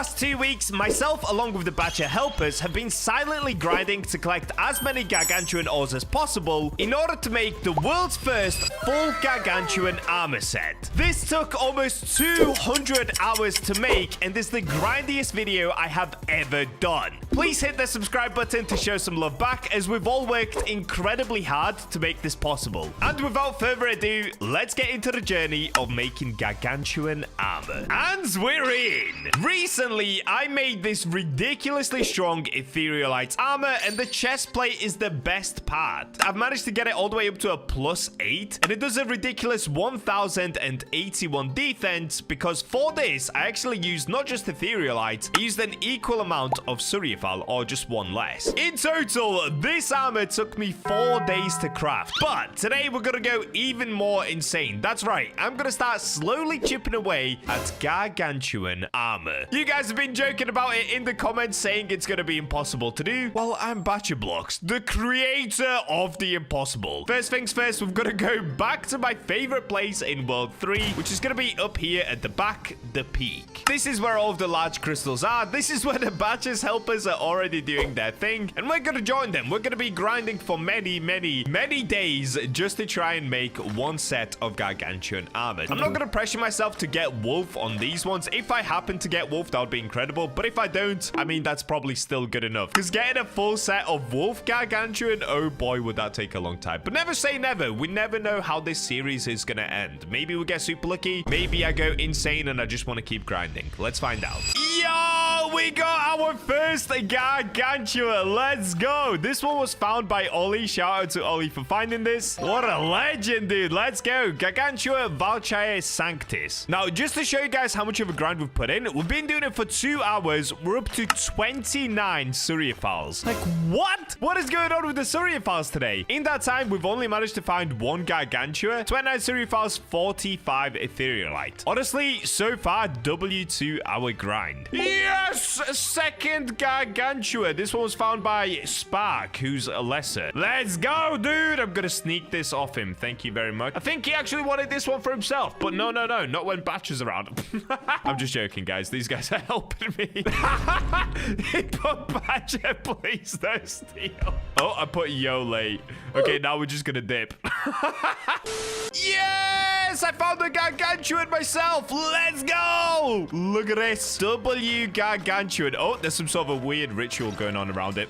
last 2 weeks, myself along with the Bacha helpers have been silently grinding to collect as many gargantuan ores as possible in order to make the world's first full gargantuan armor set. This took almost 200 hours to make, and this is the grindiest video I have ever done. Please hit the subscribe button to show some love back, as we've all worked incredibly hard to make this possible. And without further ado, let's get into the journey of making gargantuan armor. And we're in! Recently, I made this ridiculously strong etherealite armor, and the chest plate is the best part. I've managed to get it all the way up to a +8, and it does a ridiculous 1081 defense, because for this, I actually used not just etherealite, I used an equal amount of surfal, or just one less. In total, this armor took me 4 days to craft, but today we're gonna go even more insane. That's right, I'm gonna start slowly chipping away at gargantuan armor. You guys have been joking about it in the comments, saying it's gonna be impossible to do. Well, I'm BachaBlox, the creator of the impossible. First things first, we've got to go back to my favorite place in World 3, which is gonna be up here at the back, the peak. This is where all of the large crystals are. This is where the Bacha's helpers are already doing their thing, and we're gonna join them. We're gonna be grinding for many days just to try and make one set of gargantuan armor. I'm not gonna pressure myself to get wolf on these ones. If I happen to get wolf, that would be incredible, but if I don't, I mean, that's probably still good enough, because getting a full set of wolf gargantuan, oh boy, would that take a long time. But never say never. We never know how this series is gonna end. Maybe we'll get super lucky, maybe I go insane and I just want to keep grinding. Let's find out. Yo, we got our first gargantua. Let's go. This one was found by Ollie. Shout out to Ollie for finding this. What a legend, dude. Let's go. Gargantua Valchae Sanctis. Now, just to show you guys how much of a grind we've put in, we've been doing it for 2 hours. We're up to 29 surfals. Like, what? What is going on with the surfals today? In that time, we've only managed to find 1 gargantua, 29 surfals, 45 etherealite. Honestly, so far, W2 our grind. Yes! Second gargantua. This one was found by Spark, who's a lesser. Let's go, dude. I'm gonna sneak this off him. Thank you very much. I think he actually wanted this one for himself, but no, not when Bacha's around. I'm just joking, guys. These guys are helping me. He put Bacha, please don't steal. Oh, I put yo late. Okay, now we're just gonna dip. Yes! I found the gargantuan myself. Let's go! Look at this. W gargantuan. Oh, there's some sort of a weird ritual going on around it.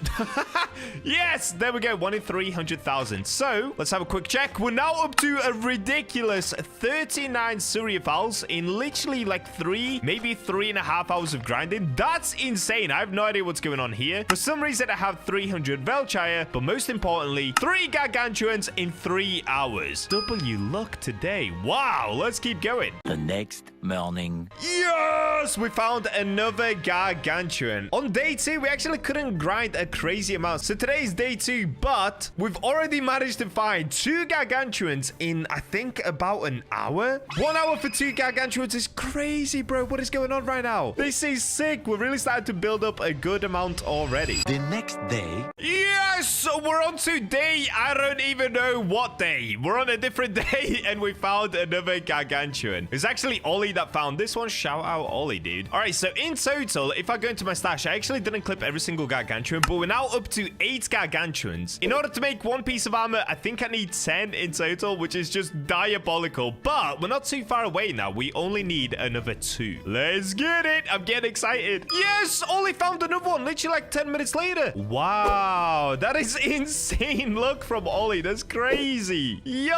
Yes! There we go. 1 in 300,000. So, let's have a quick check. We're now up to a ridiculous 39 surfals in literally like 3, maybe 3.5 hours of grinding. That's insane. I have no idea what's going on here. For some reason, I have 300 Velchire, but most importantly, 3 gargantuans in 3 hours. W luck today. Wow, let's keep going. The next morning. Yes, we found another gargantuan. On day 2, we actually couldn't grind a crazy amount. So today is day 2, but we've already managed to find 2 gargantuans in, I think, about an hour. 1 hour for 2 gargantuans is crazy, bro. What is going on right now? This is sick. We're really starting to build up a good amount already. The next day. Yes, we're on to day, I don't even know what day. We're on a different day, and we found another gargantuan. It's actually Ollie that found this one. Shout out Ollie, dude. All right, so in total, if I go into my stash, I actually didn't clip every single gargantuan, but we're now up to 8 gargantuans. In order to make 1 piece of armor, I think I need 10 in total, which is just diabolical, but we're not too far away now. We only need another 2. Let's get it. I'm getting excited. Yes, Ollie found another one literally like 10 minutes later. Wow, that is insane. Look from Ollie. That's crazy. Yo,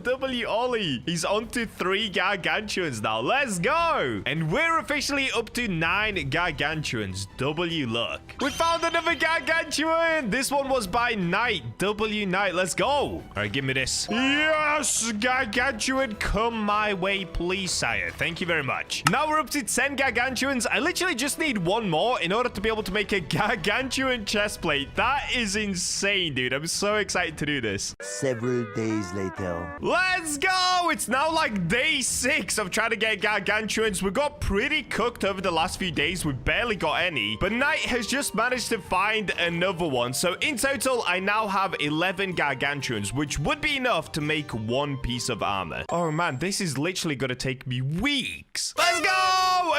W Ollie. He's on to 3 gargantuans now. Let's go. And we're officially up to 9 gargantuans. W luck. We found another gargantuan. This one was by Night. W Night. Let's go. All right, give me this. Yes, gargantuan, come my way, please, sire. Thank you very much. Now we're up to 10 gargantuans. I literally just need 1 more in order to be able to make a gargantuan chest plate. plate. That is insane, dude. I'm so excited to do this. Several days later. Let's go! It's now like day 6 of trying to get gargantuans. We got pretty cooked over the last few days. We barely got any. But Knight has just managed to find another one. So in total, I now have 11 gargantuans, which would be enough to make one piece of armor. Oh man, this is literally going to take me weeks. Let's go!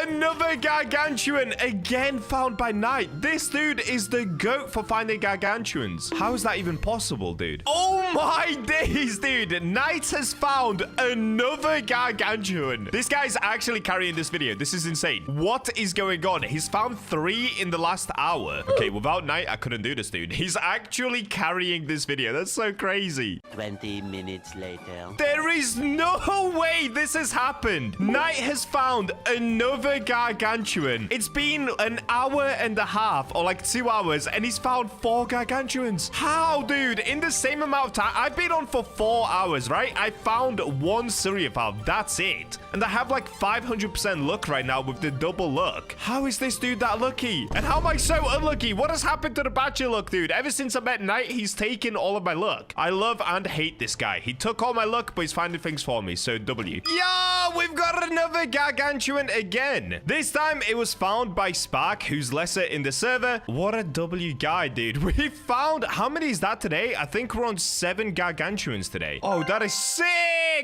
Another gargantuan again found by Knight. This dude is the goat for finding gargantuans. How is that even possible, dude? Oh my days, dude. Knight has found another gargantuan. This guy's actually carrying this video. This is insane. What is going on? He's found 3 in the last hour. Okay, without Knight, I couldn't do this, dude. He's actually carrying this video. That's so crazy. 20 minutes later. There is no way this has happened. Knight has found another gargantuan. It's been an hour and a half, or like 2 hours, and he's found 4 gargantuans. How, dude? In the same amount of time? I've been on for 4 hours, right? I found 1 surfal. That's it. And I have like 500% luck right now with the double luck. How is this dude that lucky? And how am I so unlucky? What has happened to the Bacha luck, dude? Ever since I met Knight, he's taken all of my luck. I love and hate this guy. He took all my luck, but he's finding things for me. So W. Yeah, we've got another gargantuan again. This time it was found by Spark, who's lesser in the server. What a W guy, dude. We found, how many is that today? I think we're on 7 gargantuans today. Oh, that is sick.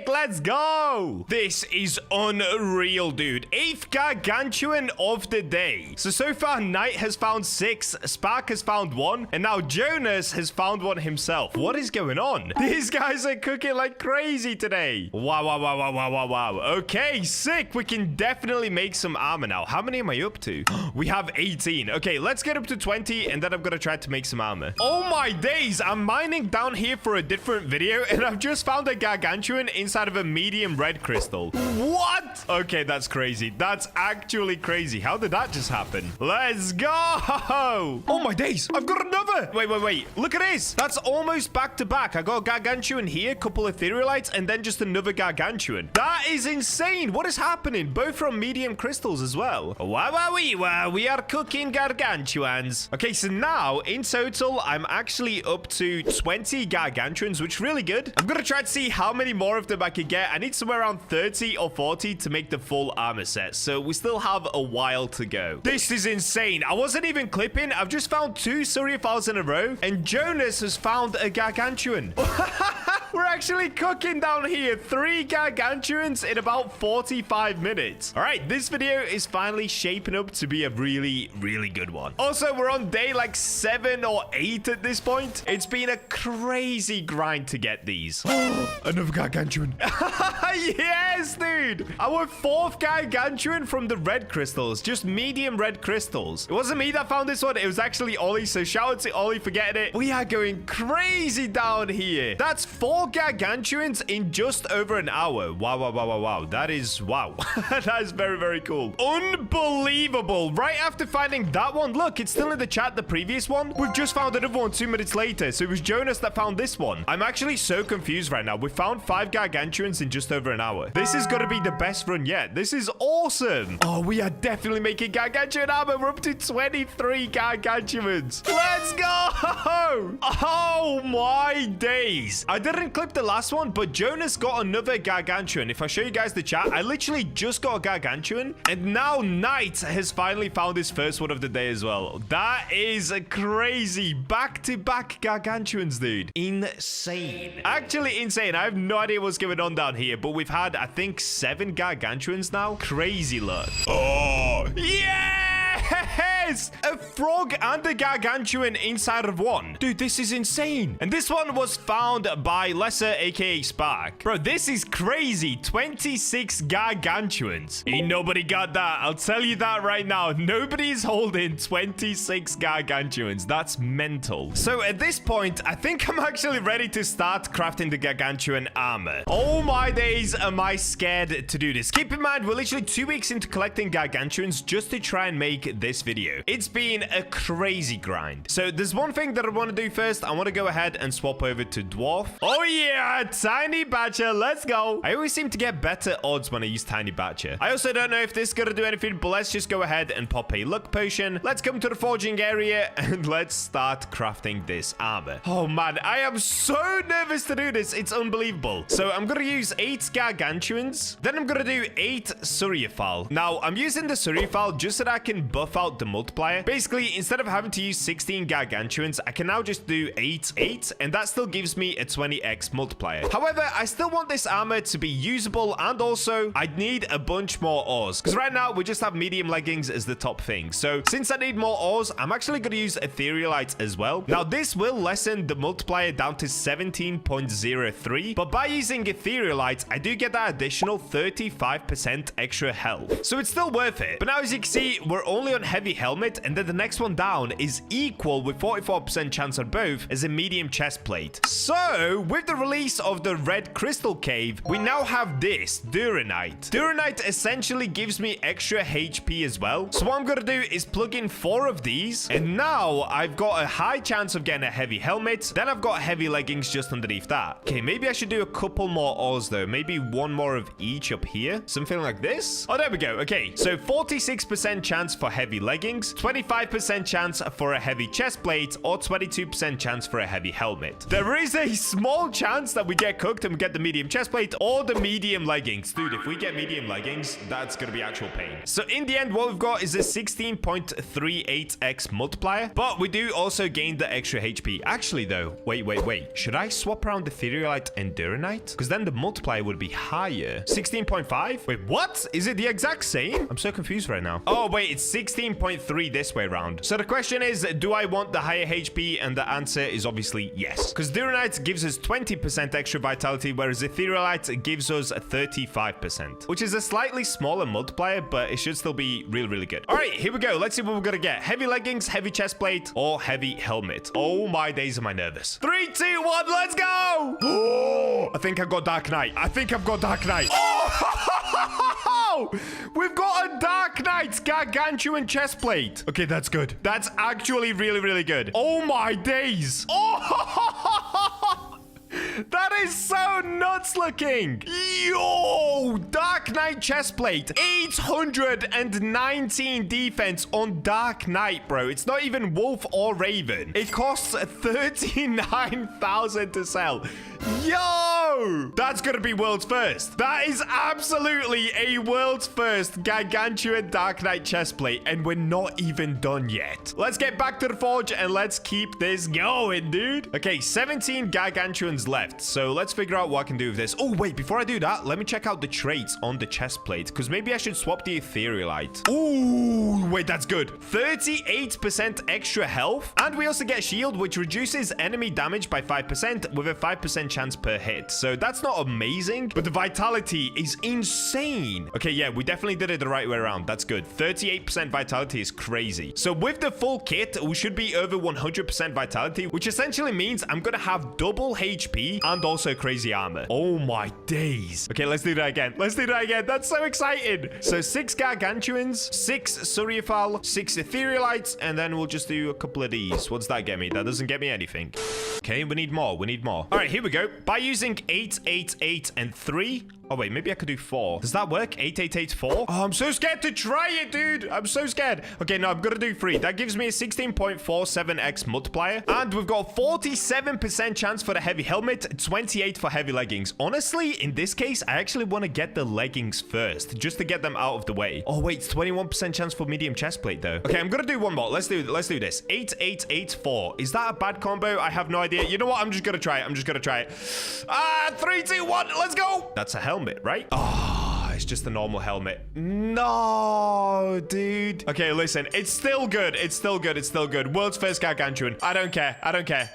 Let's go. This is unreal, dude. 8th gargantuan of the day. So far, Knight has found 6, Spark has found 1, and now Jonas has found 1 himself. What is going on? These guys are cooking like crazy today. Wow, wow, wow, wow, wow, wow, wow. Okay, sick. We can definitely make some armor now. How many am I up to? We have 18. Okay, let's get up to 20, and then I'm gonna try to make some armor. Oh my days. I'm mining down here for a different video, and I've just found a gargantuan inside of a medium red crystal. What? Okay, that's crazy. That's actually crazy. How did that just happen? Let's go. Oh my days. I've got another. Wait. Look at this. That's almost back to back. I got a gargantuan here, couple of etherealites, and then just another gargantuan. That is insane. What is happening? Both from medium crystals as well. Wow, we are cooking gargantuans. Okay, so now in total, I'm actually up to 20 gargantuans, which is really good. I'm gonna try to see how many more of them I can get. I need somewhere around 30 or 40 to make the full armor set, so we still have a while to go. This is insane. I wasn't even clipping. I've just found 2 surfals in a row, and Jonas has found a gargantuan. We're actually cooking down here. 3 gargantuans in about 45 minutes. All right, this video is finally shaping up to be a really, really good one. Also, we're on day like 7 or 8 at this point. It's been a crazy grind to get these. Another gargantuan. Yes, dude. Our 4th gargantuan from the red crystals. Just medium red crystals. It wasn't me that found this one. It was actually Ollie. So shout out to Ollie for getting it. We are going crazy down here. That's 4 gargantuans in just over an hour. Wow. That is, wow. That is very, very cool. Unbelievable. Right after finding that one, look, it's still in the chat, the previous one. We've just found another one 2 minutes later. So it was Jonas that found this one. I'm actually so confused right now. We found 5 gargantuans in just over an hour. This is going to be the best run yet. This is awesome. Oh, we are definitely making gargantuan armor. We're up to 23 gargantuans. Let's go. Oh my days. I didn't clip the last one, but Jonas got another gargantuan. If I show you guys the chat, I literally just got a gargantuan, and now Knight has finally found his first one of the day as well. That is crazy. Back-to-back gargantuans, dude. Insane. Actually insane. I have no idea what's going on down here, but we've had, I think, 7 gargantuans now. Crazy luck. Oh, yes! A frog and a gargantuan inside of one. Dude, this is insane. And this one was found by Lesser, aka Spark. Bro, this is crazy. 26 gargantuans. Ain't nobody got that. I'll tell you that right now. Nobody's holding 26 gargantuans. That's mental. So at this point, I think I'm actually ready to start crafting the gargantuan armor. Oh my days, am I scared to do this. Keep in mind, we're literally 2 weeks into collecting gargantuans just to try and make this video. It's been a crazy grind. So there's one thing that I want to do first. I want to go ahead and swap over to dwarf. Oh yeah, tiny Bacha. Let's go. I always seem to get better odds when I use tiny Bacha. I also don't know if this is going to do anything, but let's just go ahead and pop a luck potion. Let's come to the forging area and let's start crafting this armor. Oh man, I am so nervous to do this. It's unbelievable. So I'm going to use 8 gargantuans. Then I'm going to do 8 surfal. Now I'm using the surfal just so that I can buff out the multiplier. Basically, instead of having to use 16 gargantuans, I can now just do 8, and that still gives me a 20x multiplier. However, I still want this armor to be usable, and also I need a bunch more ores, because right now we just have medium leggings as the top thing. So since I need more ores, I'm actually going to use etherealite as well. Now this will lessen the multiplier down to 17.03, but by using etherealite, I do get that additional 35% extra health. So it's still worth it. But now as you can see, we're only on heavy helmet, and then the next one down is equal with 44% chance on both as a medium chest plate. So with the release of the red crystal cave, we now have this duranite. Duranite essentially gives me extra HP as well. So what I'm gonna do is plug in 4 of these, and now I've got a high chance of getting a heavy helmet. Then I've got heavy leggings just underneath that. Okay, maybe I should do a couple more ores though. Maybe one more of each up here, something like this. Oh, there we go. Okay, so 46% chance for heavy leggings, 25% chance for a heavy chest plate, or 22% chance for a heavy helmet. There is a small chance that we get cooked and we get the medium chest plate or the medium leggings. Dude, if we get medium leggings, that's gonna be actual pain. So in the end, what we've got is a 16.38x multiplier, but we do also gain the extra HP. Actually though, wait. Should I swap around the etherealite and duranite? Because then the multiplier would be higher. 16.5? Wait, what? Is it the exact same? I'm so confused right now. Oh wait, it's 16.3 this way around. So the question is, do I want the higher HP? And the answer is obviously yes. Because duranite gives us 20% extra vitality, whereas etherealite gives us 35%, which is a slightly smaller multiplier, but it should still be really good. All right, here we go. Let's see what we're gonna get. Heavy leggings, heavy chest plate, or heavy helmet. Oh my days, am I nervous. 3, 2, 1, let's go. Oh, I think I've got Dark Knight. Oh, we've got a Dark Knight gargantuan chest plate. Okay, that's good. That's actually really good. Oh my days. Oh, that is so nuts looking. Yo, Dark Knight chest plate. 819 defense on Dark Knight, bro. It's not even wolf or raven. It costs 39,000 to sell. Yo, that's gonna be world's first. That is absolutely a world's first gargantuan Dark Knight chest plate, and we're not even done yet. Let's get back to the forge and let's keep this going, dude. Okay, 17 gargantuans left, so let's figure out what I can do with this. Oh wait, before I do that, let me check out the traits on the chest plate, because maybe I should swap the etherealite. Ooh, wait, that's good. 38% extra health, and we also get shield, which reduces enemy damage by 5% with a 5% chance per hit. So that's not amazing, but the vitality is insane. Okay, yeah, we definitely did it the right way around. That's good. 38% vitality is crazy. So with the full kit, we should be over 100% vitality, which essentially means I'm gonna have double HP and also crazy armor. Oh my days. Okay, let's do that again. That's so exciting. So 6 gargantuans, 6 surfal, 6 etherealites, and then we'll just do a couple of these. What's that get me? That doesn't get me anything. Okay, we need more. All right, here we go. By using 8, 8, 8, and 3. Oh, wait, maybe I could do 4. Does that work? 8, 8, 8, 4? Oh, I'm so scared to try it, dude. I'm so scared. Okay, no, I'm gonna do 3. That gives me a 16.47x multiplier. And we've got 47% chance for the heavy helmet, 28 for heavy leggings. Honestly, in this case, I actually want to get the leggings first, just to get them out of the way. Oh, wait, 21% chance for medium chest plate, though. Okay, I'm gonna do one more. Let's do this. 8, 8, 8, 4. Is that a bad combo? I have no idea. You know what? I'm just gonna try it. 3, 2, 1, let's go. That's a helmet. Right? Oh, it's just a normal helmet. No, dude. Okay, listen. It's still good. World's first gargantuan. I don't care.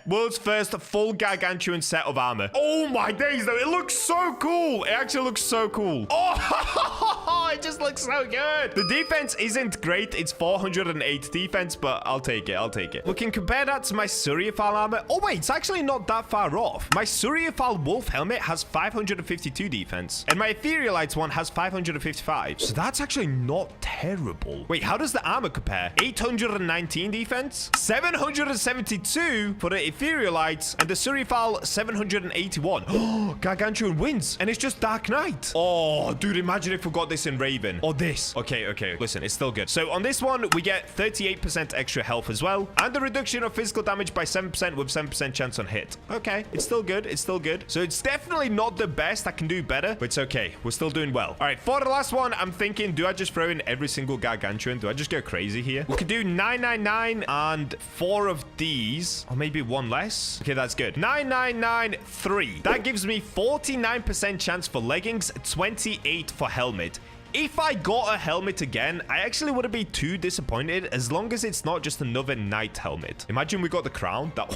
World's first full gargantuan set of armor. Oh my days, though. It looks so cool. It actually looks so cool. Oh, it just looks so good. The defense isn't great. It's 408 defense, but I'll take it. We can compare that to my surfal armor. Oh, wait. It's actually not that far off. My surfal wolf helmet has 552 defense, and my etherealite one has 555. So that's actually not terrible. Wait, how does the armor compare? 819 defense, 772 for the etherealites, and the surfal 781. Oh, gargantuan wins, and it's just Dark Knight. Oh, dude, imagine if we got this in Raven or this. Okay, listen, it's still good. So on this one, we get 38% extra health as well, and the reduction of physical damage by 7% with 7% chance on hit. Okay, it's still good. It's still good. So it's definitely not the best. I can do better, but it's okay. We're still doing well. All right, for the last one, I'm thinking, do I just throw in every single gargantuan? Do I just go crazy here? We could do 999 and 4 of these, or maybe one less. Okay, that's good. 9993. That gives me 49% chance for leggings, 28 for helmet. If I got a helmet again, I actually wouldn't be too disappointed as long as it's not just another knight helmet. Imagine we got the crown. That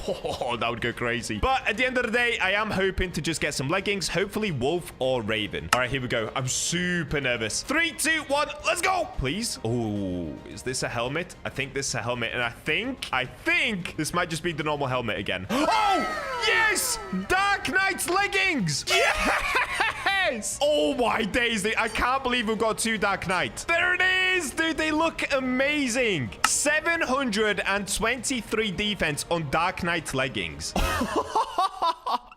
would go crazy. But at the end of the day, I am hoping to just get some leggings, hopefully wolf or raven. All right, here we go. I'm super nervous. 3, 2, 1, let's go. Please. Oh, is this a helmet? I think this is a helmet. And I think this might just be the normal helmet again. Oh, yes! Dark Knight's leggings. Yes! Oh my days. I can't believe we've got 2 Dark Knight. There it is, dude. They look amazing. 723 defense on Dark Knight leggings.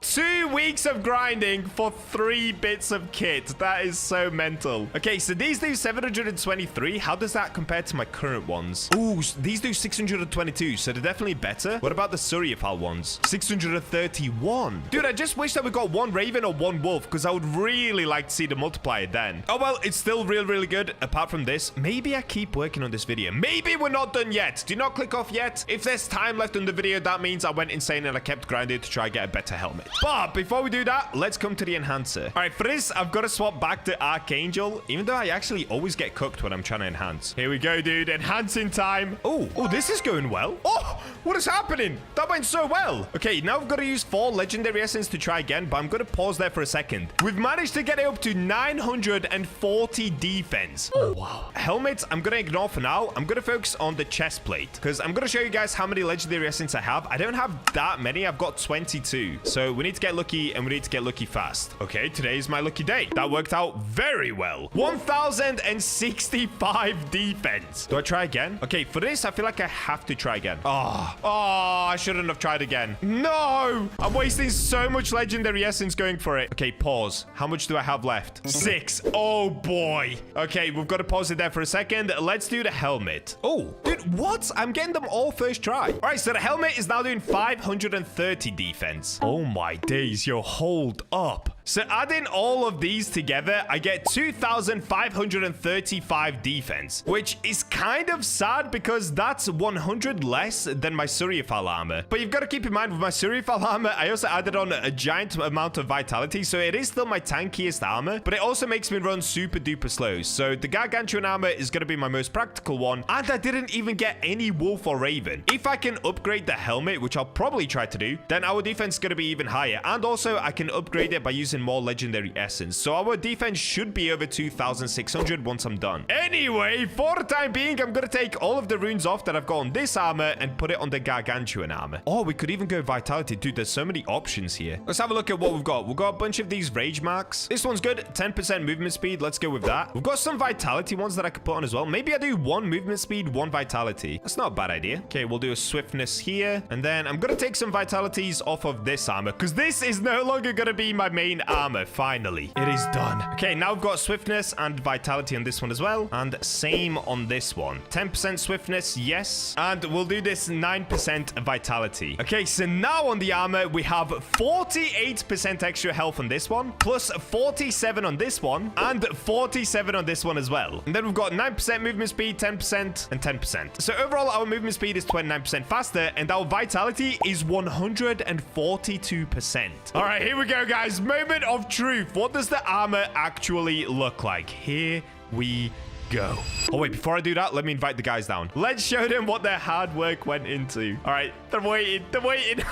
2 weeks of grinding for 3 bits of kit. That is so mental. Okay, so these do 723. How does that compare to my current ones? Ooh, these do 622, so they're definitely better. What about the surfal ones? 631. Dude, I just wish that we got 1 raven or 1 wolf, because I would really like to see the multiplier then. Oh, well, it's still really good. Apart from this, maybe I keep working on this video. Maybe we're not done yet. Do not click off yet. If there's time left on the video, that means I went insane and I kept grinding to try and get a better helmet. But before we do that, let's come to the enhancer. All right, for this, I've got to swap back to Archangel, even though I actually always get cooked when I'm trying to enhance. Here we go, dude. Enhancing time. Oh, this is going well. Oh, what is happening? That went so well. Okay, now I've got to use 4 legendary essence to try again, but I'm going to pause there for a second. We've managed to get it up to 940 defense. Oh, wow. Helmets, I'm going to ignore for now. I'm going to focus on the chest plate, because I'm going to show you guys how many legendary essence I have. I don't have that many. I've got 22. So we need to get lucky, and we need to get lucky fast. Okay, today is my lucky day. That worked out very well. 1065 defense. Do I try again? Okay, for this, I feel like I have to try again. Oh, I shouldn't have tried again. No, I'm wasting so much legendary essence going for it. Okay, pause. How much do I have left? 6. Oh boy. Okay, we've got to pause it there for a second. Let's do the helmet. Oh, dude, what? I'm getting them all first try. All right, so the helmet is now doing 530 defense. Oh my days, yo, hold up. So adding all of these together, I get 2,535 defense, which is kind of sad because that's 100 less than my surfal armor. But you've got to keep in mind with my surfal armor, I also added on a giant amount of vitality, so it is still my tankiest armor, but it also makes me run super duper slow. So the gargantuan armor is going to be my most practical one, and I didn't even get any wolf or raven. If I can upgrade the helmet, which I'll probably try to do, then our defense is going to be even higher, and also I can upgrade it by using more legendary essence. So our defense should be over 2,600 once I'm done. Anyway, for the time being, I'm going to take all of the runes off that I've got on this armor and put it on the gargantuan armor. Oh, we could even go vitality. Dude, there's so many options here. Let's have a look at what we've got. We've got a bunch of these rage marks. This one's good. 10% movement speed. Let's go with that. We've got some vitality ones that I could put on as well. Maybe I do 1 movement speed, 1 vitality. That's not a bad idea. Okay, we'll do a swiftness here. And then I'm going to take some vitalities off of this armor because this is no longer going to be my main armor. Finally, it is done. Okay, now we've got swiftness and vitality on this one as well. And same on this one. 10% swiftness, yes. And we'll do this 9% vitality. Okay, so now on the armor, we have 48% extra health on this one, plus 47 on this one, and 47 on this one as well. And then we've got 9% movement speed, 10%, and 10%. So overall, our movement speed is 29% faster, and our vitality is 142%. All right, here we go, guys. Moment of truth. What does the armor actually look like? Here we go. Oh, wait, before I do that, let me invite the guys down. Let's show them what their hard work went into. All right, they're waiting. They're waiting.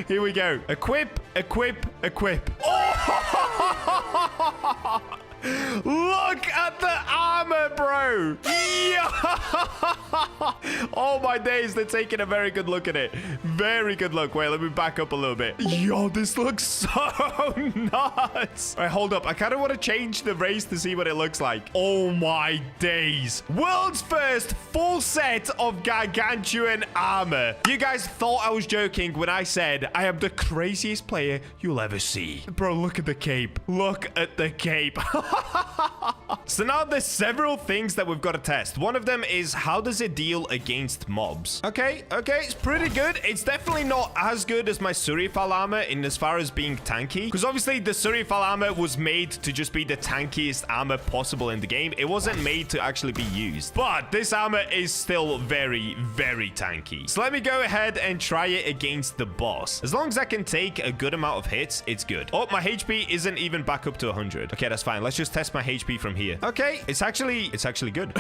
Here we go. Equip, equip, equip. Oh! Look at the armor, bro. Yeah. Oh my days, they're taking a very good look at it. Very good look. Wait, let me back up a little bit. Yo, this looks so nuts. All right, hold up. I kind of want to change the race to see what it looks like. Oh my days. World's first full set of gargantuan armor. You guys thought I was joking when I said I am the craziest player you'll ever see. Bro, look at the cape. Look at the cape. So now there's several things that we've got to test. One of them is how does it deal against mobs? Okay, it's pretty good. It's definitely not as good as my surfal armor in as far as being tanky. Because obviously the surfal armor was made to just be the tankiest armor possible in the game. It wasn't made to actually be used. But this armor is still very, very tanky. So let me go ahead and try it against the boss. As long as I can take a good amount of hits, it's good. Oh, my HP isn't even back up to 100. Okay, that's fine. Let's just test my HP from here. Okay, it's actually good.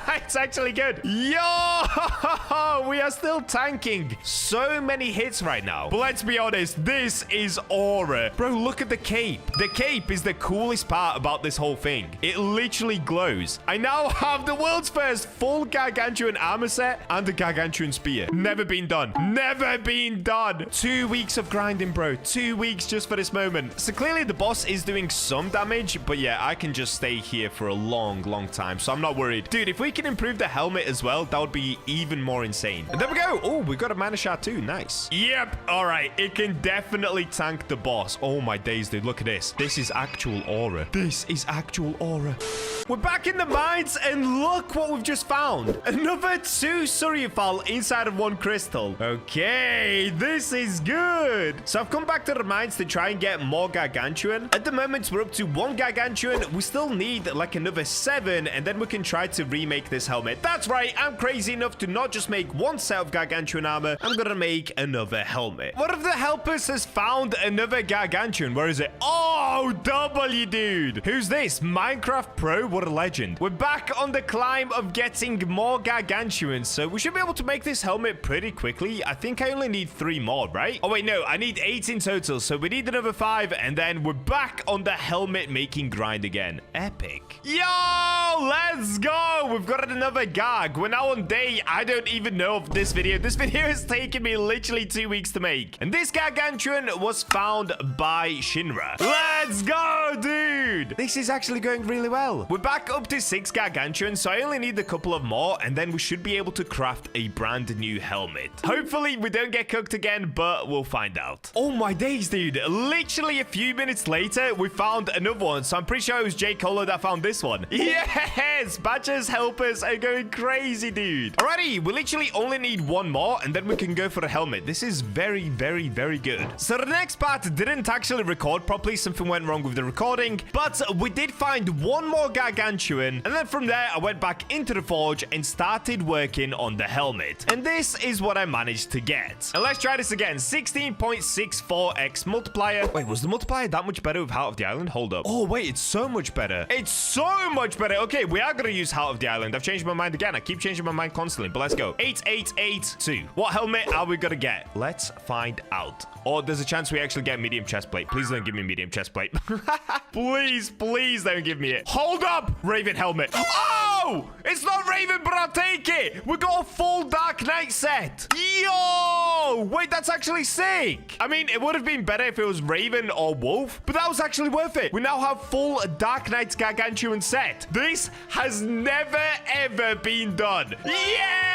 It's actually good. Yo, we are still tanking so many hits right now. But let's be honest, this is aura. Bro, look at the cape. The cape is the coolest part about this whole thing. It literally glows. I now have the world's first full gargantuan armor set and a gargantuan spear. Never been done. Never been done. 2 weeks of grinding, bro. 2 weeks just for this moment. So clearly the boss is doing some damage, but yeah, I can just stay here for a long time, so I'm not worried. Dude, if we can improve the helmet as well, that would be even more insane. And there we go. Oh, we got a mana shard too. Nice. Yep. All right. It can definitely tank the boss. Oh my days, dude. Look at this. This is actual aura. This is actual aura. We're back in the mines, and look what we've just found. Another 2 surfal inside of 1 crystal. Okay, this is good. So I've come back to the mines to try and get more gargantuan. At the moment, we're up to 1 gargantuan. We still need like another 7, and then we can try to remake this helmet. That's right. I'm crazy enough to not just make 1 set of gargantuan armor. I'm gonna make another helmet. One of the helpers has found another gargantuan. Where is it? Oh, W, dude. Who's this? Minecraft Pro? What a legend. We're back on the climb of getting more gargantuans, so we should be able to make this helmet pretty quickly. I think I only need 3 more, right? Oh, wait, no. I need 8 in total, so we need another 5, and then we're back on the helmet making grind again. Epic. Yo, let's go. We've got another garg. We're now on day, I don't even know of this video. This video has taken me literally 2 weeks to make. And this gargantuan was found by Shinra. Let's go, dude. This is actually going really well. We're back up to 6 gargantuans, so I only need a couple of more, and then we should be able to craft a brand new helmet. Hopefully, we don't get cooked again, but we'll find out. Oh my days, dude. Literally a few minutes later, we found another one, so I'm pretty sure it was J. Colo that found this one. Yes! Bacha's helpers are going crazy, dude. Alrighty, we literally only need 1 more, and then we can go for the helmet. This is very, very, very good. So the next part didn't actually record properly. Something went wrong with the recording, but we did find 1 more gargantuan, and then from there, I went back into the forge and started working on the helmet. And this is what I managed to get. And let's try this again. 16.64x multiplier. Wait, was the multiplier that much better with Heart of the Island? Hold up. Oh, wait, it's so much better. It's so much better. Okay, we are going to use Heart of the Island. I've changed my mind again. I keep changing my mind constantly, but let's go. 8882. What helmet are we going to get? Let's find out. Or there's a chance we actually get medium chest plate. Please don't give me medium chest plate. Please don't give me it. Hold up. Raven helmet. Oh, it's not Raven, but I'll take it. We got a full Dark Knight set. Yo, wait, that's actually sick. I mean, it would have been better if it was Raven or Wolf, but that was actually worth it. We now have full Dark Knight's gargantuan set. This has never, ever been done. Yes!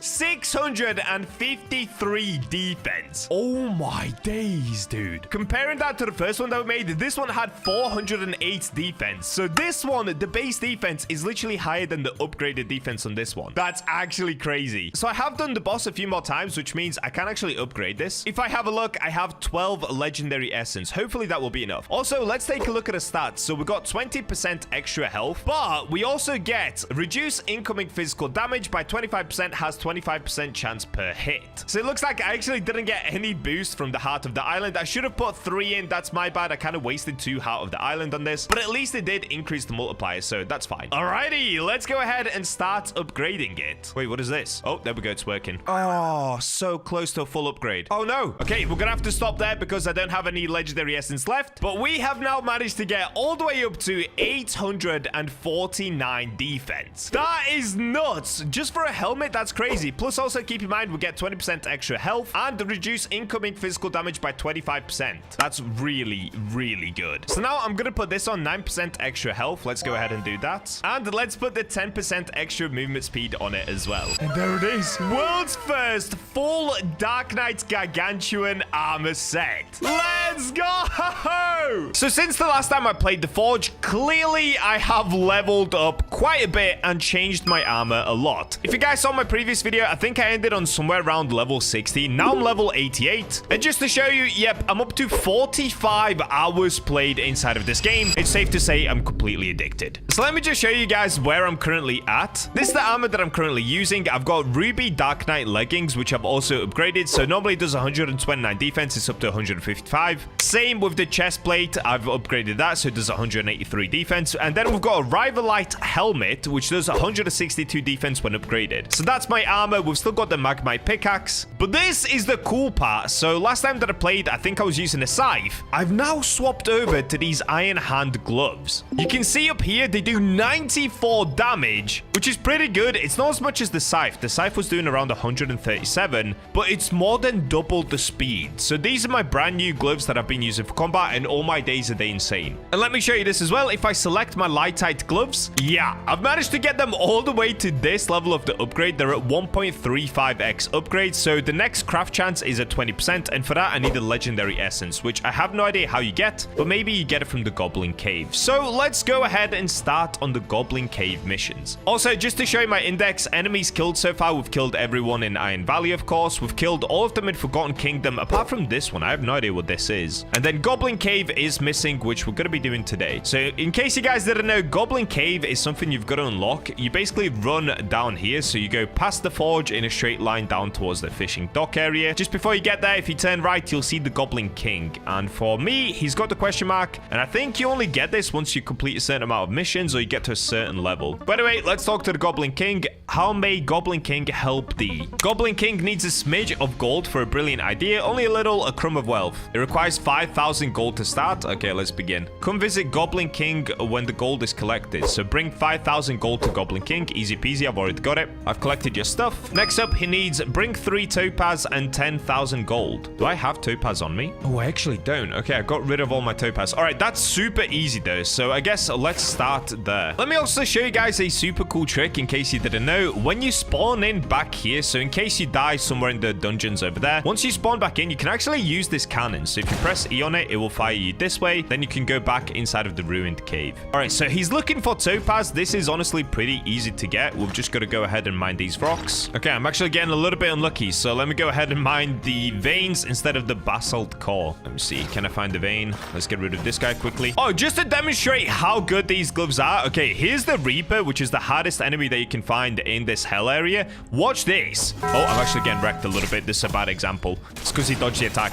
653 defense. Oh my days, dude. Comparing that to the first one that we made, this one had 408 defense. So this one, the base defense is literally higher than the upgraded defense on this one. That's actually crazy. So I have done the boss a few more times, which means I can actually upgrade this. If I have a look, I have 12 legendary essence. Hopefully that will be enough. Also, let's take a look at the stats. So we got 20% extra health, but we also get reduce incoming physical damage by 25%, has 25% chance per hit. So it looks like I actually didn't get any boost from the Heart of the Island. I should have put 3 in. That's my bad. I kind of wasted 2 Heart of the Island on this, but at least it did increase the multiplier, so that's fine. Alrighty, let's go ahead and start upgrading it. Wait, what is this? Oh, there we go. It's working. Oh, so close to a full upgrade. Oh no. Okay, we're gonna have to stop there because I don't have any legendary essence left, but we have now managed to get all the way up to 849 defense. That is nuts. Just for for a helmet, that's crazy. Plus, also keep in mind, we get 20% extra health and reduce incoming physical damage by 25%. That's really, really good. So now I'm going to put this on 9% extra health. Let's go ahead and do that. And let's put the 10% extra movement speed on it as well. And there it is. World's first full Dark Knight Gargantuan armor set. Let's go! So since the last time I played the Forge, clearly I have leveled up quite a bit and changed my armor a lot. If you guys saw my previous video, I think I ended on somewhere around level 60. Now I'm level 88. And just to show you, yep, I'm up to 45 hours played inside of this game. It's safe to say I'm completely addicted. So let me just show you guys where I'm currently at. This is the armor that I'm currently using. I've got Ruby Dark Knight leggings, which I've also upgraded. So normally it does 129 defense. It's up to 155. Same with the chest plate. I've upgraded that, so it does 183 defense. And then we've got a Rivalite helmet, which does 162 defense when upgraded. So that's my armor. We've still got the Magmite pickaxe. But this is the cool part. So last time that I played, I think I was using a scythe. I've now swapped over to these iron hand gloves. You can see up here, they do 94 damage, which is pretty good. It's not as much as the scythe. The scythe was doing around 137, but it's more than double the speed. So these are my brand new gloves that I've been using for combat, and all my days are they insane. And let me show you this as well. If I select my lightite gloves, yeah, I've managed to get them all the way to this level of the upgrade. They're at 1.35x upgrade, so the next craft chance is at 20%, and for that I need a legendary essence, which I have no idea how you get, but maybe you get it from the Goblin Cave. So let's go ahead and start on the Goblin Cave missions. Also, just to show you my index, enemies killed so far, we've killed everyone in Iron Valley, of course. We've killed all of them in Forgotten Kingdom, apart from this one. I have no idea what this is. And then Goblin Cave is missing, which we're going to be doing today. So in case you guys didn't know, Goblin Cave is something you've got to unlock. You basically run down here, so you go past the forge in a straight line down towards the fishing dock area. Just before you get there, if you turn right, you'll see the Goblin King. And for me, he's got the question mark, and I think you only get this once you complete a certain amount of missions or you get to a certain level. By the way, let's talk to the Goblin King. How may Goblin King help thee? Goblin King needs a smidge of gold for a brilliant idea, only a little, a crumb of wealth. It requires 5,000 gold to start. Okay, let's begin. Come visit Goblin King when the gold is collected. So bring 5,000 gold to Goblin King. Easy peasy, I've already got it. I've collected your stuff. Next up, he needs bring 3 topaz and 10,000 gold. Do I have topaz on me? Oh, I actually don't. Okay, I got rid of all my topaz. All right, that's super easy though. So I guess let's start there. Let me also show you guys a super cool trick in case you didn't know. When you spawn in back here, so in case you die somewhere in the dungeons over there, once you spawn back in, you can actually use this cannon. So if you press E on it, it will fire you this way. Then you can go back inside of the ruined cave. All right, so he's looking for topaz. This is honestly pretty easy to get. We've just got to go ahead and mine these rocks. Okay, I'm actually getting a little bit unlucky. So let me go ahead and mine the veins instead of the basalt core. Let me see. Can I find the vein? Let's get rid of this guy quickly. Oh, just to demonstrate how good these gloves are. Okay, here's the Reaper, which is the hardest enemy that you can find in this hell area. Watch this. Oh, I'm actually getting wrecked a little bit. This is a bad example. It's because he dodged the attack.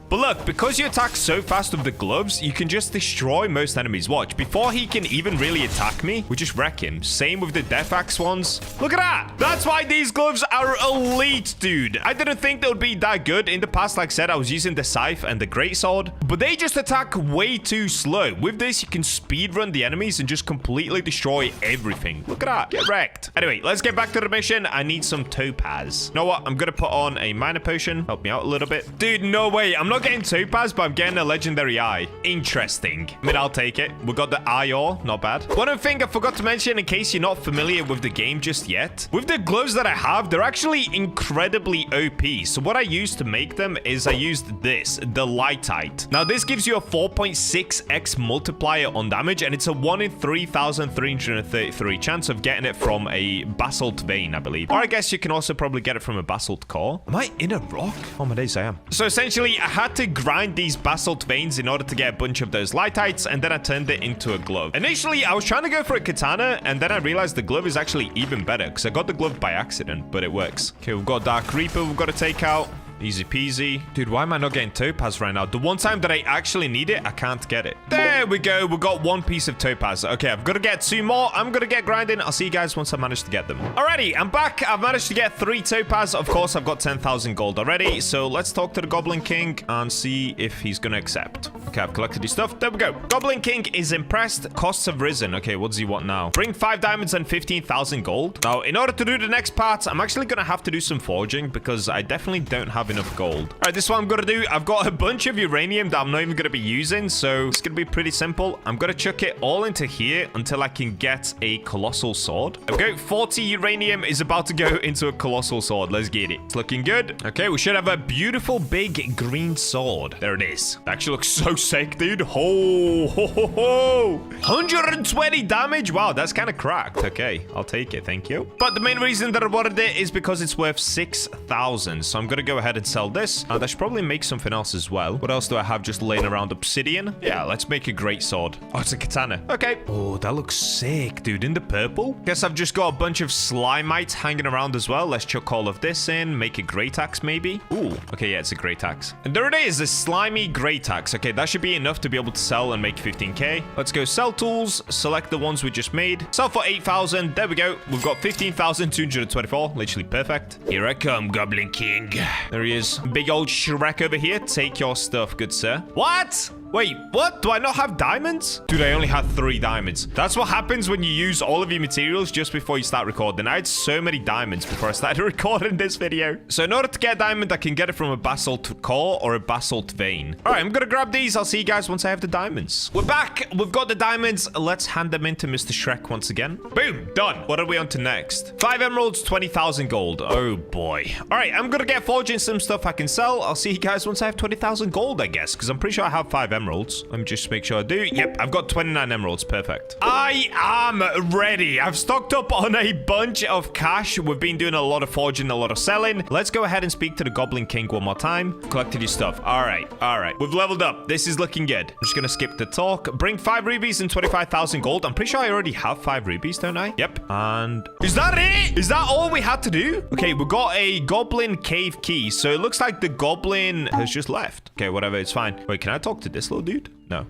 But look, because you attack so fast with the gloves, you can just destroy most enemies. Watch, before he can even really attack me, we just wreck him. Same with the Death Axe ones. Look at that. That's why these gloves are elite, dude. I didn't think they would be that good. In the past, like I said, I was using the Scythe and the Greatsword, but they just attack way too slow. With this, you can speedrun the enemies and just completely destroy everything. Look at that. Get wrecked. Anyway, let's get back to the mission. I need some topaz. You know what? I'm going to put on a minor potion. Help me out a little bit. Dude, no way. I'm not getting topaz, but I'm getting a legendary eye. Interesting. I mean, I'll take it. We got the eye ore. Not bad. One other thing I forgot to mention, in case you're not familiar with the game just yet, with the gloves that I have, they're actually incredibly OP. So what I used to make them is I used this, the lightite. Now, this gives you a 4.6x multiplier on damage, and it's a 1 in 3,333 chance of getting it from a basalt vein, I believe. Or I guess you can also probably get it from a basalt core. Am I in a rock? Oh my days, I am. So essentially, I had to grind these basalt veins in order to get a bunch of those lightites, and then I turned it into a glove. Initially, I was trying to go for a katana, and then I realized the glove is actually even better, because I got the glove by accident, but it works. Okay, we've got Dark Reaper we've got to take out. Easy peasy. Dude, why am I not getting topaz right now? The one time that I actually need it, I can't get it. There we go. We got one piece of topaz. Okay, I've got to get 2 more. I'm going to get grinding. I'll see you guys once I manage to get them. Alrighty, I'm back. I've managed to get 3 topaz. Of course, I've got 10,000 gold already. So let's talk to the Goblin King and see if he's going to accept. Okay, I've collected his stuff. There we go. Goblin King is impressed. Costs have risen. Okay, what does he want now? Bring 5 diamonds and 15,000 gold. Now, in order to do the next part, I'm actually going to have to do some forging because I definitely don't have enough gold. All right, this is what I'm going to do. I've got a bunch of uranium that I'm not even going to be using, so it's going to be pretty simple. I'm going to chuck it all into here until I can get a colossal sword. Okay, 40 uranium is about to go into a colossal sword. Let's get it. It's looking good. Okay, we should have a beautiful big green sword. There it is. It actually looks so sick, dude. Ho, ho, ho, ho. 120 damage. Wow, that's kind of cracked. Okay, I'll take it. Thank you. But the main reason that I wanted it is because it's worth 6,000. So I'm going to go ahead and sell this. And I should probably make something else as well. What else do I have just laying around? Obsidian? Yeah, let's make a great sword. Oh, it's a katana. Okay. Oh, that looks sick, dude. In the purple. Guess I've just got a bunch of slimites hanging around as well. Let's chuck all of this in. Make a great axe, maybe. Ooh. Okay, yeah, it's a great axe. And there it is, a slimy great axe. Okay, that should be enough to be able to sell and make 15k. Let's go sell tools. Select the ones we just made. Sell for 8,000. There we go. We've got 15,224. Literally perfect. Here I come, Goblin King. There he is. Big old Shrek over here. Take your stuff, good sir. What? Wait, what? Do I not have diamonds? Dude, I only had 3 diamonds. That's what happens when you use all of your materials just before you start recording. I had so many diamonds before I started recording this video. So in order to get a diamond, I can get it from a basalt core or a basalt vein. All right, I'm gonna grab these. I'll see you guys once I have the diamonds. We're back. We've got the diamonds. Let's hand them in to Mr. Shrek once again. Boom, done. What are we on to next? 5 emeralds, 20,000 gold. Oh boy. All right, I'm gonna get forging some stuff I can sell. I'll see you guys once I have 20,000 gold, I guess, because I'm pretty sure I have 5 emeralds. Let me just make sure I do. Yep, I've got 29 emeralds. Perfect. I am ready. I've stocked up on a bunch of cash. We've been doing a lot of forging, a lot of selling. Let's go ahead and speak to the Goblin King one more time. Collected your stuff. All right. All right. We've leveled up. This is looking good. I'm just going to skip the talk. Bring 5 rubies and 25,000 gold. I'm pretty sure I already have 5 rubies, don't I? Yep. And is that it? Is that all we had to do? Okay, we got a goblin cave key. So it looks like the goblin has just left. Okay, whatever. It's fine. Wait, can I talk to this little dude? No.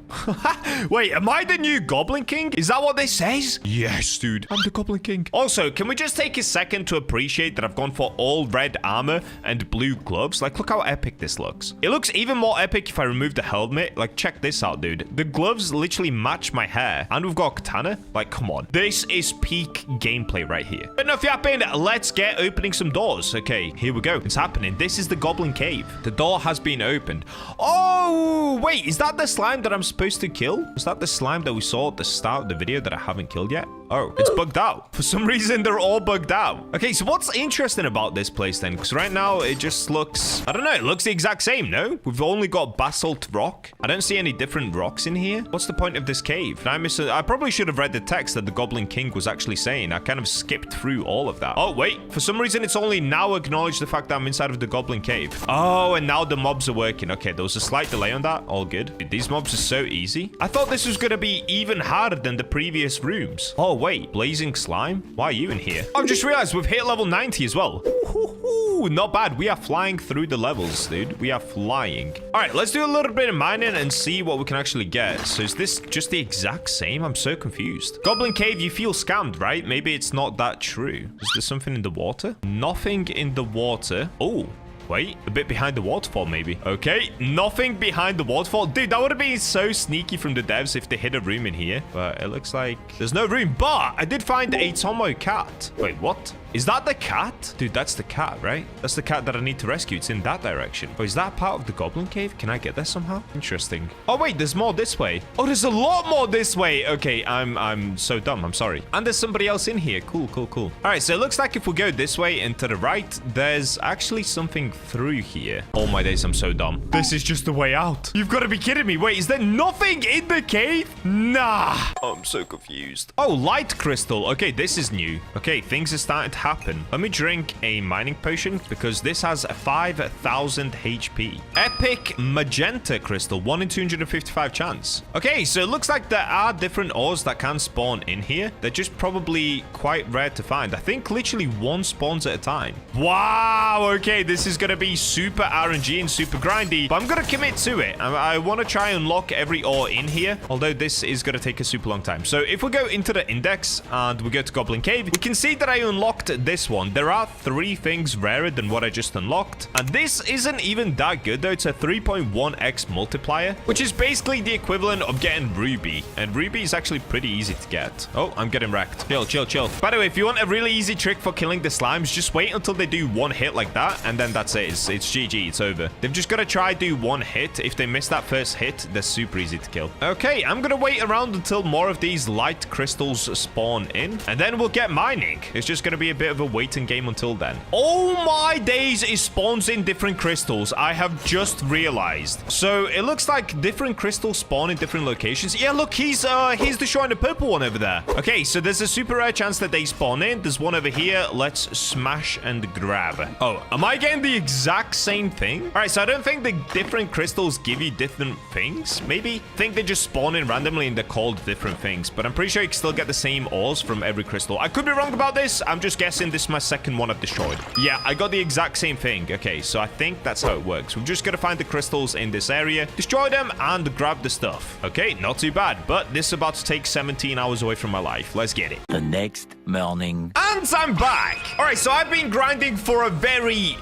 Wait, am I the new Goblin King? Is that what this says? Yes, dude. I'm the Goblin King. Also, can we just take a second to appreciate that I've gone for all red armor and blue gloves? Like, look how epic this looks. It looks even more epic if I remove the helmet. Like, check this out, dude. The gloves literally match my hair. And we've got a katana. Like, come on. This is peak gameplay right here. But enough yapping. Let's get opening some doors. Okay, here we go. It's happening. This is the Goblin Cave. The door has been opened. Oh, wait. Is that the slime that I'm supposed to kill? Is that the slime that we saw at the start of the video that I haven't killed yet? Oh, it's bugged out. For some reason, they're all bugged out. Okay, so what's interesting about this place then? Because right now, it just looks... I don't know. It looks the exact same, no? We've only got basalt rock. I don't see any different rocks in here. What's the point of this cave? Did I miss it? I probably should have read the text that the Goblin King was actually saying. I kind of skipped through all of that. Oh, wait. For some reason, it's only now acknowledged the fact that I'm inside of the Goblin Cave. Oh, and now the mobs are working. Okay, there was a slight delay on that. All good. Dude, these mobs are so easy. I thought this was going to be even harder than the previous rooms. Oh, wait. Blazing slime? Why are you in here? I've just realized we've hit level 90 as well. Ooh, not bad. We are flying through the levels, dude. We are flying. All right, let's do a little bit of mining and see what we can actually get. So is this just the exact same? I'm so confused. Goblin Cave, you feel scammed, right? Maybe it's not that true. Is there something in the water? Nothing in the water. Oh. Wait, a bit behind the waterfall, maybe. Okay, nothing behind the waterfall. Dude, that would have been so sneaky from the devs if they hid a room in here. But it looks like there's no room. But I did find a Tomo cat. Wait, what? Is that the cat? Dude, that's the cat, right? That's the cat that I need to rescue. It's in that direction. Oh, is that part of the Goblin Cave? Can I get there somehow? Interesting. Oh, wait, there's more this way. Oh, there's a lot more this way. Okay, I'm so dumb. I'm sorry. And there's somebody else in here. Cool, cool, cool. All right, so it looks like if we go this way and to the right, there's actually something through here. Oh, my days, I'm so dumb. This is just the way out. You've got to be kidding me. Wait, is there nothing in the cave? Nah. Oh, I'm so confused. Oh, light crystal. Okay, this is new. Okay, things are starting to happen. Let me drink a mining potion because this has 5,000 HP. Epic magenta crystal, 1 in 255 chance. Okay, so it looks like there are different ores that can spawn in here. They're just probably quite rare to find. I think literally one spawns at a time. Wow, okay, this is going to be super RNG and super grindy, but I'm going to commit to it. I want to try and unlock every ore in here, although this is going to take a super long time. So if we go into the index and we go to Goblin Cave, we can see that I unlocked this one. There are 3 things rarer than what I just unlocked, and this isn't even that good though. It's a 3.1x multiplier, which is basically the equivalent of getting Ruby, and Ruby is actually pretty easy to get. Oh, I'm getting wrecked. Chill. By the way, if you want a really easy trick for killing the slimes, just wait until they do 1 hit like that, and then that's it. It's GG. It's over. They've just got to try do 1 hit. If they miss that first hit, they're super easy to kill. Okay, I'm gonna wait around until more of these light crystals spawn in, and then we'll get mining. It's just gonna be a bit of a waiting game until then. Oh my days, it spawns in different crystals. I have just realized. So it looks like different crystals spawn in different locations. Yeah, look, he's destroying the purple one over there. Okay, so there's a super rare chance that they spawn in. There's one over here. Let's smash and grab. Oh, am I getting the exact same thing? All right, so I don't think the different crystals give you different things. Maybe I think they just spawn in randomly and they're called different things, but I'm pretty sure you can still get the same ores from every crystal. I could be wrong about this. I'm just guessing. This is my second one I've destroyed. Yeah, I got the exact same thing. Okay, so I think that's how it works. We've just got to find the crystals in this area, destroy them, and grab the stuff. Okay, not too bad, but this is about to take 17 hours away from my life. Let's get it. The next morning. And I'm back. All right, so I've been grinding for a very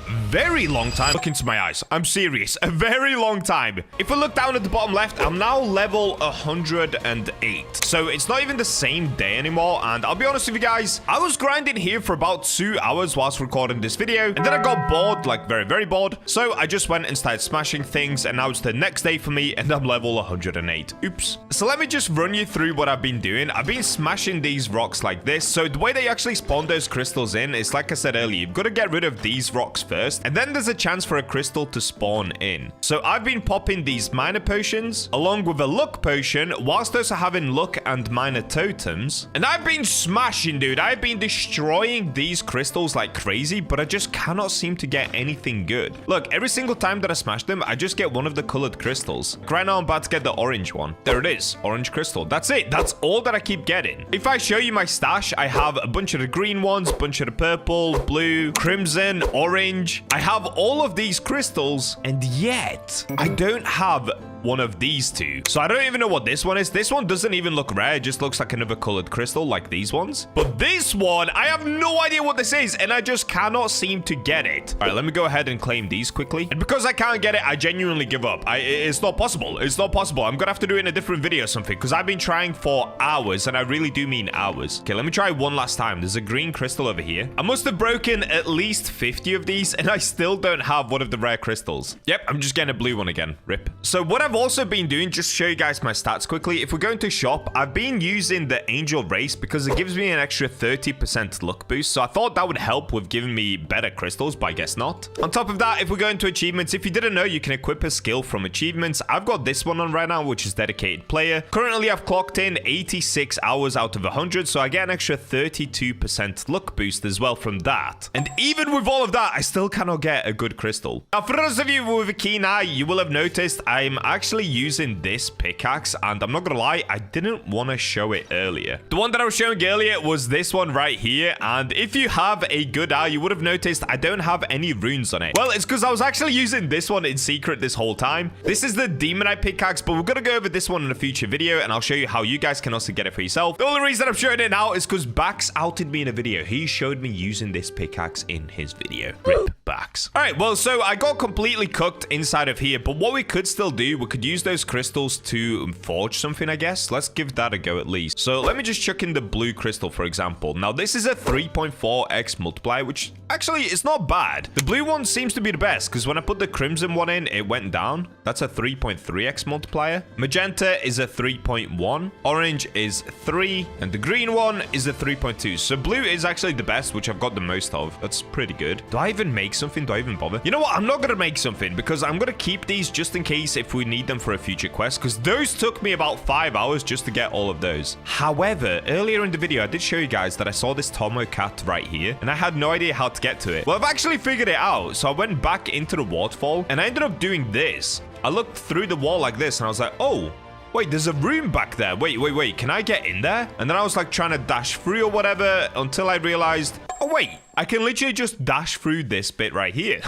long time. Look into my eyes. I'm serious. A very long time. If we look down at the bottom left, I'm now level 108. So it's not even the same day anymore. And I'll be honest with you guys, I was grinding here for about 2 hours whilst recording this video. And then I got bored, like very bored. So I just went and started smashing things. And now it's the next day for me and I'm level 108. Oops. So let me just run you through what I've been doing. I've been smashing these rocks like this. So the way they actually spawn those crystals in is, like I said earlier, you've got to get rid of these rocks first. And then there's a chance for a crystal to spawn in. So I've been popping these minor potions along with a luck potion whilst also having luck and minor totems. And I've been smashing, dude. I've been destroying these crystals like crazy, but I just cannot seem to get anything good. Look, every single time that I smash them, I just get one of the colored crystals. Right now, I'm about to get the orange one. There it is. Orange crystal. That's it. That's all that I keep getting. If I show you my stash, I have a bunch of the green ones, a bunch of the purple, blue, crimson, orange. I have all of these crystals, and yet I don't have one of these two. So I don't even know what this one is. This one doesn't even look rare. It just looks like another colored crystal like these ones. But this one, I have no idea what this is, and I just cannot seem to get it. All right, let me go ahead and claim these quickly. And because I can't get it, I genuinely give up. It's not possible. It's not possible. I'm gonna have to do it in a different video or something, because I've been trying for hours, and I really do mean hours. Okay, let me try one last time. There's a green crystal over here. I must have broken at least 50 of these, and I still don't have one of the rare crystals. Yep, I'm just getting a blue one again. Rip. So what I've also been doing, just to show you guys my stats quickly, if we go into shop, I've been using the angel race because it gives me an extra 30% luck boost. So I thought that would help with giving me better crystals, but I guess not. On top of that, if we go into achievements, if you didn't know, you can equip a skill from achievements. I've got this one on right now, which is dedicated player. Currently, I've clocked in 86 hours out of 100, so I get an extra 32% luck boost as well from that. And even with all of that, I still cannot get a good crystal. Now, for those of you with a keen eye, you will have noticed I'm actually using this pickaxe, and I'm not gonna lie, I didn't want to show it earlier. The one that I was showing earlier was this one right here, and if you have a good eye, you would have noticed I don't have any runes on it. Well, it's because I was actually using this one in secret this whole time. This is the demonite pickaxe, but we're gonna go over this one in a future video, and I'll show you how you guys can also get it for yourself. The only reason I'm showing it now is because Bax outed me in a video. He showed me using this pickaxe in his video. Rip Bax. All right, well, so I got completely cooked inside of here, but what we could still do, we could use those crystals to forge something, I guess. Let's give that a go at least. So let me just chuck in the blue crystal, for example. Now, this is a 3.4x multiplier, which actually is not bad. The blue one seems to be the best because when I put the crimson one in, it went down. That's a 3.3x multiplier. Magenta is a 3.1. Orange is 3. And the green one is a 3.2. So blue is actually the best, which I've got the most of. That's pretty good. Do I even make something? Do I even bother? You know what? I'm not going to make something because I'm going to keep these just in case if we need them for a future quest, because those took me about 5 hours just to get all of those. However, earlier in the video, I did show you guys that I saw this Tomo cat right here, and I had no idea how to get to it. Well, I've actually figured it out. So I went back into the waterfall, and I ended up doing this. I looked through the wall like this, and I was like, oh, wait, there's a room back there. Wait, can I get in there? And then I was like trying to dash through or whatever until I realized, oh, wait, I can literally just dash through this bit right here.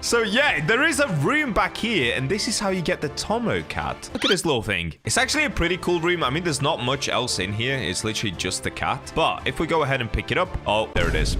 So yeah, there is a room back here, and this is how you get the Tomo cat. Look at this little thing. It's actually a pretty cool room. I mean, there's not much else in here. It's literally just the cat. But if we go ahead and pick it up, oh, there it is.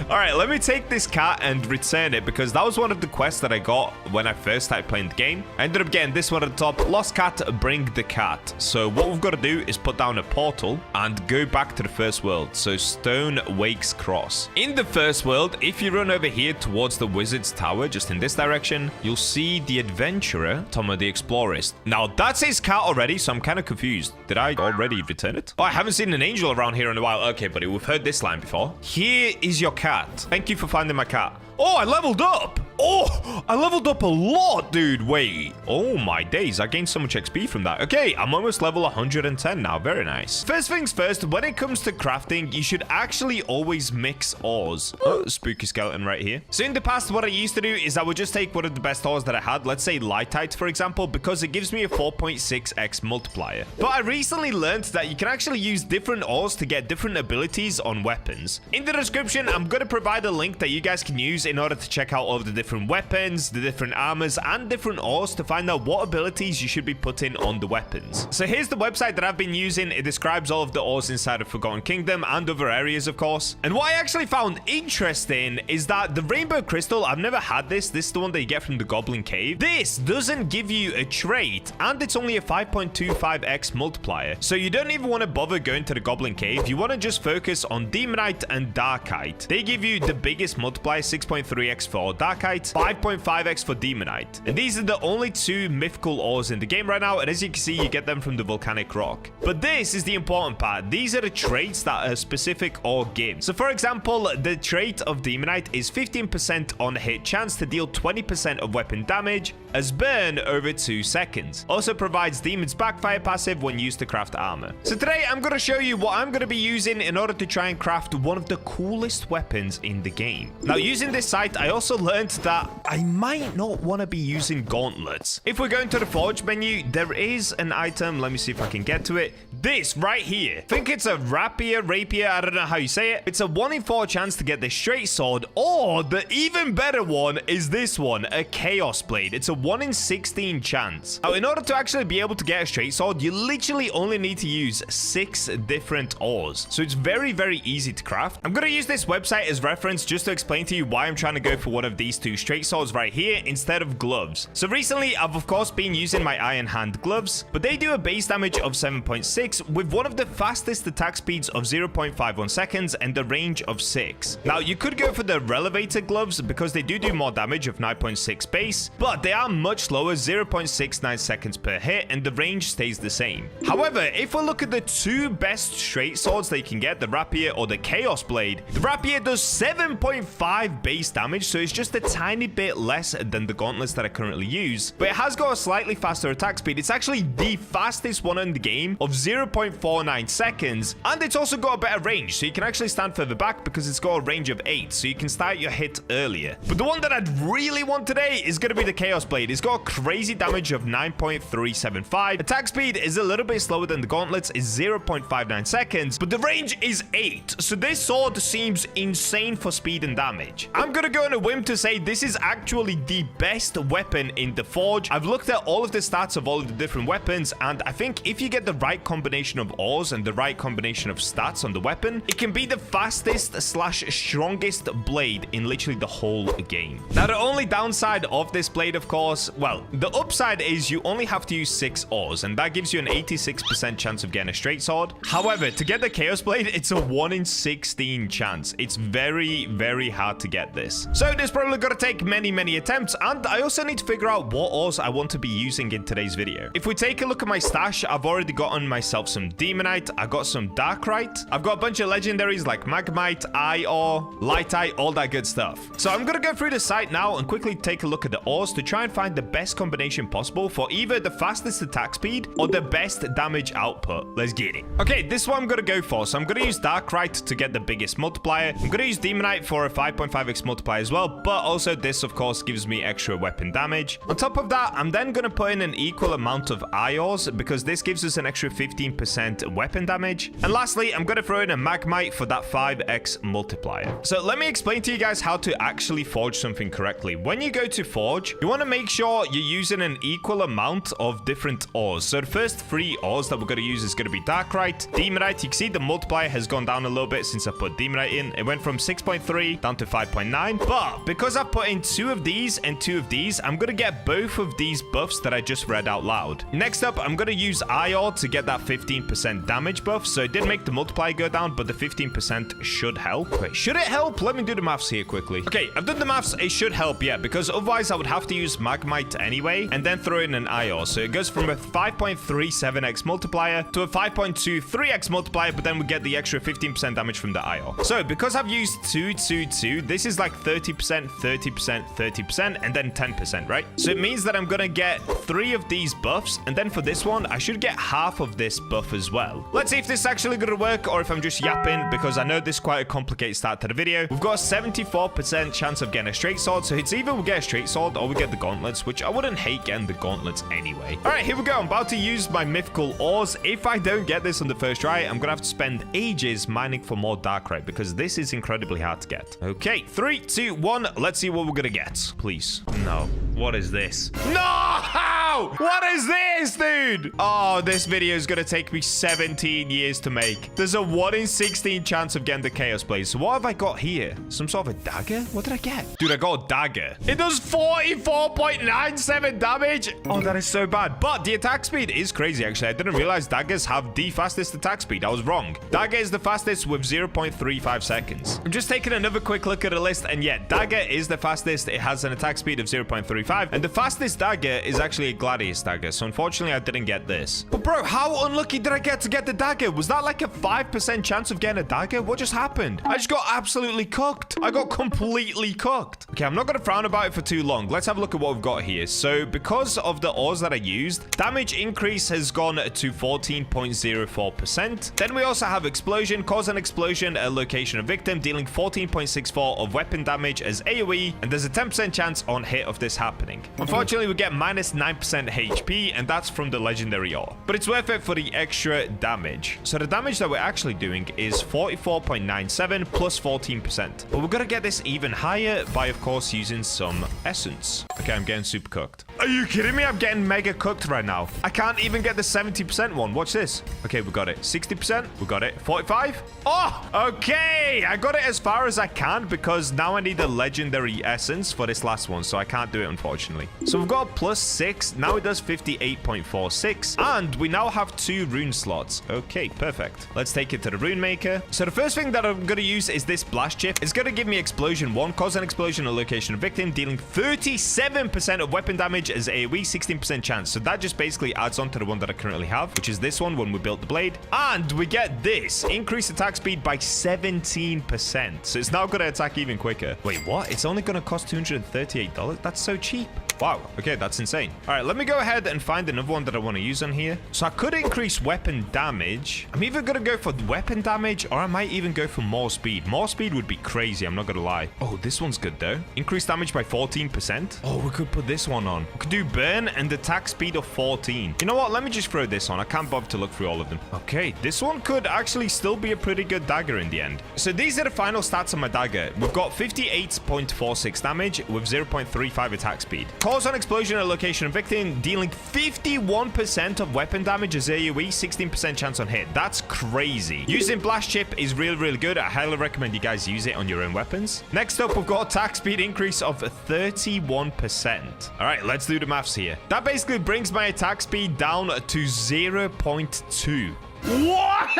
All right, let me take this cat and return it, because that was one of the quests that I got when I first started playing the game. I ended up getting this one at the top. Lost cat, bring the cat. So what we've got to do is put down a portal and go back to the first world. So Stone Wakes Cross. In the first world, if you run over here towards the Wizard's Tower, just in this direction, you'll see the adventurer, Tomo the Explorist. Now, that's his cat already, so I'm kind of confused. Did I already return it? Oh, I haven't seen an angel around here in a while. Okay, buddy, we've heard this line before. Here is your cat. Thank you for finding my cat. Oh, I leveled up. Oh, I leveled up a lot, dude. Wait. Oh, my days. I gained so much XP from that. Okay, I'm almost level 110 now. Very nice. First things first, when it comes to crafting, you should actually always mix ores. Oh, spooky skeleton right here. So in the past, what I used to do is I would just take one of the best ores that I had. Let's say Lightite, for example, because it gives me a 4.6x multiplier. But I recently learned that you can actually use different ores to get different abilities on weapons. In the description, I'm going to provide a link that you guys can use in order to check out all of the different weapons, the different armors, and different ores to find out what abilities you should be putting on the weapons. So here's the website that I've been using. It describes all of the ores inside of Forgotten Kingdom and other areas, of course. And what I actually found interesting is that the Rainbow Crystal, I've never had this. This is the one that you get from the Goblin Cave. This doesn't give you a trait, and it's only a 5.25x multiplier. So you don't even want to bother going to the Goblin Cave. You want to just focus on Demonite and Darkite. They give you the biggest multiplier, 6.3x for Darkite, 5.5x for Demonite. And these are the only two mythical ores in the game right now, and as you can see, you get them from the volcanic rock. But this is the important part. These are the traits that a specific ore gives. So for example, the trait of Demonite is 15% on hit chance to deal 20% of weapon damage as burn over 2 seconds. Also provides Demon's Backfire passive when used to craft armor. So today I'm going to show you what I'm going to be using in order to try and craft one of the coolest weapons in the game. Now, using this site, I also learned that I might not want to be using gauntlets. If we're going to the forge menu, there is an item. Let me see if I can get to it. This right here. I think it's a rapier, I don't know how you say it. It's a 1 in 4 chance to get this straight sword, or the even better one is this one, a chaos blade. It's a 1 in 16 chance. Now, in order to actually be able to get a straight sword, you literally only need to use 6 different ores. So it's very, very easy to craft. I'm going to use this website as reference just to explain to you why I'm trying to go for one of these 2 straight swords right here instead of gloves. So recently, I've of course been using my iron hand gloves, but they do a base damage of 7.6 with one of the fastest attack speeds of 0.51 seconds and a range of 6. Now, you could go for the relevator gloves because they do more damage of 9.6 base, but they are much slower, 0.69 seconds per hit, and the range stays the same. However, if we look at the 2 best straight swords that you can get, the rapier or the chaos blade, the rapier does 7.5 base damage, so it's just a tiny bit less than the gauntlets that I currently use, but it has got a slightly faster attack speed. It's actually the fastest one in the game of 0.49 seconds, and it's also got a better range, so you can actually stand further back because it's got a range of 8, so you can start your hit earlier. But the one that I'd really want today is going to be the chaos blade. It's got a crazy damage of 9.375. Attack speed is a little bit slower than the gauntlets, is 0.59 seconds, but the range is 8, so this sword seems insane for speed and damage. I'm gonna go on a whim to say this is actually the best weapon in the forge. I've looked at all of the stats of all of the different weapons, and I think if you get the right combination of ores and the right combination of stats on the weapon, it can be the fastest slash strongest blade in literally the whole game. Now, the only downside of this blade, of course, well, the upside is you only have to use 6 ores, and that gives you an 86% chance of getting a straight sword. However, to get the chaos blade, it's a 1 in 16 chance. It's very, very hard to get this. So this probably gonna take many attempts, and I also need to figure out what ores I want to be using in today's video. If we take a look at my stash, I've already gotten myself some Demonite, I got some Darkite, I've got a bunch of legendaries like Magmite, Ore, Lightite, all that good stuff. So I'm gonna go through the site now and quickly take a look at the ores to try and find the best combination possible for either the fastest attack speed or the best damage output. Let's get it. Okay, this is what I'm going to go for. So I'm going to use Darklight to get the biggest multiplier. I'm going to use Demonite for a 5.5x multiplier as well, but also this, of course, gives me extra weapon damage. On top of that, I'm then going to put in an equal amount of Iors because this gives us an extra 15% weapon damage. And lastly, I'm going to throw in a Magmite for that 5x multiplier. So let me explain to you guys how to actually forge something correctly. When you go to forge, you want to make sure you're using an equal amount of different ores. So the first 3 ores that we're going to use is going to be Darklight, Demonite. You can see the multiplier has gone down a little bit since I put Demonite in. It went from 6.3 down to 5.9. But because I put in 2 of these and 2 of these, I'm going to get both of these buffs that I just read out loud. Next up, I'm going to use Ior to get that 15% damage buff. So it did make the multiplier go down, but the 15% should help. Wait, should it help? Let me do the maths here quickly. Okay, I've done the maths. It should help, yeah, because otherwise I would have to use Magmite anyway and then throw in an Ior. So it goes from a 5.37x multiplier to a 5.23x multiplier, but then we get the extra 15% damage from the Ior. So because I've used 2, 2, 2, this is like 30%, 30%, 30%, and then 10%, right? So it means that I'm going to get 3 of these buffs, and then for this one, I should get half of this buff as well. Let's see if this is actually going to work or if I'm just yapping, because I know this is quite a complicated start to the video. We've got a 74% chance of getting a straight sword, so it's either we get a straight sword or we get the gauntlets, which I wouldn't hate getting the gauntlets anyway. All right, here we go. I'm about to use my mythical ores. If I don't get this on the first try, I'm going to have to spend ages mining for more Darklight because this is incredibly hard to get. Okay, 3, 2, 1. Let's see what we're going to get. Please. No. What is this? No! How? What is this, dude? Oh, this video is going to take me 17 years to make. There's a 1 in 16 chance of getting the Chaos Blade. So what have I got here? Some sort of a dagger? What did I get? Dude, I got a dagger. It does 44.97 damage. Oh, that is so bad. But the attack speed is crazy, actually. I didn't realize daggers have the fastest attack speed. I was wrong. Dagger is the fastest with 0.35 seconds. I'm just taking another quick look at the list. And yeah, dagger is the fastest. It has an attack speed of 0.35. And the fastest dagger is actually a Gladius dagger. So unfortunately, I didn't get this. But bro, how unlucky did I get to get the dagger? Was that like a 5% chance of getting a dagger? What just happened? I just got absolutely cooked. I got completely cooked. Okay, I'm not going to frown about it for too long. Let's have a look at what we've got here. So because of the ores that I used, damage increase has gone to 14.04%. Then we also have explosion, cause an explosion at location of victim, dealing 14.64 of weapon damage as AoE, and there's a 10% chance on hit of this happening. Unfortunately, we get minus 9% HP, and that's from the legendary ore. But it's worth it for the extra damage. So the damage that we're actually doing is 44.97 plus 14%. But we're going to get this even higher by, of course, using some essence. Okay, I'm getting super cooked. Are you kidding me? I'm getting mega cooked right now. I can't even get the 70% one. Watch this. Okay, we got it. 60%. We got it. 45. Oh, okay. I got it as far as I can because now I need the legendary essence for this last one. So I can't do it, unfortunately. So we've got plus 6. Now it does 58.46. And we now have 2 rune slots. Okay, perfect. Let's take it to the rune maker. So the first thing that I'm going to use is this blast chip. It's going to give me explosion 1. Cause an explosion at location of victim, dealing 37% of weapon damage as AoE, 16% chance. So that just basically adds on to the one that I currently have, which is this one when we built the blade. And we get this. Increase attack speed by 17%. So it's now going to attack even quicker. Wait, what? It's only going to cost $238? That's so cheap. Wow. Okay, that's insane. All right, let me go ahead and find another one that I want to use on here. So I could increase weapon damage. I'm either going to go for weapon damage or I might even go for more speed. More speed would be crazy. I'm not going to lie. Oh, this one's good though. Increase damage by 14%. Oh, we could put this one on. We could do burn and attack speed of 14. You know what? Let me just throw this on. I can't bother to look through all of them. Okay, this one could actually still be a pretty good dagger in the end. So these are the final stats on my dagger. We've got 58.46 damage with 0.35 attack speed. Cause on explosion at location of victim, dealing 51% of weapon damage as AoE, 16% chance on hit. That's crazy. Using blast chip is really, really good. I highly recommend you guys use it on your own weapons. Next up, we've got attack speed increase of 31%. All right, let's do the maths here. That basically brings my attack speed down to 0.2. What?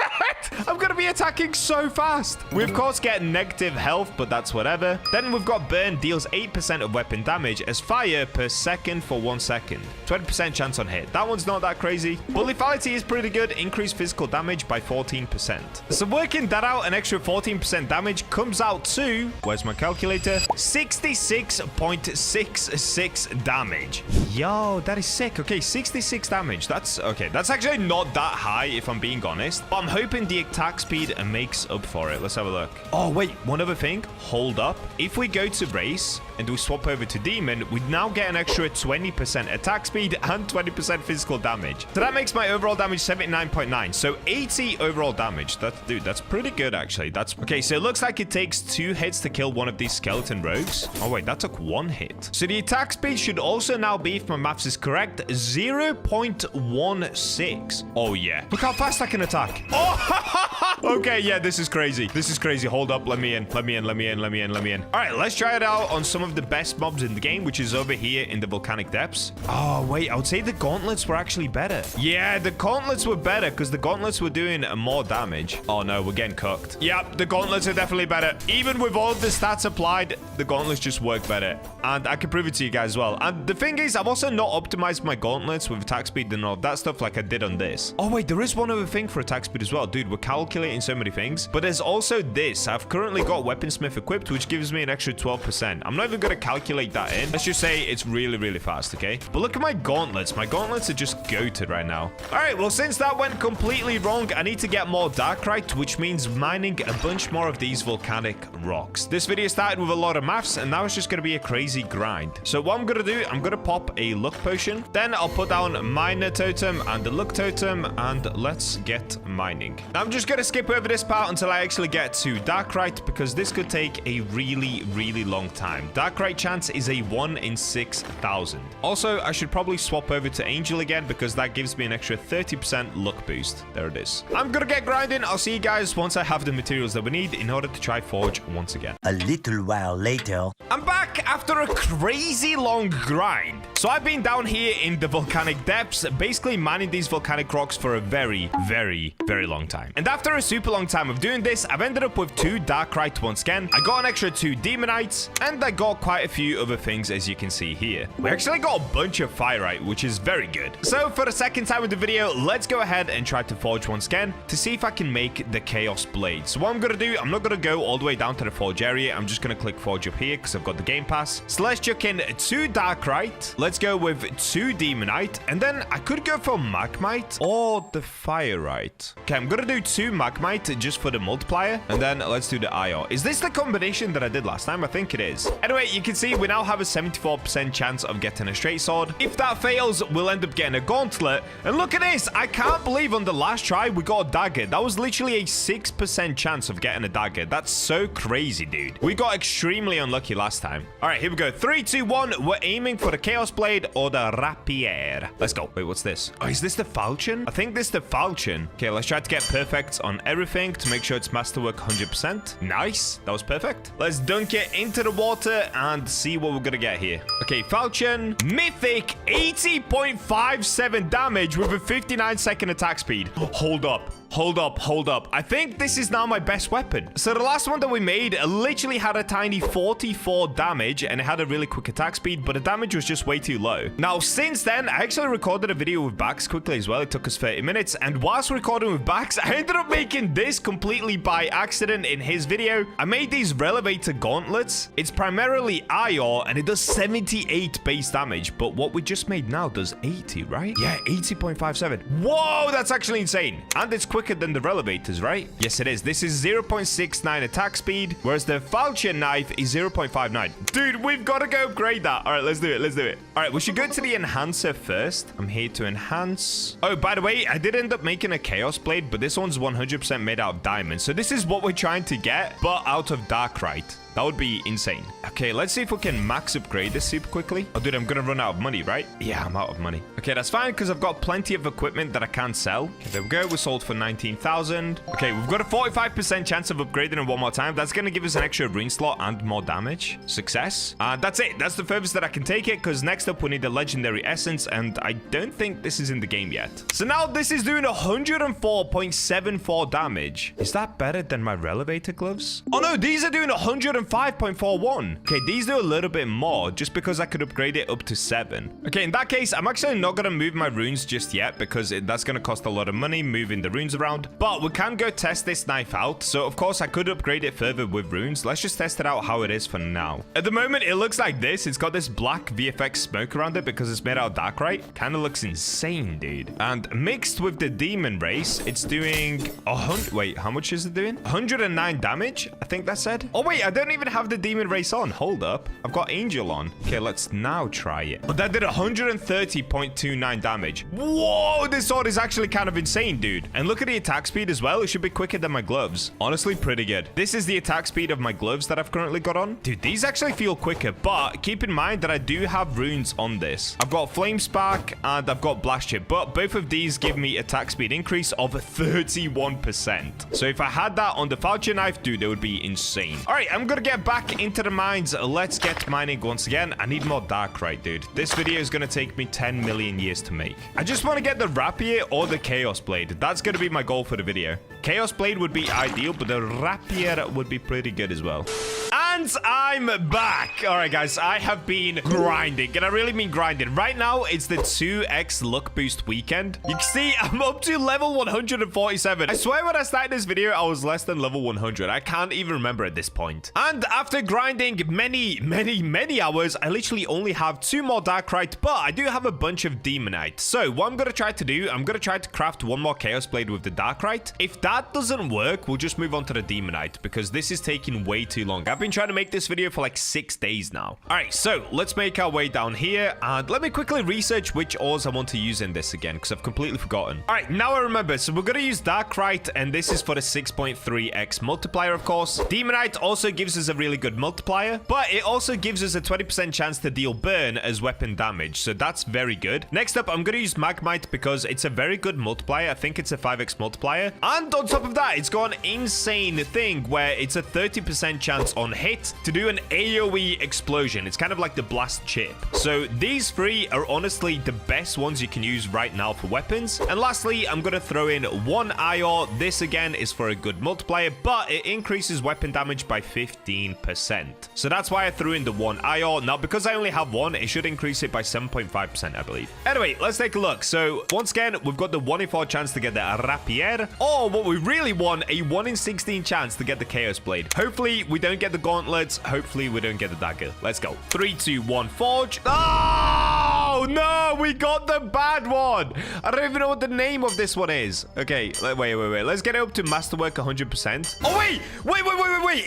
I'm going to be attacking so fast. We, of course, get negative health, but that's whatever. Then we've got burn deals 8% of weapon damage as fire per second for 1 second. 20% chance on hit. That one's not that crazy. But lethality is pretty good. Increased physical damage by 14%. So working that out, an extra 14% damage comes out to, where's my calculator? 66.66 damage. Yo, that is sick. Okay, 66 damage. That's okay. That's actually not that high if I'm being honest. But I'm hoping the attack speed makes up for it. Let's have a look. Oh, wait. One other thing. Hold up. If we go to race and we swap over to demon, we now get an extra 20% attack speed and 20% physical damage. So that makes my overall damage 79.9. So 80 overall damage. Dude, that's pretty good, actually. That's okay. So it looks like it takes 2 hits to kill one of these skeleton rogues. Oh, wait. That took 1 hit. So the attack speed should also now be, if my maths is correct, 0.16. Oh, yeah. Look how fast I can attack. Oh, okay. Yeah, this is crazy. This is crazy. Hold up. Let me in. Let me in. Let me in. Let me in. Let me in. All right. Let's try it out on some of the best mobs in the game, which is over here in the volcanic depths. Oh, wait. I would say the gauntlets were actually better. Yeah, the gauntlets were better because the gauntlets were doing more damage. Oh, no. We're getting cooked. Yep. The gauntlets are definitely better. Even with all the stats applied, the gauntlets just work better. And I can prove it to you guys as well. And the thing is, I've also not optimized my gauntlets with attack speed and all that stuff like I did on this. Oh, wait. There is one other thing for attack speed as well. Dude, we're calculating so many things. But there's also this. I've currently got weaponsmith equipped, which gives me an extra 12%. I'm not even going to calculate that in. Let's just say it's really, really fast, okay? But look at my gauntlets. My gauntlets are just goated right now. All right, well, since that went completely wrong, I need to get more darkite, which means mining a bunch more of these volcanic rocks. This video started with a lot of maths, and now it's just going to be a crazy grind. So what I'm going to do, I'm going to pop a luck potion. Then I'll put down miner totem and the luck totem, and let's get mining. Now, I'm just going to skip over this part until I actually get to darkite, because this could take a really, really long time. Darkite chance is a 1 in 6,000. Also, I should probably swap over to angel again, because that gives me an extra 30% luck boost. There it is. I'm gonna get grinding. I'll see you guys once I have the materials that we need in order to try forge once again. A little while later. I'm back after a crazy long grind. So I've been down here in the volcanic depths, basically mining these volcanic rocks for a very, very, very long time. And after a super long time of doing this, I've ended up with 2 darkite once again. I got an extra 2 demonites, and I got quite a few other things, as you can see here. We actually got a bunch of fireite, which is very good. So for the second time in the video, let's go ahead and try to forge once again to see if I can make the chaos blade. So what I'm gonna do, I'm not gonna go all the way down to the forge area. I'm just gonna click forge up here because I've got the game pass. So let's chuck in 2 darkite. Let's go with 2 demonite, and then I could go for magmite or the fireite. Okay, I'm gonna do 2 magmite just for the multiplier, and then let's do the IR. Is this the combination that I did last time? I think it is. Anyway, you can see we now have a 74% chance of getting a straight sword. If that fails, we'll end up getting a gauntlet. And look at this. I can't believe on the last try we got a dagger. That was literally a 6% chance of getting a dagger. That's so crazy, dude. We got extremely unlucky last time. All right, here we go. 3, 2, 1. We're aiming for the chaos blade or the rapier. Let's go. Wait, what's this? Oh, is this the falchion? I think this is the falchion. Okay, let's try to get perfect on everything to make sure it's masterwork 100%. Nice. That was perfect. Let's dunk it into the water and see what we're gonna get here. Okay, falchion. Mythic 80.57 damage with a 59-second attack speed. Hold up. Hold up, hold up. I think this is now my best weapon. So the last one that we made literally had a tiny 44 damage and it had a really quick attack speed, but the damage was just way too low. Now, since then, I actually recorded a video with Bax quickly as well. It took us 30 minutes. And whilst recording with Bax, I ended up making this completely by accident in his video. I made these relevator gauntlets. It's primarily IR and it does 78 base damage, but what we just made now does 80, right? Yeah, 80.57. Whoa, that's actually insane. And it's quicker than the relevators, right? Yes, it is. This is 0.69 attack speed, whereas the falchion knife is 0.59. Dude, we've got to go upgrade that. All right, let's do it. Let's do it. All right, we should go to the enhancer first. I'm here to enhance. Oh, by the way, I did end up making a chaos blade, but this one's 100% made out of diamonds. So this is what we're trying to get, but out of darkite. That would be insane. Okay, let's see if we can max upgrade this super quickly. Oh, dude, I'm gonna run out of money, right? Yeah, I'm out of money. Okay, that's fine, because I've got plenty of equipment that I can't sell. Okay, there we go. We sold for 19,000. Okay, we've got a 45% chance of upgrading it one more time. That's going to give us an extra rune slot and more damage. Success. That's it. That's the furthest that I can take it, because next up we need a legendary essence, and I don't think this is in the game yet. So now this is doing 104.74 damage. Is that better than my relevator gloves? Oh no, these are doing 105.41. Okay, these do a little bit more just because I could upgrade it up to 7. Okay, in that case, I'm actually not going to move my runes just yet because that's going to cost a lot of money moving the runes around. But we can go test this knife out. So of course I could upgrade it further with runes. Let's just test it out how it is for now. At the moment, it looks like this. It's got this black VFX smoke around it because it's made out of darkite. Kind of looks insane, dude. And mixed with the demon race, it's doing 100. Wait, how much is it doing? 109 damage, I think that said. Oh wait, I don't even have the demon race on. Hold up, I've got angel on. Okay, let's now try it. Oh, that did 130.29 damage. Whoa, this sword is actually kind of insane, dude. And look at the attack speed as well. It should be quicker than my gloves. Honestly, pretty good. This is the attack speed of my gloves that I've currently got on. Dude, these actually feel quicker, but keep in mind that I do have runes on this. I've got flame spark and I've got blast chip, but both of these give me attack speed increase of 31%. So if I had that on the vulture knife, dude, it would be insane. All right, I'm gonna get back into the mines. Let's get mining once again. I need more darkite, dude. This video is gonna take me 10 million years to make. I just want to get the rapier or the chaos blade. That's gonna be my goal for the video. Chaos blade would be ideal, but the rapier would be pretty good as well. And I'm back. All right, guys, I have been grinding, and I really mean grinding. Right now, it's the 2x luck boost weekend. You can see I'm up to level 147. I swear when I started this video, I was less than level 100. I can't even remember at this point. And after grinding many hours, I literally only have 2 more darkite, but I do have a bunch of demonite. So what I'm going to try to do, I'm going to try to craft 1 more chaos blade with the darkite. If that doesn't work, we'll just move on to the demonite because this is taking way too long. I've been trying to make this video for like 6 days now. All right, so let's make our way down here and let me quickly research which ores I want to use in this again because I've completely forgotten. All right, now I remember. So we're going to use darkite, and this is for the 6.3x multiplier, of course. Demonite also gives us a really good multiplier, but it also gives us a 20% chance to deal burn as weapon damage. So that's very good. Next up, I'm going to use magmite because it's a very good multiplier. I think it's a 5x multiplier. And on top of that, it's got an insane thing where it's a 30% chance on hit to do an AoE explosion. It's kind of like the blast chip. So these 3 are honestly the best ones you can use right now for weapons. And lastly, I'm going to throw in 1 IOR. This again is for a good multiplier, but it increases weapon damage by 15%. So that's why I threw in the 1 IOR. Now, because I only have 1, it should increase it by 7.5%, I believe. Anyway, let's take a look. So once again, we've got the 1 in 4 chance to get the rapier, or what we really want, a 1 in 16 chance to get the chaos blade. Hopefully, we don't get the gauntlets. Hopefully, we don't get the dagger. Let's go. 3, 2, 1, forge. Oh, no, we got the bad one. I don't even know what the name of this one is. Okay, wait. Let's get it up to masterwork 100%. Oh, wait.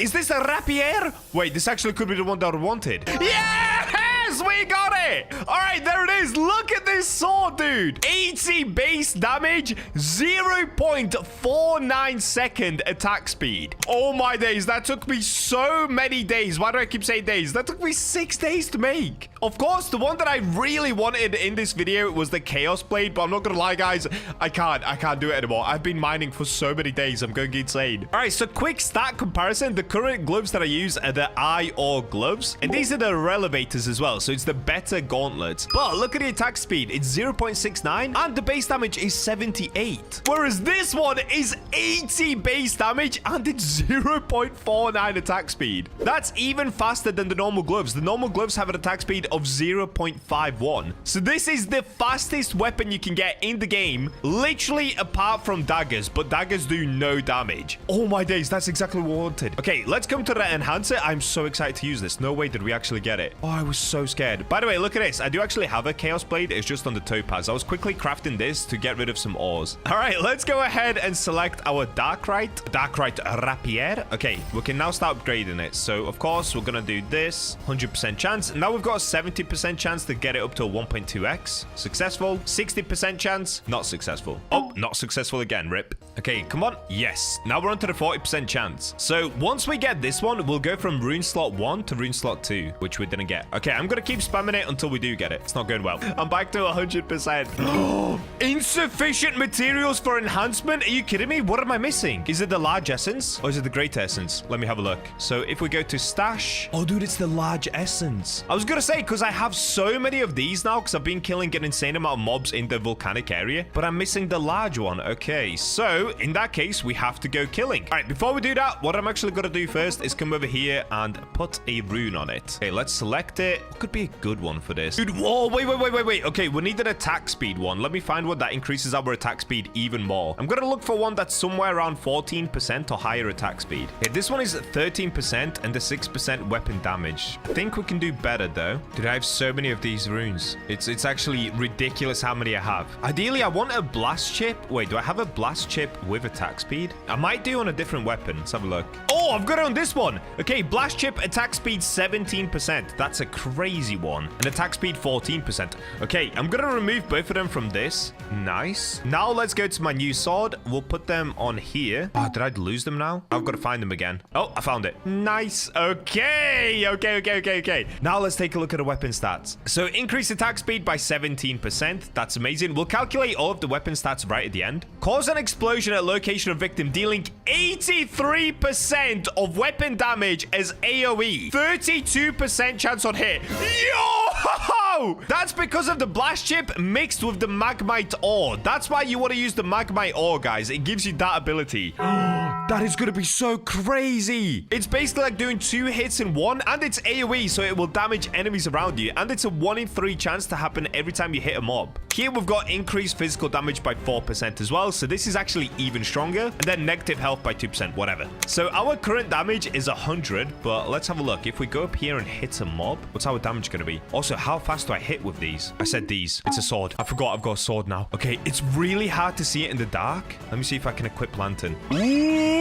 Is this a rapier? Wait, this actually could be the one that I wanted. Yes, we got it. All right, there it is. Look at this sword, dude. 80 base damage, 0.49 second attack speed. Oh my days, that took me so many days. Why do I keep saying days? That took me 6 days to make. Of course, the one that I really wanted in this video was the chaos blade, but I'm not gonna lie, guys, I can't do it anymore. I've been mining for so many days. I'm going insane. All right, so quick stat comparison. The current gloves that I use are the IOR gloves, and these are the relevators as well. So it's the better gauntlets. But look at the attack speed. It's 0.69 and the base damage is 78. Whereas this one is 80 base damage and it's 0.49 attack speed. That's even faster than the normal gloves. The normal gloves have an attack speed of 0.51. So this is the fastest weapon you can get in the game, literally apart from daggers, but daggers do no damage. Oh my days, that's exactly what I wanted. Okay, let's come to the enhancer. I'm so excited to use this. No way did we actually get it. Oh, I was so scared. By the way, look at this. I do actually have a chaos blade. It's just on the topaz. I was quickly crafting this to get rid of some ores. All right, let's go ahead and select our darkite rapier. Okay, we can now start upgrading it. So of course we're gonna do this. 100% chance. Now we've got a 70% chance to get it up to a 1.2x. Successful. 60% chance. Not successful. Oh, not successful again. Rip. Okay, come on. Yes. Now we're on to the 40% chance. So once we get this one, we'll go from rune slot 1 to rune slot 2, which we didn't get. Okay, I'm going to keep spamming it until we do get it. It's not going well. I'm back to 100%. Insufficient materials for enhancement? Are you kidding me? What am I missing? Is it the large essence or is it the great essence? Let me have a look. So if we go to stash. Oh, dude, it's the large essence. I was going to say, because I have so many of these now because I've been killing an insane amount of mobs in the volcanic area, but I'm missing the large one. Okay, so in that case, we have to go killing. All right, before we do that, what I'm actually going to do first is come over here and put a rune on it. Okay, let's select it. What could be a good one for this? Dude, whoa, wait. Okay, we need an attack speed one. Let me find one that increases our attack speed even more. I'm going to look for one that's somewhere around 14% or higher attack speed. Okay, this one is 13% and the 6% weapon damage. I think we can do better though. Dude, I have so many of these runes. It's actually ridiculous how many I have. Ideally, I want a blast chip. Wait, do I have a blast chip with attack speed? I might do on a different weapon. Let's have a look. Oh, I've got it on this one. Okay, blast chip attack speed 17%. That's a crazy one. And attack speed 14%. Okay, I'm gonna remove both of them from this. Nice. Now let's go to my new sword. We'll put them on here. Oh, did I lose them now? I've got to find them again. Oh, I found it. Nice. Okay. Now let's take a look at the weapon stats. So increase attack speed by 17%. That's amazing. We'll calculate all of the weapon stats right at the end. Cause an explosion at location of victim, dealing 83% of weapon damage as AoE. 32% chance on hit. Yo! That's because of the blast chip mixed with the magmite ore. That's why you want to use the magmite ore, guys. It gives you that ability. That is going to be so crazy. It's basically like doing 2 hits in one, and it's AoE, so it will damage enemies around you, and it's a 1 in 3 chance to happen every time you hit a mob. Here we've got increased physical damage by 4% as well, so this is actually even stronger, and then negative health by 2%, whatever. So our current damage is 100, but let's have a look. If we go up here and hit a mob, what's our damage going to be? Also, how fast do I hit with these? I said these. It's a sword. I forgot I've got a sword now. Okay, it's really hard to see it in the dark. Let me see if I can equip lantern. Ooh!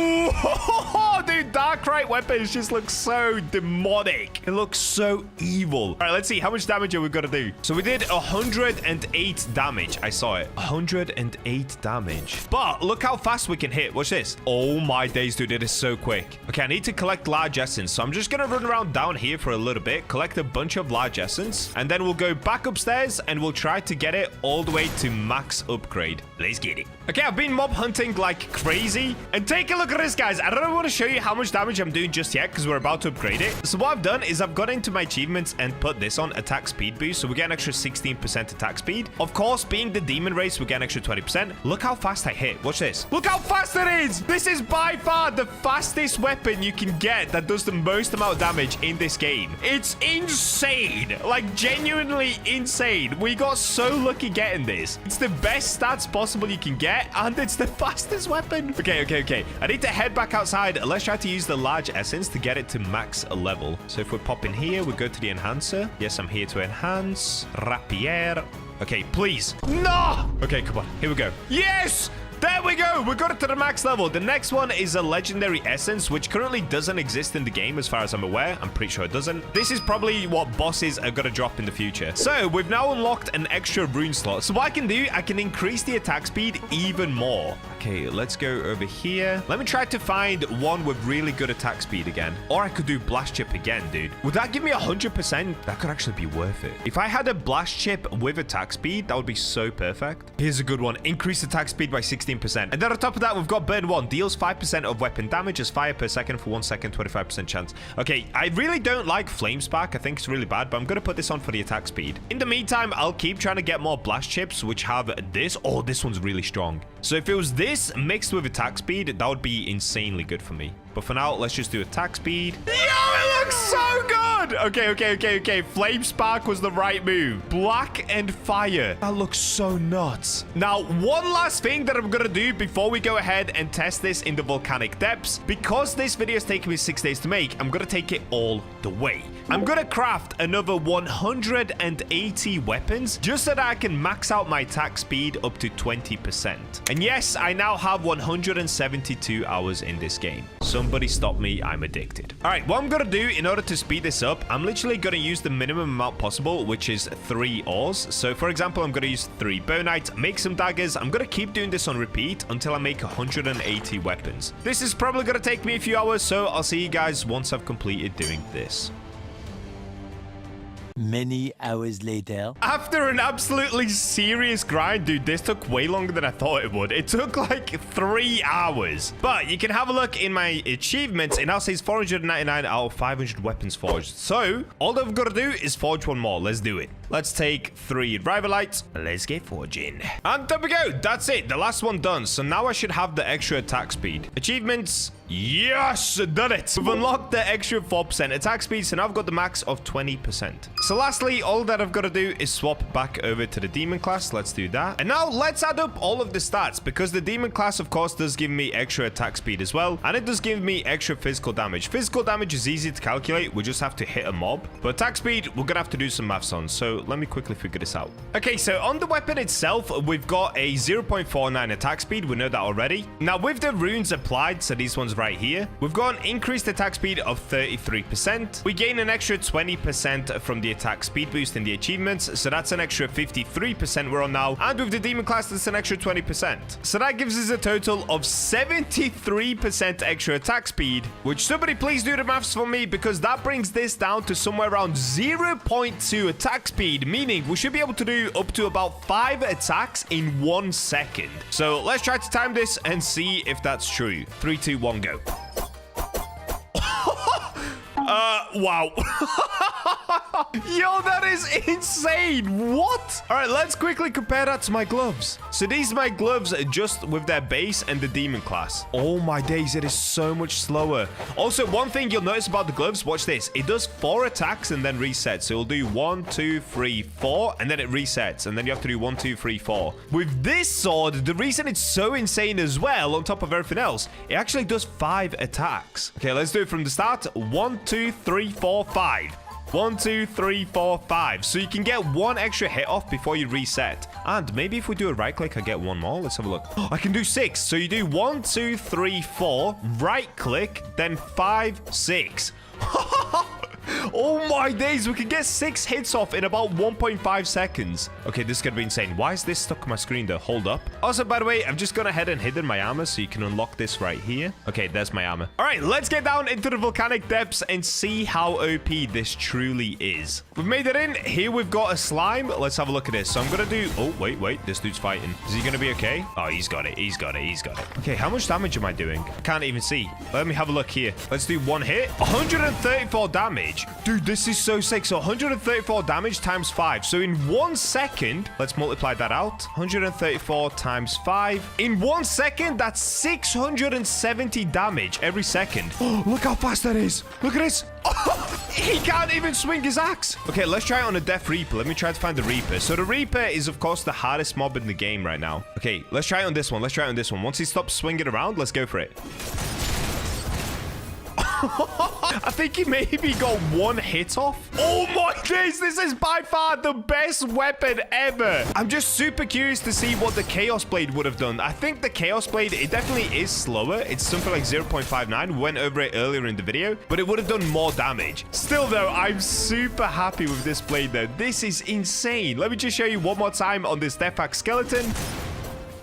Dude, Darkrai weapons just look so demonic. It looks so evil. All right, let's see. How much damage are we going to do? So we did 108 damage. I saw it. 108 damage. But look how fast we can hit. Watch this. Oh my days, dude. It is so quick. Okay, I need to collect large essence. So I'm just going to run around down here for a little bit, collect a bunch of large essence, and then we'll go back upstairs and we'll try to get it all the way to max upgrade. Let's get it. Okay, I've been mob hunting like crazy. And take a look at this, guys. I don't want to show you how much damage I'm doing just yet because we're about to upgrade it. So what I've done is I've got into my achievements and put this on attack speed boost. So we get an extra 16% attack speed. Of course, being the demon race, we get an extra 20%. Look how fast I hit. Watch this. Look how fast it is. This is by far the fastest weapon you can get that does the most amount of damage in this game. It's insane. Like, genuinely insane. We got so lucky getting this. It's the best stats possible you can get, and it's the fastest weapon. Okay. I need to head back outside. Let's try to use the large essence to get it to max level. So if we pop in here, we go to the enhancer. Yes, I'm here to enhance. Rapier. Okay, please. No! Okay, come on. Here we go. Yes! There we go. We got it to the max level. The next one is a legendary essence, which currently doesn't exist in the game as far as I'm aware. I'm pretty sure it doesn't. This is probably what bosses are going to drop in the future. So we've now unlocked an extra rune slot. So what I can do, I can increase the attack speed even more. Okay, let's go over here. Let me try to find one with really good attack speed again. Or I could do blast chip again, dude. Would that give me 100%? That could actually be worth it. If I had a blast chip with attack speed, that would be so perfect. Here's a good one. Increase attack speed by 16%. And then on top of that, we've got burn 1. Deals 5% of weapon damage as fire per second for 1 second, 25% chance. Okay, I really don't like flame spark. I think it's really bad, but I'm going to put this on for the attack speed. In the meantime, I'll keep trying to get more blast chips, which have this. Oh, this one's really strong. So if it was this mixed with attack speed, that would be insanely good for me. But for now, let's just do attack speed. Yo, it looks so good. Okay. Flame spark was the right move. Black and fire. That looks so nuts. Now, one last thing that I'm going to do before we go ahead and test this in the volcanic depths. Because this video is taking me 6 days to make, I'm going to take it all the way. I'm going to craft another 180 weapons just so that I can max out my attack speed up to 20%. And yes, I now have 172 hours in this game. Somebody stop me. I'm addicted. All right, what I'm going to do in order to speed this up up, I'm literally going to use the minimum amount possible, which is 3 ores. So for example, I'm going to use 3 bonite, make some daggers. I'm going to keep doing this on repeat until I make 180 weapons. This is probably going to take me a few hours, so I'll see you guys once I've completed doing this. Many hours later. After an absolutely serious grind, dude, this took way longer than I thought it would. It took like 3 hours. But you can have a look in my achievements. It now says 499 out of 500 weapons forged. So all that I've got to do is forge one more. Let's do it. Let's take 3 rivalites. Let's get forging. And there we go. That's it. The last one done. So now I should have the extra attack speed. Achievements. Yes, done it. We've unlocked the extra 4% attack speed, so now I've got the max of 20%. So lastly, all that I've got to do is swap back over to the demon class. Let's do that. And now let's add up all of the stats, because the demon class, of course, does give me extra attack speed as well, and it does give me extra physical damage. Physical damage is easy to calculate. We just have to hit a mob. But attack speed, we're gonna have to do some maths on. So let me quickly figure this out. Okay, so on the weapon itself, we've got a 0.49 attack speed. We know that already. Now with the runes applied, so these ones right here, we've got an increased attack speed of 33%. We gain an extra 20% from the attack speed boost in the achievements, so that's an extra 53% we're on now. And with the demon class, that's an extra 20%. So that gives us a total of 73% extra attack speed, which somebody please do the maths for me, because that brings this down to somewhere around 0.2 attack speed, meaning we should be able to do up to about 5 attacks in 1 second. So let's try to time this and see if that's true. 3, 2, 1, go. Wow. Yo, that is insane. What? All right, let's quickly compare that to my gloves. So these are my gloves just with their base and the demon class. Oh my days, it is so much slower. Also, one thing you'll notice about the gloves, watch this. It does 4 attacks and then resets. So it'll do 1, 2, 3, 4, and then it resets. And then you have to do 1, 2, 3, 4. With this sword, the reason it's so insane as well, on top of everything else, it actually does 5 attacks. Okay, let's do it from the start. 1, 2, 3, 4, 5. 1, 2, 3, 4, 5. So you can get 1 extra hit off before you reset. And maybe if we do a right click, I get 1 more. Let's have a look. Oh, I can do 6. So you do 1, 2, 3, 4, right click, then 5, 6. Oh my days, we can get 6 hits off in about 1.5 seconds. Okay, this is gonna be insane. Why is this stuck on my screen though? Hold up. Also, by the way, I've just gone ahead and hidden my armor, so you can unlock this right here. Okay, there's my armor. All right, let's get down into the volcanic depths and see how OP this truly is. We've made it in. Here we've got a slime. Let's have a look at this. So I'm gonna do... Oh, wait. This dude's fighting. Is he gonna be okay? Oh, he's got it. He's got it. Okay, how much damage am I doing? I can't even see. Let me have a look here. Let's do 1 hit. 134 damage. Dude, this is so sick. So 134 damage times 5. So in 1 second, let's multiply that out. 134 times 5. In 1 second, that's 670 damage every second. Oh, look how fast that is. Look at this. Oh, he can't even swing his axe. Okay, let's try it on a Death Reaper. Let me try to find the Reaper. So the Reaper is, of course, the hardest mob in the game right now. Okay, let's try it on this one. Once he stops swinging around, let's go for it. I think he maybe got 1 hit off. Oh my days, this is by far the best weapon ever. I'm just super curious to see what the Chaos Blade would have done. I think the Chaos Blade, it definitely is slower. It's something like 0.59. We went over it earlier in the video, but it would have done more damage. Still though, I'm super happy with this blade though. This is insane. Let me just show you one more time on this Death Axe skeleton.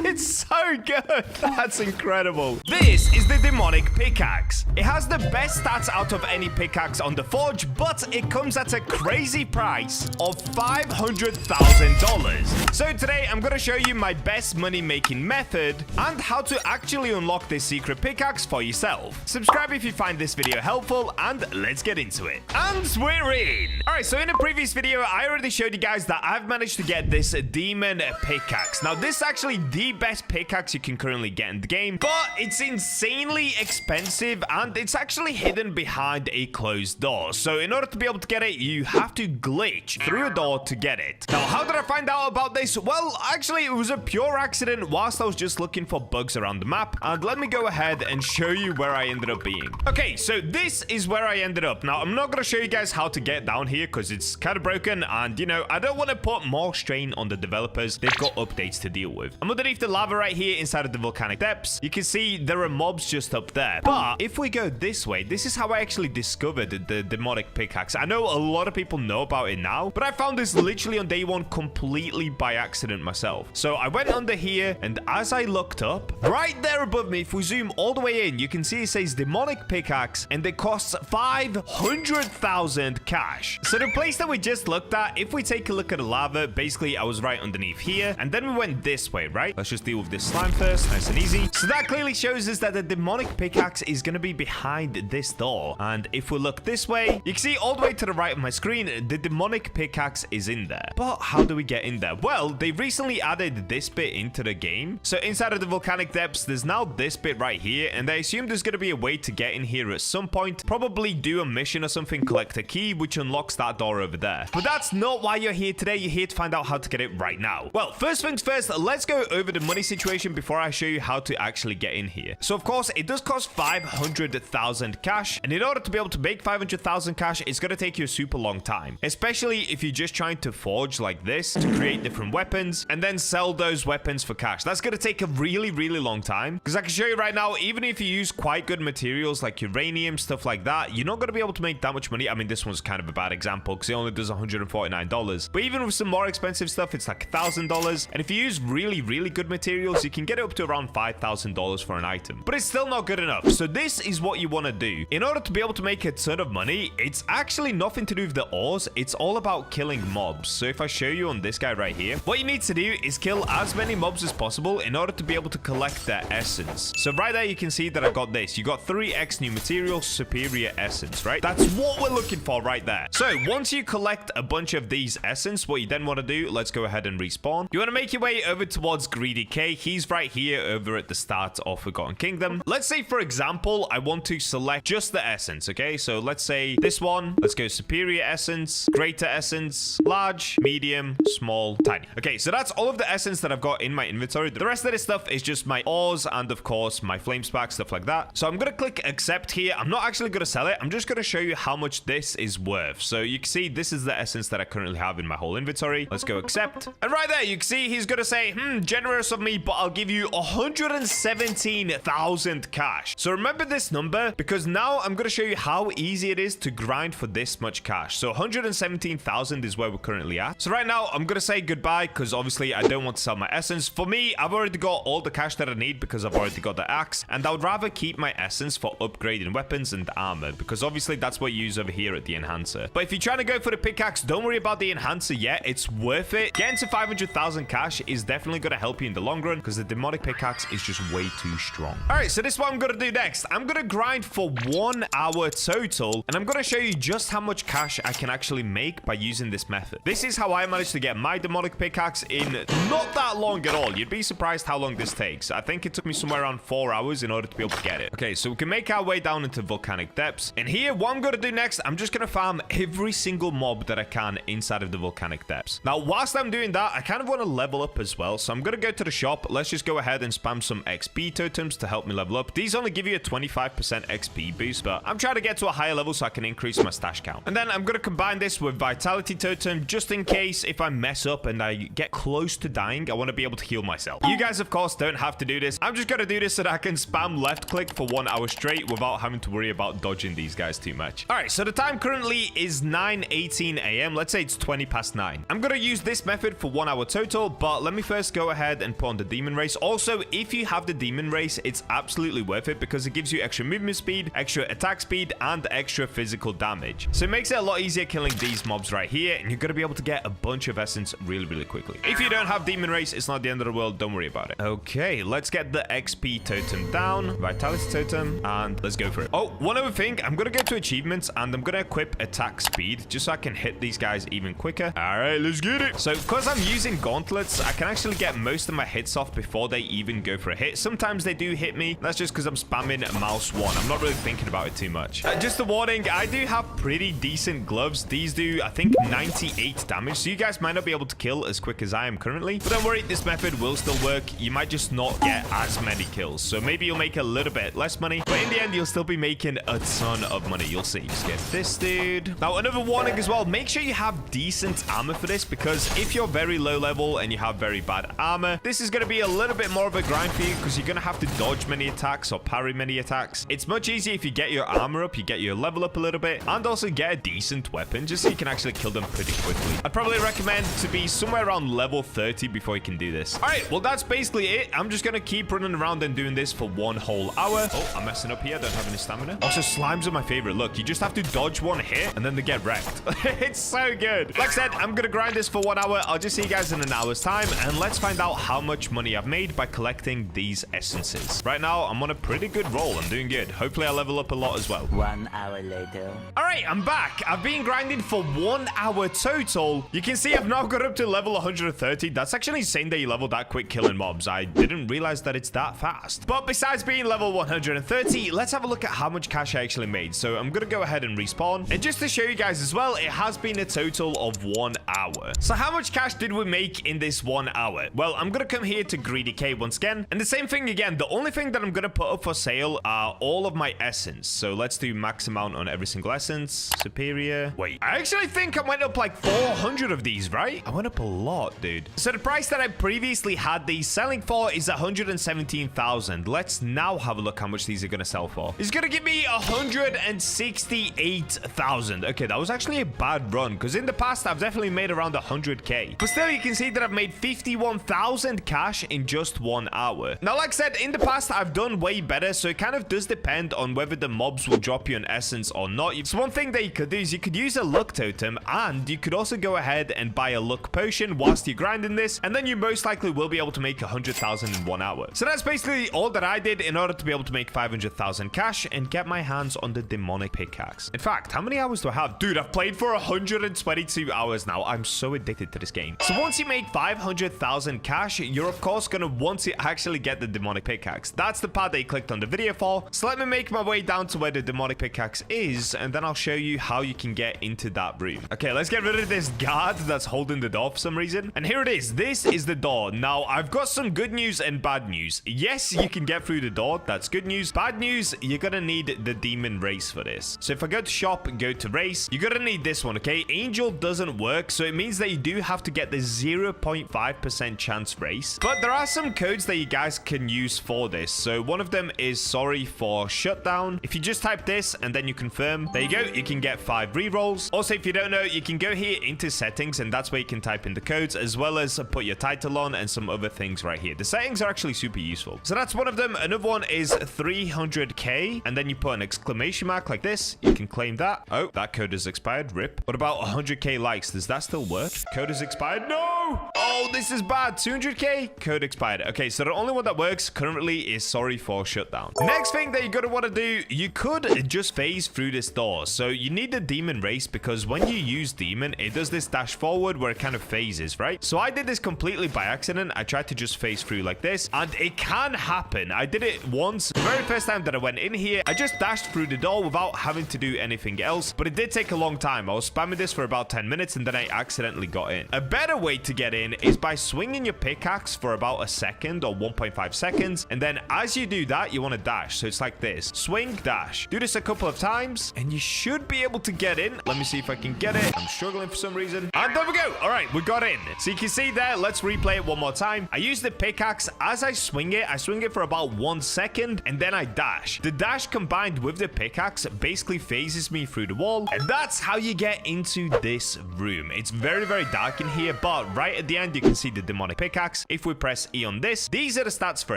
It's so good. That's incredible. This is the demonic pickaxe. It has the best stats out of any pickaxe on the forge, but it comes at a crazy price of $500,000. So today I'm going to show you my best money making method and how to actually unlock this secret pickaxe for yourself. Subscribe if you find this video helpful, and let's get into it. And we're in. All right, so in a previous video, I already showed you guys that I've managed to get this demon pickaxe. Now, this is actually the best pickaxe you can currently get in the game, but it's insanely expensive and it's actually hidden behind a closed door. So in order to be able to get it, you have to glitch through a door to get it. Now, how did I find out about this? Well, actually, it was a pure accident whilst I was just looking for bugs around the map, and let me go ahead and show you where I ended up being. Okay, so this is where I ended up. Now, I'm not going to show you guys how to get down here because it's kind of broken, and you know, I don't want to put more strain on the developers. They've got updates to deal with. I'm underneath the lava right here inside of the volcanic depths, you can see there are mobs just up there. But if we go this way, this is how I actually discovered the demonic pickaxe. I know a lot of people know about it now, but I found this literally on day one completely by accident myself. So I went under here, and as I looked up, right there above me, if we zoom all the way in, you can see it says demonic pickaxe, and it costs 500,000 cash. So the place that we just looked at, if we take a look at the lava, basically I was right underneath here, and then we went this way, right? Let's just deal with this slime first, nice and easy. So that clearly shows us that the demonic pickaxe is going to be behind this door. And if we look this way, you can see all the way to the right of my screen, the demonic pickaxe is in there. But how do we get in there? Well, they recently added this bit into the game. So inside of the volcanic depths, there's now this bit right here, and I assume there's going to be a way to get in here at some point. Probably do a mission or something, collect a key, which unlocks that door over there. But that's not why you're here today. You're here to find out how to get it right now. Well, first things first, let's go over the money situation before I show you how to actually get in here. So of course, it does cost 500,000 cash, and in order to be able to make 500,000 cash, it's going to take you a super long time, especially if you're just trying to forge like this to create different weapons and then sell those weapons for cash. That's going to take a really long time, because I can show you right now, even if you use quite good materials like uranium, stuff like that, you're not going to be able to make that much money. I mean, this one's kind of a bad example because it only does $149, but even with some more expensive stuff, it's like $1,000, and if you use really good materials, you can get it up to around $5,000 for an item, but it's still not good enough. So this is what you want to do in order to be able to make a ton of money. It's actually nothing to do with the ores, it's all about killing mobs. So if I show you on this guy right here, what you need to do is kill as many mobs as possible in order to be able to collect their essence. So right there you can see that I got this. You got 3x new material, superior essence, right? That's what we're looking for right there. So once you collect a bunch of these essence, what you then want to do, let's go ahead and respawn. You want to make your way over towards Greedy K. He's right here over at the start of Forgotten Kingdom. Let's say, for example, I want to select just the essence, okay? So let's say this one. Let's go superior essence, greater essence, large, medium, small, tiny. Okay, so that's all of the essence that I've got in my inventory. The rest of this stuff is just my ores and, of course, my flame spark, stuff like that. So I'm going to click accept here. I'm not actually going to sell it. I'm just going to show you how much this is worth. So you can see this is the essence that I currently have in my whole inventory. Let's go accept. And right there, you can see he's going to say, generous of me, but I'll give you 117,000 cash. So remember this number, because now I'm going to show you how easy it is to grind for this much cash. So 117,000 is where we're currently at. So right now, I'm going to say goodbye, because obviously I don't want to sell my essence. For me, I've already got all the cash that I need because I've already got the axe, and I would rather keep my essence for upgrading weapons and armor, because obviously that's what you use over here at the enhancer. But if you're trying to go for the pickaxe, don't worry about the enhancer yet. It's worth it. Getting to 500,000 cash is definitely going to help you in the long run, because the demonic pickaxe is just way too strong. All right, so this is what I'm going to do next. I'm going to grind for 1 hour total, and I'm going to show you just how much cash I can actually make by using this method. This is how I managed to get my demonic pickaxe in not that long at all. You'd be surprised how long this takes. I think it took me somewhere around 4 hours in order to be able to get it. Okay, so we can make our way down into volcanic depths, and here what I'm going to do next, I'm just going to farm every single mob that I can inside of the volcanic depths. Now, whilst I'm doing that, I kind of want to level up as well, so I'm going to go to the shop. Let's just go ahead and spam some XP totems to help me level up. These only give you a 25% XP boost, but I'm trying to get to a higher level so I can increase my stash count. And then I'm going to combine this with vitality totem, just in case if I mess up and I get close to dying, I want to be able to heal myself. You guys, of course, don't have to do this. I'm just going to do this so that I can spam left click for 1 hour straight without having to worry about dodging these guys too much. All right, so the time currently is 9:18 a.m. Let's say it's 20 past 9. I'm going to use this method for 1 hour total, but let me first go ahead and put on the demon race. Also, if you have the demon race, it's absolutely worth it because it gives you extra movement speed, extra attack speed, and extra physical damage. So it makes it a lot easier killing these mobs right here, and you're going to be able to get a bunch of essence really quickly. If you don't have demon race, it's not the end of the world. Don't worry about it. Okay, let's get the XP totem down, vitality totem, and let's go for it. Oh, one other thing, I'm going to go to achievements, and I'm going to equip attack speed just so I can hit these guys even quicker. All right, let's get it. So because I'm using gauntlets, I can actually get most of my hits off before they even go for a hit. Sometimes they do hit me. That's just because I'm spamming mouse 1. I'm not really thinking about it too much. Just a warning, I do have pretty decent gloves. These do, I think, 98 damage. So you guys might not be able to kill as quick as I am currently. But don't worry, this method will still work. You might just not get as many kills. So maybe you'll make a little bit less money. But in the end, you'll still be making a ton of money. You'll see. Just get this dude. Now, another warning as well. Make sure you have decent armor for this, because if you're very low level and you have very bad armor, This is going to be a little bit more of a grind for you because you're going to have to dodge many attacks or parry many attacks. It's much easier if you get your armor up, you get your level up a little bit, and also get a decent weapon just so you can actually kill them pretty quickly. I'd probably recommend to be somewhere around level 30 before you can do this. All right, well, that's basically it. I'm just going to keep running around and doing this for 1 whole hour. Oh, I'm messing up here. I don't have any stamina. Also, slimes are my favorite. Look, you just have to dodge one hit and then they get wrecked. It's so good. Like I said, I'm going to grind this for 1 hour. I'll just see you guys in an hour's time, and let's find out how much money I've made by collecting these essences. Right now, I'm on a pretty good roll. I'm doing good. Hopefully, I level up a lot as well. 1 hour later. All right, I'm back. I've been grinding for 1 hour total. You can see I've now got up to level 130. That's actually insane that you level that quick killing mobs. I didn't realize that it's that fast. But besides being level 130, let's have a look at how much cash I actually made. So I'm going to go ahead and respawn. And just to show you guys as well, it has been a total of 1 hour. So how much cash did we make in this 1 hour? Well, I'm going to come here to Greedy Cave once again. And the same thing again. The only thing that I'm going to put up for sale are all of my essence. So let's do max amount on every single essence. Superior. Wait, I actually think I went up like 400 of these, right? I went up a lot, dude. So the price that I previously had these selling for is 117,000. Let's now have a look how much these are going to sell for. It's going to give me 168,000. Okay, that was actually a bad run because in the past, I've definitely made around 100k. But still, you can see that I've made 51,000 cash in just 1 hour. Now, like I said, in the past, I've done way better. So it kind of does depend on whether the mobs will drop you an essence or not. So one thing that you could do is you could use a luck totem, and you could also go ahead and buy a luck potion whilst you're grinding this, and then you most likely will be able to make 100,000 in 1 hour. So that's basically all that I did in order to be able to make 500,000 cash and get my hands on the demonic pickaxe. In fact, how many hours do I have? Dude, I've played for 122 hours now. I'm so addicted to this game. So once you make 500,000 cash, you're of course going to want to actually get the demonic pickaxe. That's the part that you clicked on the video for. So let me make my way down to where the demonic pickaxe is, and then I'll show you how you can get into that room. Okay, let's get rid of this guard that's holding the door for some reason. And here it is. This is the door. Now, I've got some good news and bad news. Yes, you can get through the door. That's good news. Bad news, you're gonna need the demon race for this. So if I go to shop and go to race, you're gonna need this one, okay? Angel doesn't work, so it means that you do have to get the 0.5% chance race. But there are some codes that you guys can use for this. So one of them is sorry for shutdown. If you just type this and then you confirm, there you go. You can get 5 rerolls. Also, if you don't know, you can go here into settings, and that's where you can type in the codes as well as put your title on and some other things right here. The settings are actually super useful. So that's one of them. Another one is 300k, and then you put an exclamation mark like this. You can claim that. Oh, that code is expired. RIP. What about 100k likes? Does that still work? Code is expired. No! Oh, this is bad. 200k? Code expired. Okay, so the only one that works currently is sorry for shutdown. Next thing that you're going to want to do, you could just phase through this door. So you need the demon race because when you use demon, it does this dash forward where it kind of phases, right? So I did this completely by accident. I tried to just phase through like this, and it can happen. I did it once. The very first time that I went in here, I just dashed through the door without having to do anything else, but it did take a long time. I was spamming this for about 10 minutes, and then I accidentally got in. A better way to get in is by swinging your pickaxe for about a second or 1.5 seconds, and then as you do that, you want to dash. So it's like this. Swing, dash. Do this a couple of times, and you should be able to get in. Let me see if I can get it. I'm struggling for some reason. And there we go. All right, we got in. So you can see there. Let's replay it one more time. I use the pickaxe. As I swing it for about 1 second, and then I dash. The dash combined with the pickaxe basically phases me through the wall, and that's how you get into this room. It's very, very dark in here, but right at the end, you can see the demonic pickaxe. If we press E on this, these are the stats for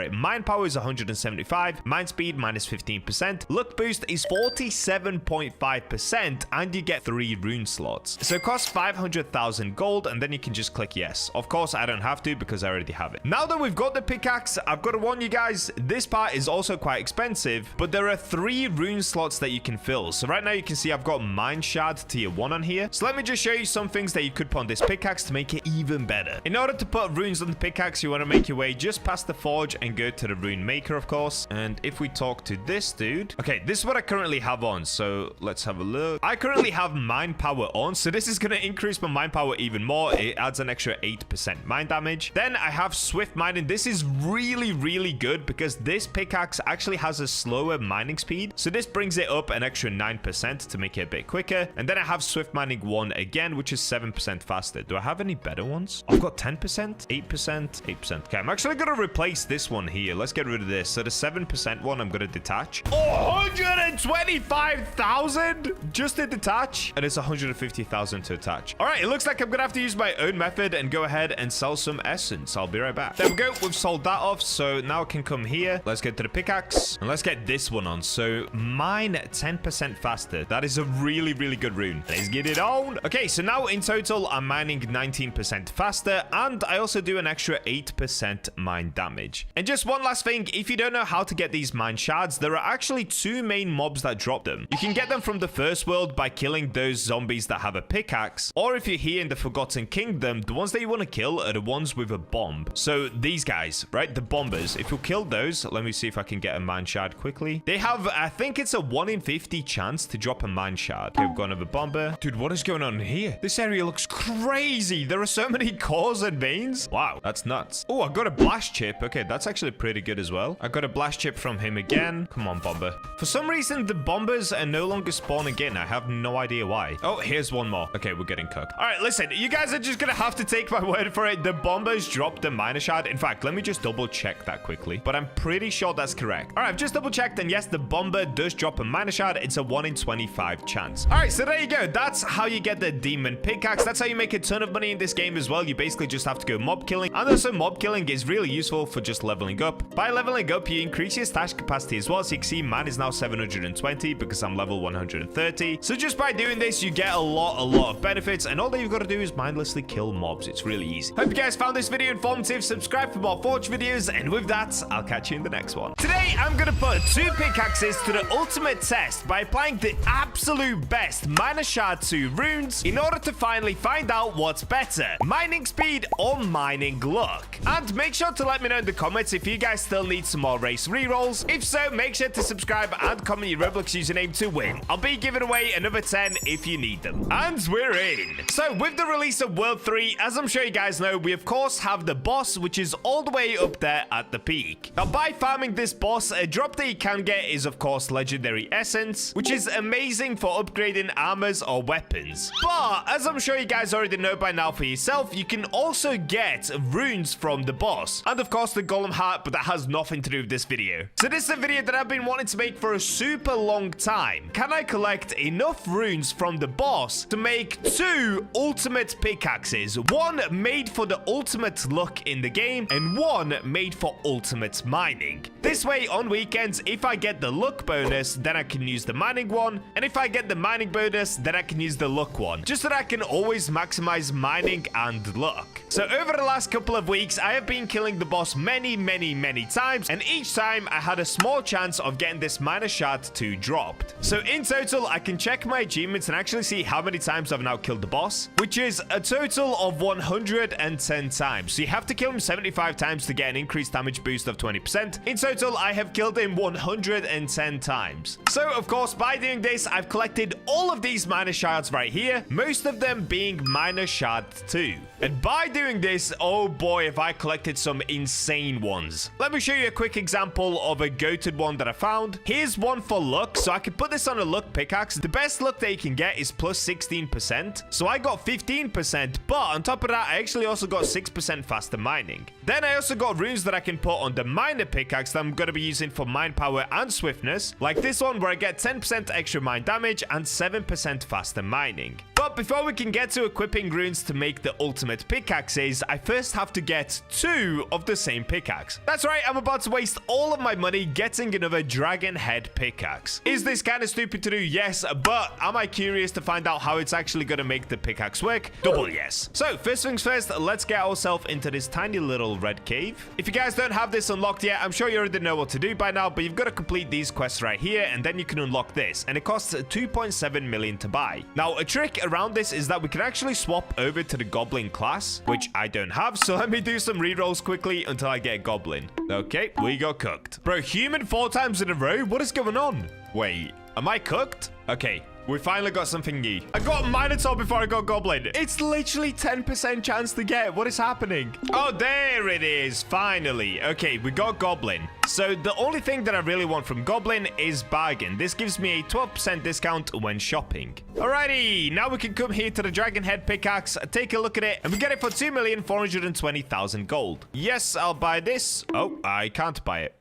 it. Mind power is 175, mind speed minus 15%, luck boost is 47.5%, and you get 3 rune slots. So it costs 500,000 gold, and then you can just click yes. Of course, I don't have to because I already have it. Now that we've got the pickaxe, I've got to warn you guys, this part is also quite expensive, but there are 3 rune slots that you can fill. So right now you can see I've got Mind Shard tier 1 on here. So let me just show you some things that you could put on this pickaxe to make it even better. In order to put runes on the pickaxe, you want to make your way just past the forge and go to the rune maker, of course. And if we talk to this dude, okay, this is what I currently have on. So let's have a look. I currently have mind power on, so this is going to increase my mind power even more. It adds an extra 8% mind damage. Then I have swift mining. This is really, really good because this pickaxe actually has a slower mining speed. So this brings it up an extra 9% to make it a bit quicker. And then I have swift mining 1 again, which is 7% faster. Do I have any better ones? I've got got 10%, 8%, 8%. Okay, I'm actually going to replace this one here. Let's get rid of this. So the 7% one, I'm going to detach. 125,000 just to detach. And it's 150,000 to attach. All right, it looks like I'm going to have to use my own method and go ahead and sell some essence. I'll be right back. There we go. We've sold that off. So now I can come here. Let's get to the pickaxe. And let's get this one on. So mine 10% faster. That is a really, really good rune. Let's get it on. Okay, so now in total, I'm mining 19% faster. And I also do an extra 8% mine damage. And just one last thing. If you don't know how to get these mine shards, there are actually two main mobs that drop them. You can get them from the first world by killing those zombies that have a pickaxe. Or if you're here in the Forgotten Kingdom, the ones that you want to kill are the ones with a bomb. So these guys, right? The bombers. If you kill those, let me see if I can get a mine shard quickly. They have, I think it's a 1 in 50 chance to drop a mine shard. Okay, we've got another bomber. Dude, what is going on here? This area looks crazy. There are so many cores and veins. Wow, that's nuts. Oh, I got a blast chip. Okay, that's actually pretty good as well. I got a blast chip from him again. Come on, bomber. For some reason, the bombers are no longer spawning in. I have no idea why. Oh, here's one more. Okay, we're getting cooked. All right, listen, you guys are just gonna have to take my word for it. The bombers dropped the miner shard. In fact, let me just double check that quickly, but I'm pretty sure that's correct. All right, I've just double checked, and yes, the bomber does drop a miner shard. It's a 1 in 25 chance. All right, so there you go. That's how you get the demon pickaxe. That's how you make a ton of money in this game as well. You basically just have to go mob killing, and also mob killing is really useful for just leveling up. By leveling up, you increase your stash capacity as well. So you can see mine is now 720 because I'm level 130. So just by doing this, you get a lot of benefits, and all that you've got to do is mindlessly kill mobs. It's really easy. Hope you guys found this video informative. Subscribe for more Forge videos, and with that, I'll catch you in the next one. Today, I'm gonna put 2 pickaxes to the ultimate test by applying the absolute best miner shard 2 runes in order to finally find out what's better, mining speed or mining luck. And make sure to let me know in the comments if you guys still need some more race rerolls. If so, make sure to subscribe and comment your Roblox username to win. I'll be giving away another 10 if you need them. And we're in. So with the release of World 3, as I'm sure you guys know, we of course have the boss, which is all the way up there at the peak. Now by farming this boss, a drop that you can get is of course legendary essence, which is amazing for upgrading armors or weapons. But as I'm sure you guys already know by now for yourself, you can also get runes from the boss. And of course the golem heart, but that has nothing to do with this video. So this is a video that I've been wanting to make for a super long time. Can I collect enough runes from the boss to make 2 ultimate pickaxes? One made for the ultimate luck in the game, and one made for ultimate mining. This way, on weekends, if I get the luck bonus, then I can use the mining one. And if I get the mining bonus, then I can use the luck one. Just so that I can always maximize mining and luck. So over the last couple of weeks, I have been killing the boss many times. And each time, I had a small chance of getting this miner shard 2 dropped. So in total, I can check my achievements and actually see how many times I've now killed the boss, which is a total of 110 times. So you have to kill him 75 times to get an increased damage boost of 20%. In total, I have killed him 110 times. So of course, by doing this, I've collected all of these miner shards right here, most of them being miner shard 2. And by doing this, oh boy, have I collected some insane ones. Let me show you a quick example of a goated one that I found. Here's one for luck, so I can put this on a luck pickaxe. The best luck that you can get is plus 16%. So I got 15%, but on top of that, I actually also got 6% faster mining. Then I also got runes that I can put on the miner pickaxe that I'm going to be using for mine power and swiftness, like this one where I get 10% extra mine damage and 7% faster mining. But before we can get to equipping runes to make the ultimate pickaxes, I first have to get 2 of the same pickaxe. That's right, I'm about to waste all of my money getting another dragon head pickaxe. Is this kind of stupid to do? Yes, but am I curious to find out how it's actually going to make the pickaxe work? Double yes. So first things first, let's get ourselves into this tiny little red cave. If you guys don't have this unlocked yet, I'm sure you already know what to do by now, but you've got to complete these quests right here, and then you can unlock this, and it costs 2.7 million to buy. Now, a trick around this is that we can actually swap over to the goblin class, which I don't have, so let me do some rerolls quickly until I get goblin. Okay, we got cooked. Bro, human 4 times in a row? What is going on? Wait, am I cooked? Okay, We finally got something new. I got Minotaur before I got Goblin. It's literally 10% chance to get. What is happening? Oh, there it is. Finally. Okay, we got Goblin. So the only thing that I really want from Goblin is bargain. This gives me a 12% discount when shopping. Alrighty, now we can come here to the Dragon Head pickaxe, take a look at it, and we get it for 2,420,000 gold. Yes, I'll buy this. Oh, I can't buy it.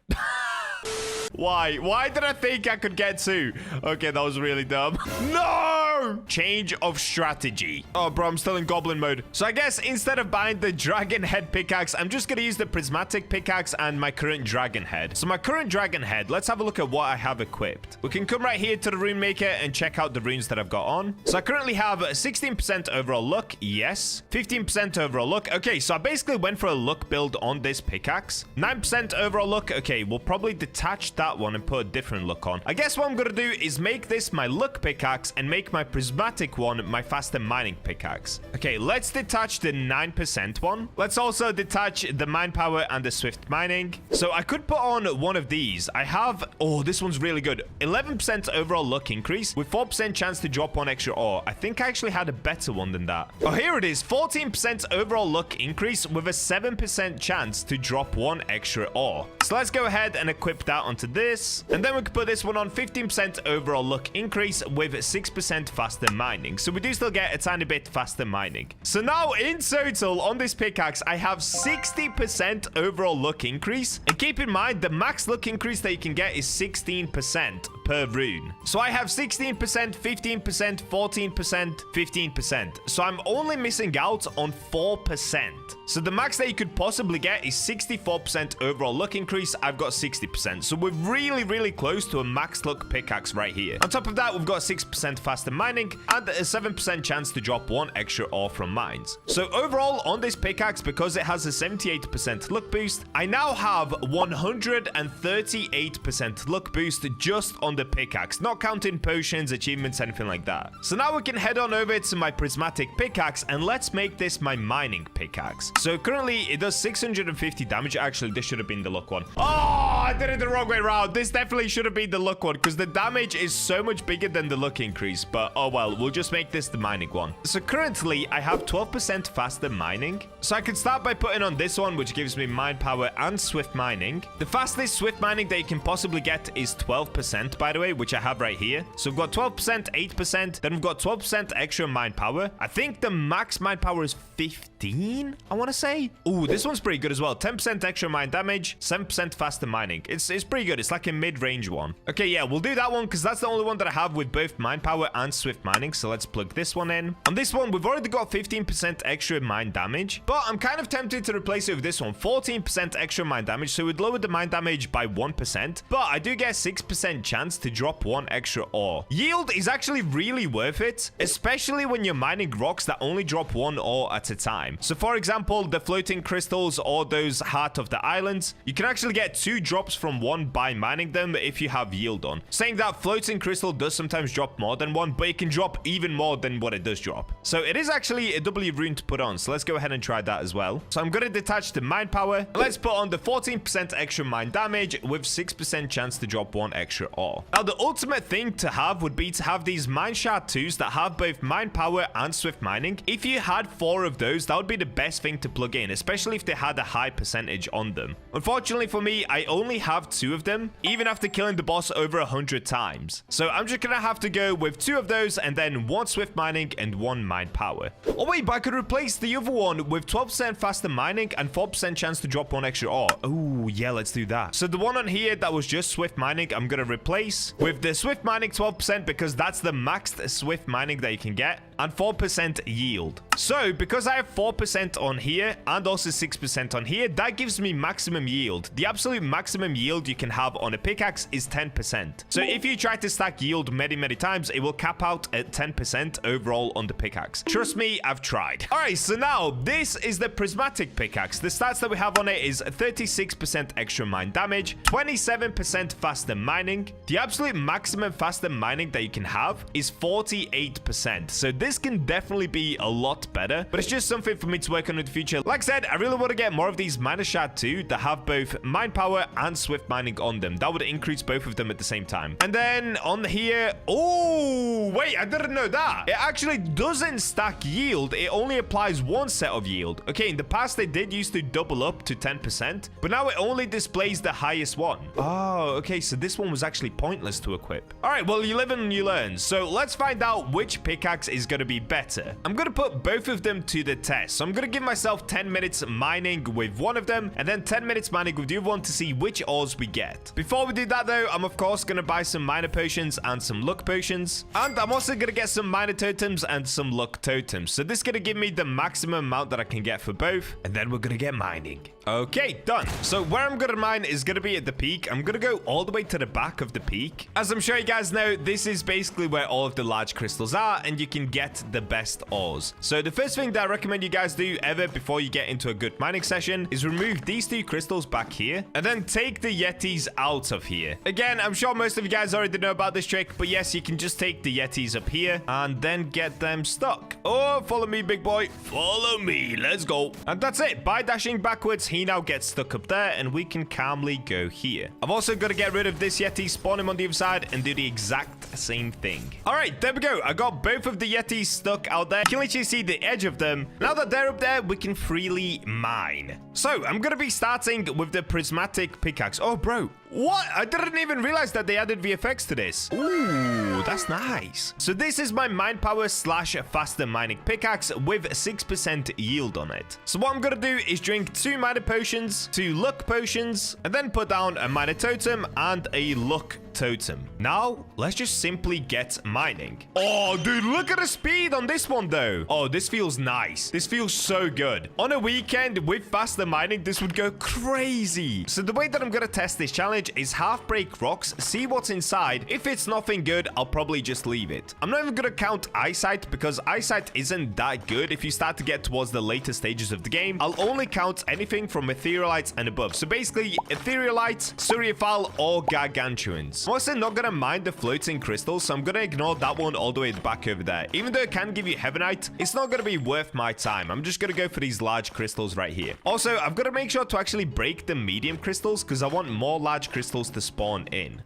Why? Why did I think I could get two? Okay, that was really dumb. No! Change of strategy. Oh, bro, I'm still in goblin mode. So I guess instead of buying the dragon head pickaxe, I'm just going to use the prismatic pickaxe and my current dragon head. So my current dragon head, let's have a look at what I have equipped. We can come right here to the rune maker and check out the runes that I've got on. So I currently have 16% overall luck. Yes. 15% overall luck. Okay, so I basically went for a luck build on this pickaxe. 9% overall luck. Okay, we'll probably detach that one and put a different look on. I guess what I'm gonna do is make this my luck pickaxe and make my prismatic one my faster mining pickaxe. Okay, let's detach the 9% one. Let's also detach the mine power and the swift mining. So I could put on one of these. I have, oh, this one's really good. 11% overall luck increase with 4% chance to drop one extra ore. I think I actually had a better one than that. Oh, here it is. 14% overall luck increase with a 7% chance to drop one extra ore. So let's go ahead and equip that onto this, and then we can put this one on 15% overall luck increase with 6% faster mining. So we do still get a tiny bit faster mining. So now in total on this pickaxe, I have 60% overall luck increase. And keep in mind, the max luck increase that you can get is 16% per rune. So I have 16%, 15%, 14%, 15%. So I'm only missing out on 4%. So the max that you could possibly get is 64% overall luck increase. I've got 60%. So we're really close to a max luck pickaxe right here. On top of that, we've got 6% faster mining and a 7% chance to drop one extra ore from mines. So overall on this pickaxe, because it has a 78% luck boost, I now have 138% luck boost just on the pickaxe, not counting potions, achievements, anything like that. So now we can head on over to my prismatic pickaxe and let's make this my mining pickaxe. So currently it does 650 damage. Actually, this should have been the luck one. Oh, I did it the wrong way around. This definitely should have been the luck one because the damage is so much bigger than the luck increase. But oh well, we'll just make this the mining one. So currently I have 12% faster mining. So I could start by putting on this one, which gives me mine power and swift mining. The fastest swift mining that you can possibly get is 12%, by the way, which I have right here. So we've got 12%, 8%, then we've got 12% extra mine power. I think the max mine power is 15, I want to say. Ooh, this one's pretty good as well. 10% extra mine damage, 7% faster mining. It's pretty good. It's like a mid-range one. Okay, yeah, we'll do that one because that's the only one that I have with both mine power and swift mining. So let's plug this one in. On this one, we've already got 15% extra mine damage, but I'm kind of tempted to replace it with this one. 14% extra mine damage, so we'd lower the mine damage by 1%, but I do get 6% chance to drop one extra ore. Yield is actually really worth it, especially when you're mining rocks that only drop one ore at a time. So for example, the floating crystals or those heart of the islands, you can actually get 2 drops from one by mining them if you have yield on. Saying that floating crystal does sometimes drop more than one, but it can drop even more than what it does drop. So it is actually a W rune to put on. So let's go ahead and try that as well. So I'm going to detach the mine power. Let's put on the 14% extra mine damage with 6% chance to drop one extra ore. Now the ultimate thing to have would be to have these mine shard 2s that have both mine power and swift mining. If you had 4 of those, that would be the best thing to plug in, especially if they had a high percentage on them. Unfortunately for me, I only have 2 of them, even after killing the boss over 100 times. So I'm just gonna have to go with 2 of those and then 1 swift mining and 1 mine power. Oh wait, but I could replace the other one with 12% faster mining and 4% chance to drop one extra ore. Oh yeah, let's do that. So the one on here that was just swift mining, I'm gonna replace with the swift mining 12% because that's the maxed swift mining that you can get, and 4% yield. So because I have 4% on here and also 6% on here, that gives me maximum yield. The absolute maximum yield you can have on a pickaxe is 10%. So if you try to stack yield many times, it will cap out at 10% overall on the pickaxe. Trust me, I've tried. All right, so now this is the prismatic pickaxe. The stats that we have on it is 36% extra mine damage, 27% faster mining. The absolute maximum faster mining that you can have is 48%. So this this can definitely be a lot better, but it's just something for me to work on in the future. Like I said, I really want to get more of these miner shard too that have both mine power and swift mining on them. That would increase both of them at the same time. And then on here, oh, wait, I didn't know that. It actually doesn't stack yield. It only applies one set of yield. Okay, in the past, they did used to double up to 10%, but now it only displays the highest one. Oh, okay, so this one was actually pointless to equip. All right, well, you live and you learn. So let's find out which pickaxe is going to be better. I'm going to put both of them to the test. So I'm going to give myself 10 minutes mining with one of them and then 10 minutes mining with the other one to see which ores we get. Before we do that, though, I'm of course going to buy some miner potions and some luck potions. And I'm also going to get some miner totems and some luck totems. So this is going to give me the maximum amount that I can get for both. And then we're going to get mining. Okay, done. So where I'm going to mine is going to be at the peak. I'm going to go all the way to the back of the peak. As I'm sure you guys know, this is basically where all of the large crystals are and you can get the best ores. So the first thing that I recommend you guys do ever before you get into a good mining session is remove these two crystals back here and then take the yetis out of here. Again, I'm sure most of you guys already know about this trick, but yes, you can just take the yetis up here and then get them stuck. Oh, follow me, big boy. Follow me. Let's go. And that's it. By dashing backwards, he now gets stuck up there and we can calmly go here. I've also got to get rid of this yeti, spawn him on the other side and do the exact same thing. All right, there we go. I got both of the yetis stuck out there. You can literally see the edge of them. Now that they're up there, we can freely mine. So I'm going to be starting with the prismatic pickaxe. Oh, bro. What? I didn't even realize that they added VFX to this. Ooh, that's nice. So this is my mine power / faster mining pickaxe with 6% yield on it. So what I'm going to do is drink 2 miner potions, 2 luck potions, and then put down a miner totem and a luck totem. Now, let's just simply get mining. Oh, dude, look at the speed on this one, though. Oh, this feels nice. This feels so good. On a weekend with faster mining, this would go crazy. So the way that I'm going to test this challenge is half break rocks, see what's inside. If it's nothing good, I'll probably just leave it. I'm not even going to count eyesight because eyesight isn't that good if you start to get towards the later stages of the game. I'll only count anything from etherealites and above. So basically, etherealites, surfal, or gargantuans. I'm also not going to mind the floating crystals, so I'm going to ignore that one all the way back over there. Even though it can give you heavenite, it's not going to be worth my time. I'm just going to go for these large crystals right here. Also, I've got to make sure to actually break the medium crystals because I want more large crystals to spawn in.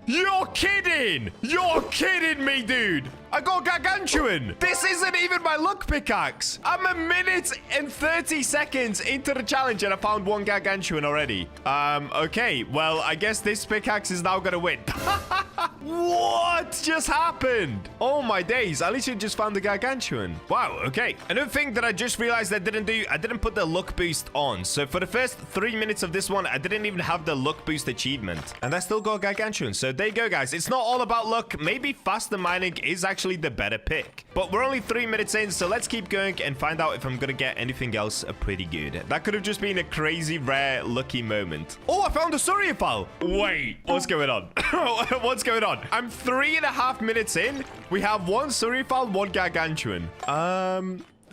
You're kidding! You're kidding me, dude! I got gargantuan! This isn't even my luck pickaxe! I'm a minute and 30 seconds into the challenge and I found one gargantuan already. Okay, well, I guess this pickaxe is now gonna win. What just happened? Oh my days, I literally just found the gargantuan. Wow, okay. Another thing that I just realized I didn't do, I didn't put the luck boost on. So for the first 3 minutes of this one, I didn't even have the luck boost achievement. And I still got gargantuan. So there you go, guys. It's not all about luck. Maybe faster mining is actually the better pick. But we're only 3 minutes in, so let's keep going and find out if I'm gonna get anything else pretty good. That could have just been a crazy, rare, lucky moment. Oh, I found a surfal. Wait, what's going on? What's going on? I'm 3.5 minutes in. We have one surfal, one gargantuan.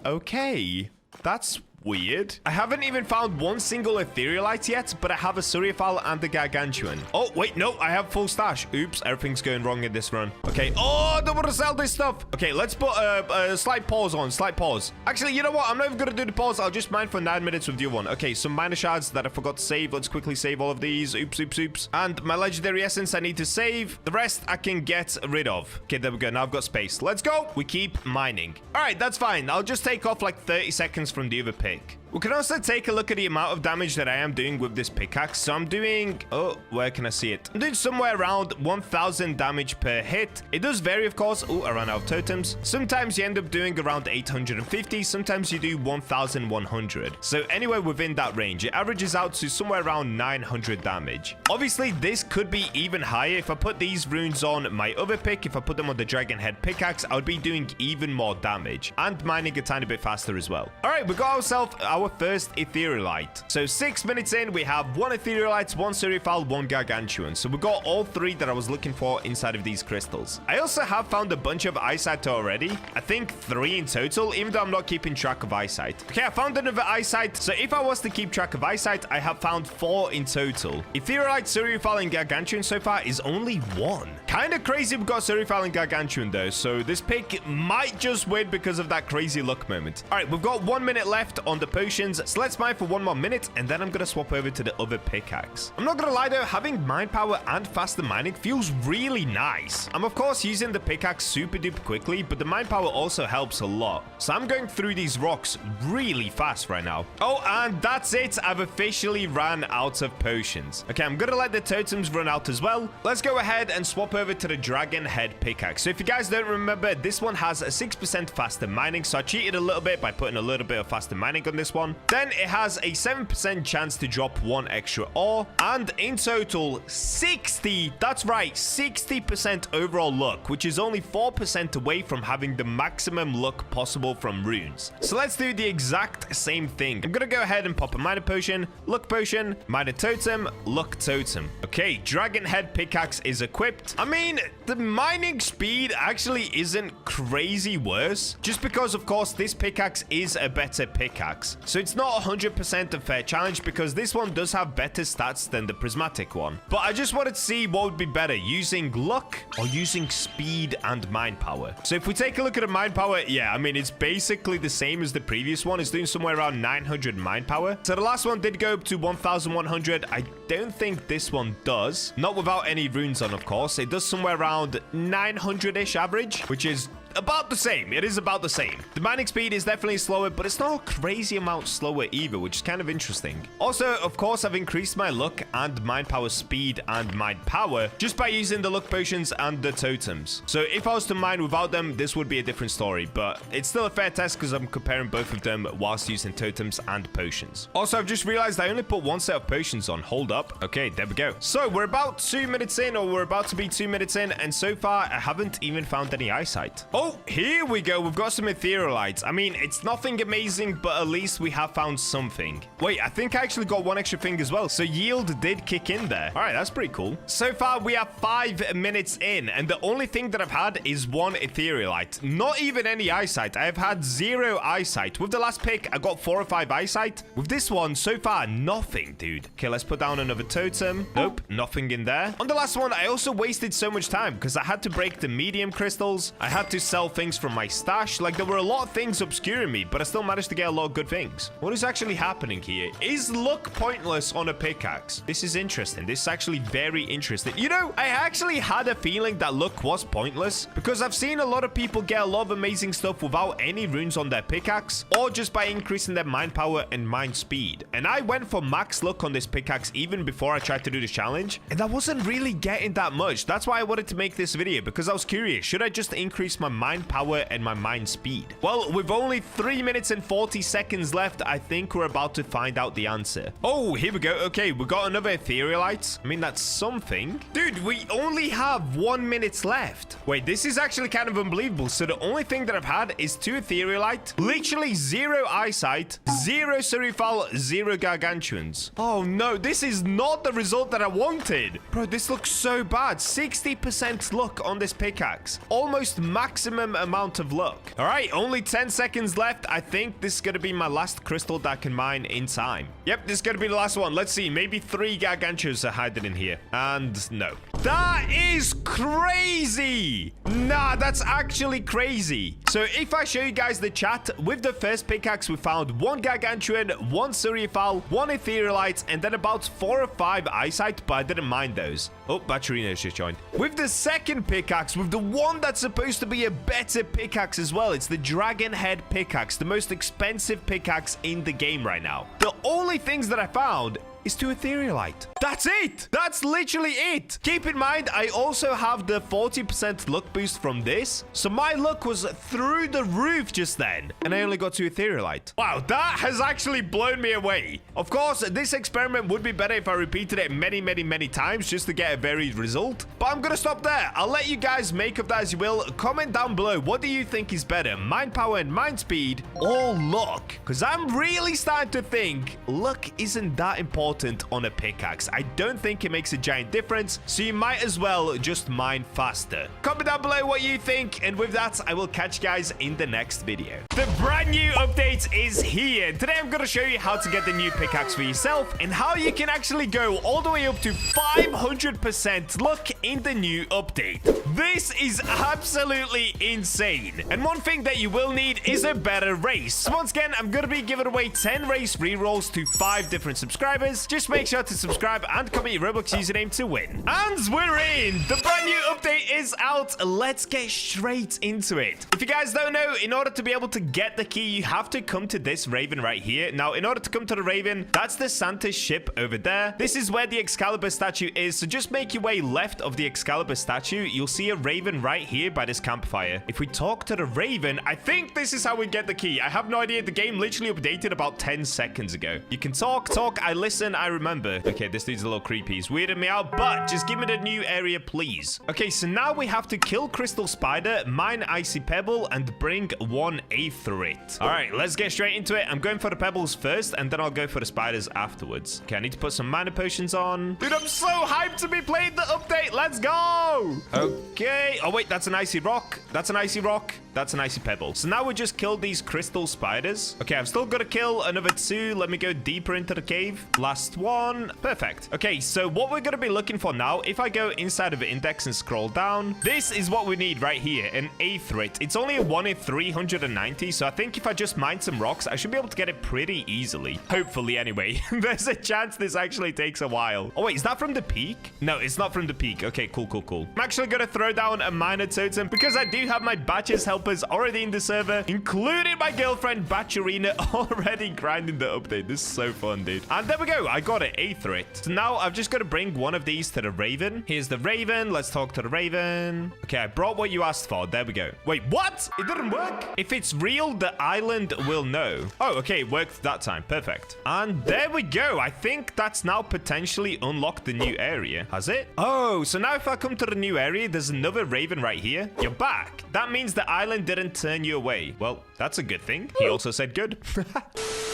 Okay. That's weird. I haven't even found one single etherealite yet, but I have a surfal and a gargantuan. Oh, wait, no, I have full stash. Oops, everything's going wrong in this run. Okay. Oh, I don't want to sell this stuff. Okay, let's put a slight pause on. Slight pause. Actually, you know what? I'm not even going to do the pause. I'll just mine for 9 minutes with the other one. Okay, some miner shards that I forgot to save. Let's quickly save all of these. Oops, oops, oops. And my legendary essence I need to save. The rest I can get rid of. Okay, there we go. Now I've got space. Let's go. We keep mining. All right, that's fine. I'll just take off like 30 seconds from the other pick. We can also take a look at the amount of damage that I am doing with this pickaxe. So I'm doing... Oh, where can I see it? I'm doing somewhere around 1,000 damage per hit. It does vary, of course. Oh, I ran out of totems. Sometimes you end up doing around 850. Sometimes you do 1,100. So anywhere within that range. It averages out to somewhere around 900 damage. Obviously, this could be even higher. If I put these runes on my other pick, if I put them on the dragon head pickaxe, I would be doing even more damage. And mining a tiny bit faster as well. All right, we got ourselves our first etherealite. So 6 minutes in, we have 1 etherealite, 1 surfal, 1 gargantuan. So we got all 3 that I was looking for inside of these crystals. I also have found a bunch of eyesight already. I think 3 in total, even though I'm not keeping track of eyesight. Okay, I found another eyesight. So if I was to keep track of eyesight, I have found 4 in total. Etherealite, surfal, and gargantuan so far is only 1. Kind of crazy we got surfal and gargantuan though, so this pick might just win because of that crazy luck moment. All right, we've got 1 minute left on the potions, so let's mine for 1 more minute, and then I'm gonna swap over to the other pickaxe. I'm not gonna lie though, having mine power and faster mining feels really nice. I'm of course using the pickaxe super duper quickly, but the mine power also helps a lot. So I'm going through these rocks really fast right now. Oh, and that's it. I've officially ran out of potions. Okay, I'm gonna let the totems run out as well. Let's go ahead and swap over to the dragon head pickaxe. So if you guys don't remember, this one has a 6% faster mining, so I cheated a little bit by putting a little bit of faster mining on this one. Then it has a 7% chance to drop 1 extra ore, and in total 60, that's right, 60% overall luck, which is only 4% away from having the maximum luck possible from runes. So let's do the exact same thing. I'm gonna go ahead and pop a miner potion, luck potion, miner totem, luck totem. Okay, dragon head pickaxe is equipped. I mean, the mining speed actually isn't crazy worse, just because of course this pickaxe is a better pickaxe. So it's not 100% a fair challenge because this one does have better stats than the prismatic one. But I just wanted to see what would be better, using luck or using speed and mine power. So if we take a look at the mine power, yeah, I mean, it's basically the same as the previous one. It's doing somewhere around 900 mine power. So the last one did go up to 1100. I don't think this one does. Not without any runes on, of course. It does somewhere around 900-ish average, which is about the same. It is about the same. The mining speed is definitely slower, but it's not a crazy amount slower either, which is kind of interesting. Also, of course, I've increased my luck and mine power speed and mine power just by using the luck potions and the totems. So if I was to mine without them, this would be a different story, but it's still a fair test because I'm comparing both of them whilst using totems and potions. Also, I've just realized I only put 1 set of potions on. Hold up. Okay, there we go. So we're about 2 minutes in, or we're about to be 2 minutes in, and so far I haven't even found any eyesight. Oh, here we go. We've got some etherealites. I mean, it's nothing amazing, but at least we have found something. Wait, I think I actually got 1 extra thing as well. So yield did kick in there. All right, that's pretty cool. So far, we are 5 minutes in, and the only thing that I've had is 1 etherealite. Not even any eyesight. I have had 0 eyesight. With the last pick, I got 4 or 5 eyesight. With this one, so far, nothing, dude. Okay, let's put down another totem. Nope, nothing in there. On the last one, I also wasted so much time because I had to break the medium crystals. I had to sell things from my stash. Like, there were a lot of things obscuring me, but I still managed to get a lot of good things. What is actually happening here? Is luck pointless on a pickaxe? This is interesting. This is actually very interesting. You know, I actually had a feeling that luck was pointless because I've seen a lot of people get a lot of amazing stuff without any runes on their pickaxe, or just by increasing their mine power and mine speed. And I went for max luck on this pickaxe even before I tried to do the challenge, and I wasn't really getting that much. That's why I wanted to make this video, because I was curious, should I just increase my mine power and my mine speed? Well, with only 3 minutes and 40 seconds left, I think we're about to find out the answer. Oh, here we go. Okay, we got another etherealite. I mean, that's something. Dude, we only have 1 minute left. Wait, this is actually kind of unbelievable. So the only thing that I've had is 2 etherealite, literally 0 eyesight, 0 surfal, 0 gargantuans. Oh no, this is not the result that I wanted. Bro, this looks so bad. 60% luck on this pickaxe. Almost maximum amount of luck. All right, only 10 seconds left. I think this is going to be my last crystal that I can mine in time. Yep, this is going to be the last one. Let's see. Maybe 3 gargantuans are hiding in here. And no. That is crazy. Nah, that's actually crazy. So if I show you guys the chat, with the first pickaxe, we found 1 gargantuan, 1 surfal, 1 etherealite, and then about 4 or 5 eyesight, but I didn't mind those. Oh, Bacherino's just joined. With the second pickaxe, with the one that's supposed to be a better pickaxe as well, it's the dragon head pickaxe, the most expensive pickaxe in the game right now. The only things that I found is 2 etherealite. That's it. That's literally it. Keep in mind, I also have the 40% luck boost from this. So my luck was through the roof just then. And I only got 2 etherealite. Wow, that has actually blown me away. Of course, this experiment would be better if I repeated it many times just to get a varied result. But I'm going to stop there. I'll let you guys make of that as you will. Comment down below. What do you think is better? Mind power and mind speed or luck? Because I'm really starting to think luck isn't that important on a pickaxe. I don't think it makes a giant difference. So you might as well just mine faster. Comment down below what you think. And with that, I will catch you guys in the next video. The brand new update is here. Today, I'm going to show you how to get the new pickaxe for yourself and how you can actually go all the way up to 500% luck in the new update. This is absolutely insane. And one thing that you will need is a better race. Once again, I'm going to be giving away 10 race rerolls to 5 different subscribers. Just make sure to subscribe and comment your Roblox username to win. And we're in. The brand new update is out. Let's get straight into it. If you guys don't know, in order to be able to get the key, you have to come to this raven right here. Now, in order to come to the raven, that's the Santa's ship over there. This is where the Excalibur statue is. So just make your way left of the Excalibur statue. You'll see a raven right here by this campfire. If we talk to the raven, I think this is how we get the key. I have no idea. The game literally updated about 10 seconds ago. You can talk, I listen, I remember. Okay, this dude's a little creepy. He's weirding me out, but just give me the new area, please. Okay, so now we have to kill Crystal Spider, mine Icy Pebble, and bring 1 aetherite. All right, let's get straight into it. I'm going for the pebbles first, and then I'll go for the spiders afterwards. Okay, I need to put some mana potions on. Dude, I'm so hyped to be playing the update. Let's go. Okay. Oh, wait, that's an icy rock. That's an icy rock. That's an icy pebble. So now we just killed these crystal spiders. Okay, I've still got to kill another 2. Let me go deeper into the cave. Last one. Perfect. Okay, so what we're going to be looking for now, if I go inside of the index and scroll down, this is what we need right here, an aetherite. It's only a 1 in 390, so I think if I just mine some rocks, I should be able to get it pretty easily. Hopefully, anyway. There's a chance this actually takes a while. Oh, wait, is that from the peak? No, it's not from the peak. Okay, cool. I'm actually going to throw down a miner totem because I do have my Bacha's helpers already in the server, including my girlfriend Bacherina already grinding the update. This is so fun, dude. And there we go. I got it. Aetherite. So now I've just got to bring one of these to the raven. Here's the raven. Let's talk to the raven. Okay, I brought what you asked for. There we go. Wait, what? It didn't work? If it's real, the island will know. Oh, okay. It worked that time. Perfect. And there we go. I think that's now potentially unlocked the new area. Has it? Oh, so now if I come to the new area, there's another raven right here. You're back. That means the island didn't turn you away. Well, that's a good thing. He also said good.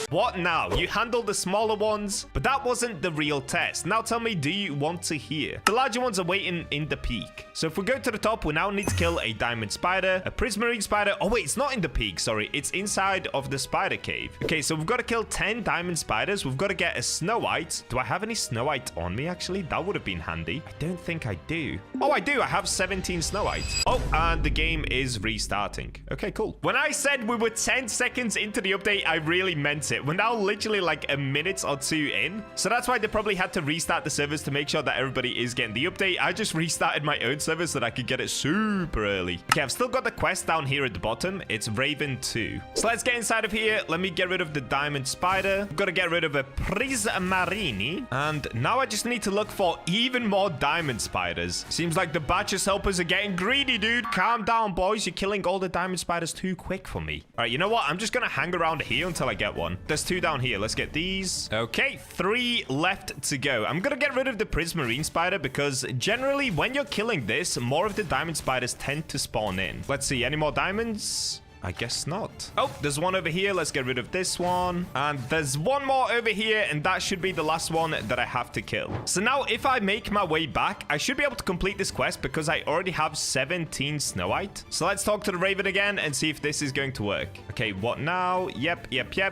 What now? You handled the smaller ones, but that wasn't the real test. Now tell me, do you want to hear? The larger ones are waiting in the peak. So if we go to the top, we now need to kill a diamond spider, a prismarine spider. Oh wait, it's not in the peak. Sorry, it's inside of the spider cave. Okay, so we've got to kill 10 diamond spiders. We've got to get a snow white. Do I have any snow white on me, actually? That would have been handy. I don't think I do. Oh, I do. I have 17 snow whites. Oh, and the game is restarting. Okay, cool. When I said we were 10 seconds into the update, I really meant it. We're now literally like a minute or 2 in. So that's why they probably had to restart the servers to make sure that everybody is getting the update. I just restarted my own server so that I could get it super early. Okay, I've still got the quest down here at the bottom. It's Raven 2. So let's get inside of here. Let me get rid of the diamond spider. I've got to get rid of a prismarini. And now I just need to look for even more diamond spiders. Seems like the Bacha's helpers are getting greedy, dude. Calm down, boys. You're killing all the diamond spiders too quick for me. All right, you know what? I'm just going to hang around here until I get one. There's 2 down here. Let's get these. Okay, 3 left to go. I'm going to get rid of the prismarine spider because generally when you're killing this, more of the diamond spiders tend to spawn in. Let's see. Any more diamonds? I guess not. Oh, there's one over here. Let's get rid of this one. And there's one more over here, and that should be the last one that I have to kill. So now if I make my way back, I should be able to complete this quest because I already have 17 Snow White. So let's talk to the Raven again and see if this is going to work. Okay, what now? Yep.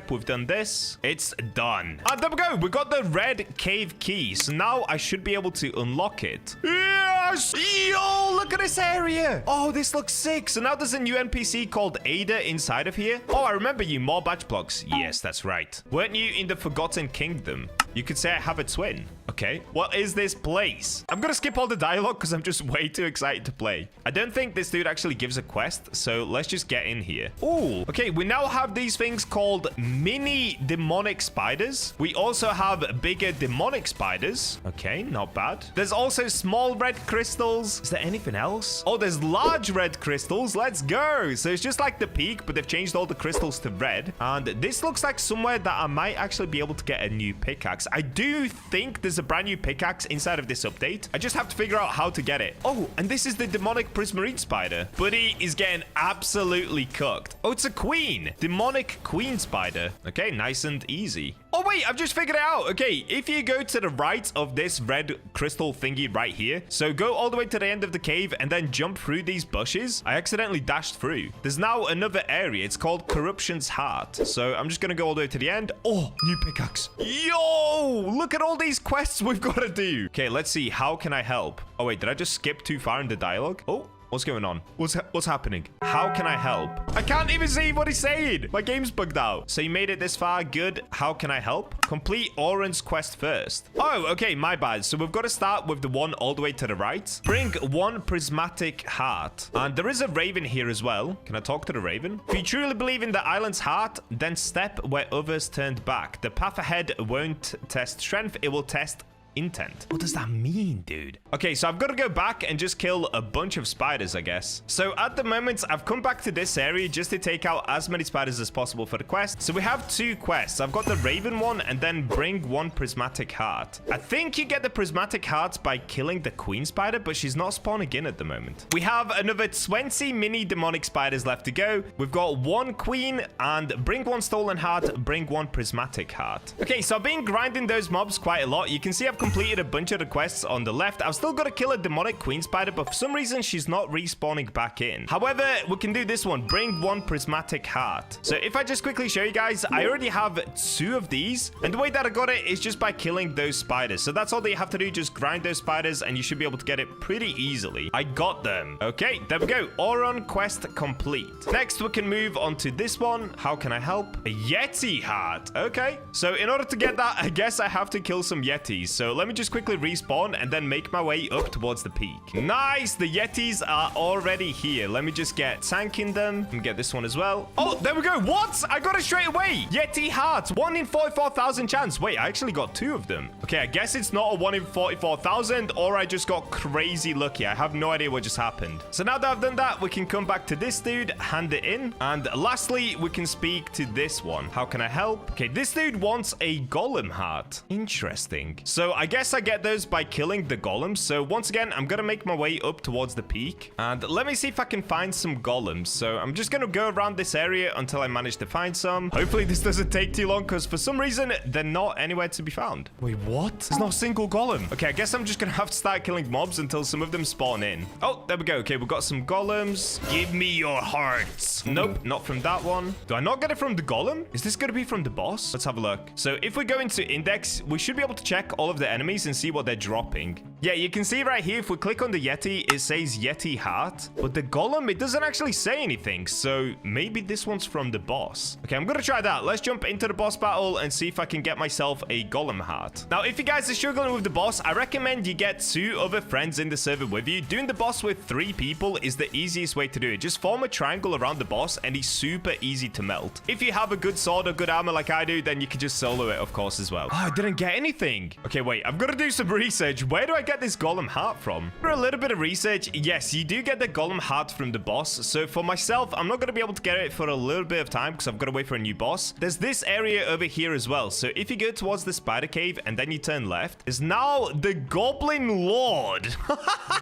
We've done this. It's done. And there we go. We got the red cave key. So now I should be able to unlock it. Yes! Yo, look at this area. Oh, this looks sick. So now there's a new NPC called Ada inside of here. Oh, I remember you. More BachaBlox. Yes, that's right. Weren't you in the Forgotten Kingdom? You could say I have a twin. Okay, what is this place? I'm gonna skip all the dialogue because I'm just way too excited to play. I don't think this dude actually gives a quest, so let's just get in here. Ooh, okay, we now have these things called mini demonic spiders. We also have bigger demonic spiders. Okay, not bad. There's also small red crystals. Is there anything else? Oh, there's large red crystals. Let's go. So it's just like the peak, but they've changed all the crystals to red. And this looks like somewhere that I might actually be able to get a new pickaxe. I do think there's a brand new pickaxe inside of this update. I just have to figure out how to get it. Oh, and this is the demonic prismarine spider. Buddy is getting absolutely cooked. Oh, it's a queen. Demonic queen spider. Okay, nice and easy. Oh, wait, I've just figured it out. Okay, if you go to the right of this red crystal thingy right here, so go all the way to the end of the cave and then jump through these bushes. I accidentally dashed through. There's now another area. It's called Corruption's Heart. So I'm just going to go all the way to the end. Oh, new pickaxe. Yo, look at all these quests we've got to do. Okay, let's see. How can I help? Oh, wait, did I just skip too far in the dialogue? Oh. What's going on? What's happening? How can I help? I can't even see what he's saying. My game's bugged out. So you made it this far. Good. How can I help? Complete Oren's quest first. Oh, okay. My bad. So we've got to start with the one all the way to the right. Bring one prismatic heart. And there is a raven here as well. Can I talk to the raven? If you truly believe in the island's heart, then step where others turned back. The path ahead won't test strength. It will test intent. What does that mean, dude? Okay, so I've got to go back and just kill a bunch of spiders, I guess. So at the moment, I've come back to this area just to take out as many spiders as possible for the quest. So we have two quests. I've got the raven one and then bring one prismatic heart. I think you get the prismatic heart by killing the queen spider, but she's not spawning in at the moment. We have another 20 mini demonic spiders left to go. We've got one queen and bring one stolen heart, bring one prismatic heart. Okay, so I've been grinding those mobs quite a lot. You can see I've completed a bunch of the quests on the left. I've still got to kill a demonic queen spider, but for some reason she's not respawning back in. However, we can do this one. Bring one prismatic heart. So if I just quickly show you guys, I already have 2 of these, and the way that I got it is just by killing those spiders. So that's all that you have to do. Just grind those spiders and you should be able to get it pretty easily. I got them. Okay, there we go. Oron quest complete. Next, we can move on to this one. How can I help? A yeti heart. Okay, so in order to get that, I guess I have to kill some yetis. So let me just quickly respawn and then make my way up towards the peak. Nice, the yetis are already here. Let me just get tank in them and get this one as well. Oh, there we go. What? I got it straight away. Yeti hearts, 1 in 44,000 chance. Wait, I actually got 2 of them. Okay, I guess it's not a 1 in 44,000, or I just got crazy lucky. I have no idea what just happened. So now that I've done that, we can come back to this dude, hand it in, and lastly, we can speak to this one. How can I help? Okay, this dude wants a golem heart. Interesting. So I guess I get those by killing the golems. So once again, I'm gonna make my way up towards the peak, and let me see if I can find some golems. So I'm just gonna go around this area until I manage to find some. Hopefully this doesn't take too long, because for some reason they're not anywhere to be found. Wait, what? There's not a single golem. Okay, I guess I'm just gonna have to start killing mobs until some of them spawn in. Oh, there we go. Okay, we've got some golems. Give me your hearts. Nope, not from that one. Do I not get it from the golem? Is this gonna be from the boss? Let's have a look. So if we go into index, we should be able to check all of the enemies and see what they're dropping. Yeah, you can see right here, if we click on the yeti, it says yeti heart, but the golem, it doesn't actually say anything. So maybe this one's from the boss. Okay, I'm gonna try that. Let's jump into the boss battle and see if I can get myself a golem heart. Now, if you guys are struggling with the boss, I recommend you get 2 other friends in the server with you. Doing the boss with 3 people is the easiest way to do it. Just form a triangle around the boss and he's super easy to melt. If you have a good sword or good armor like I do, then you can just solo it, of course, as well. Oh, I didn't get anything. Okay, wait, I've got to do some research. Where do I get this golem heart from? For a little bit of research, yes, you do get the golem heart from the boss. So for myself, I'm not going to be able to get it for a little bit of time because I've got to wait for a new boss. There's this area over here as well. So if you go towards the spider cave and then you turn left, is now the Goblin Lord.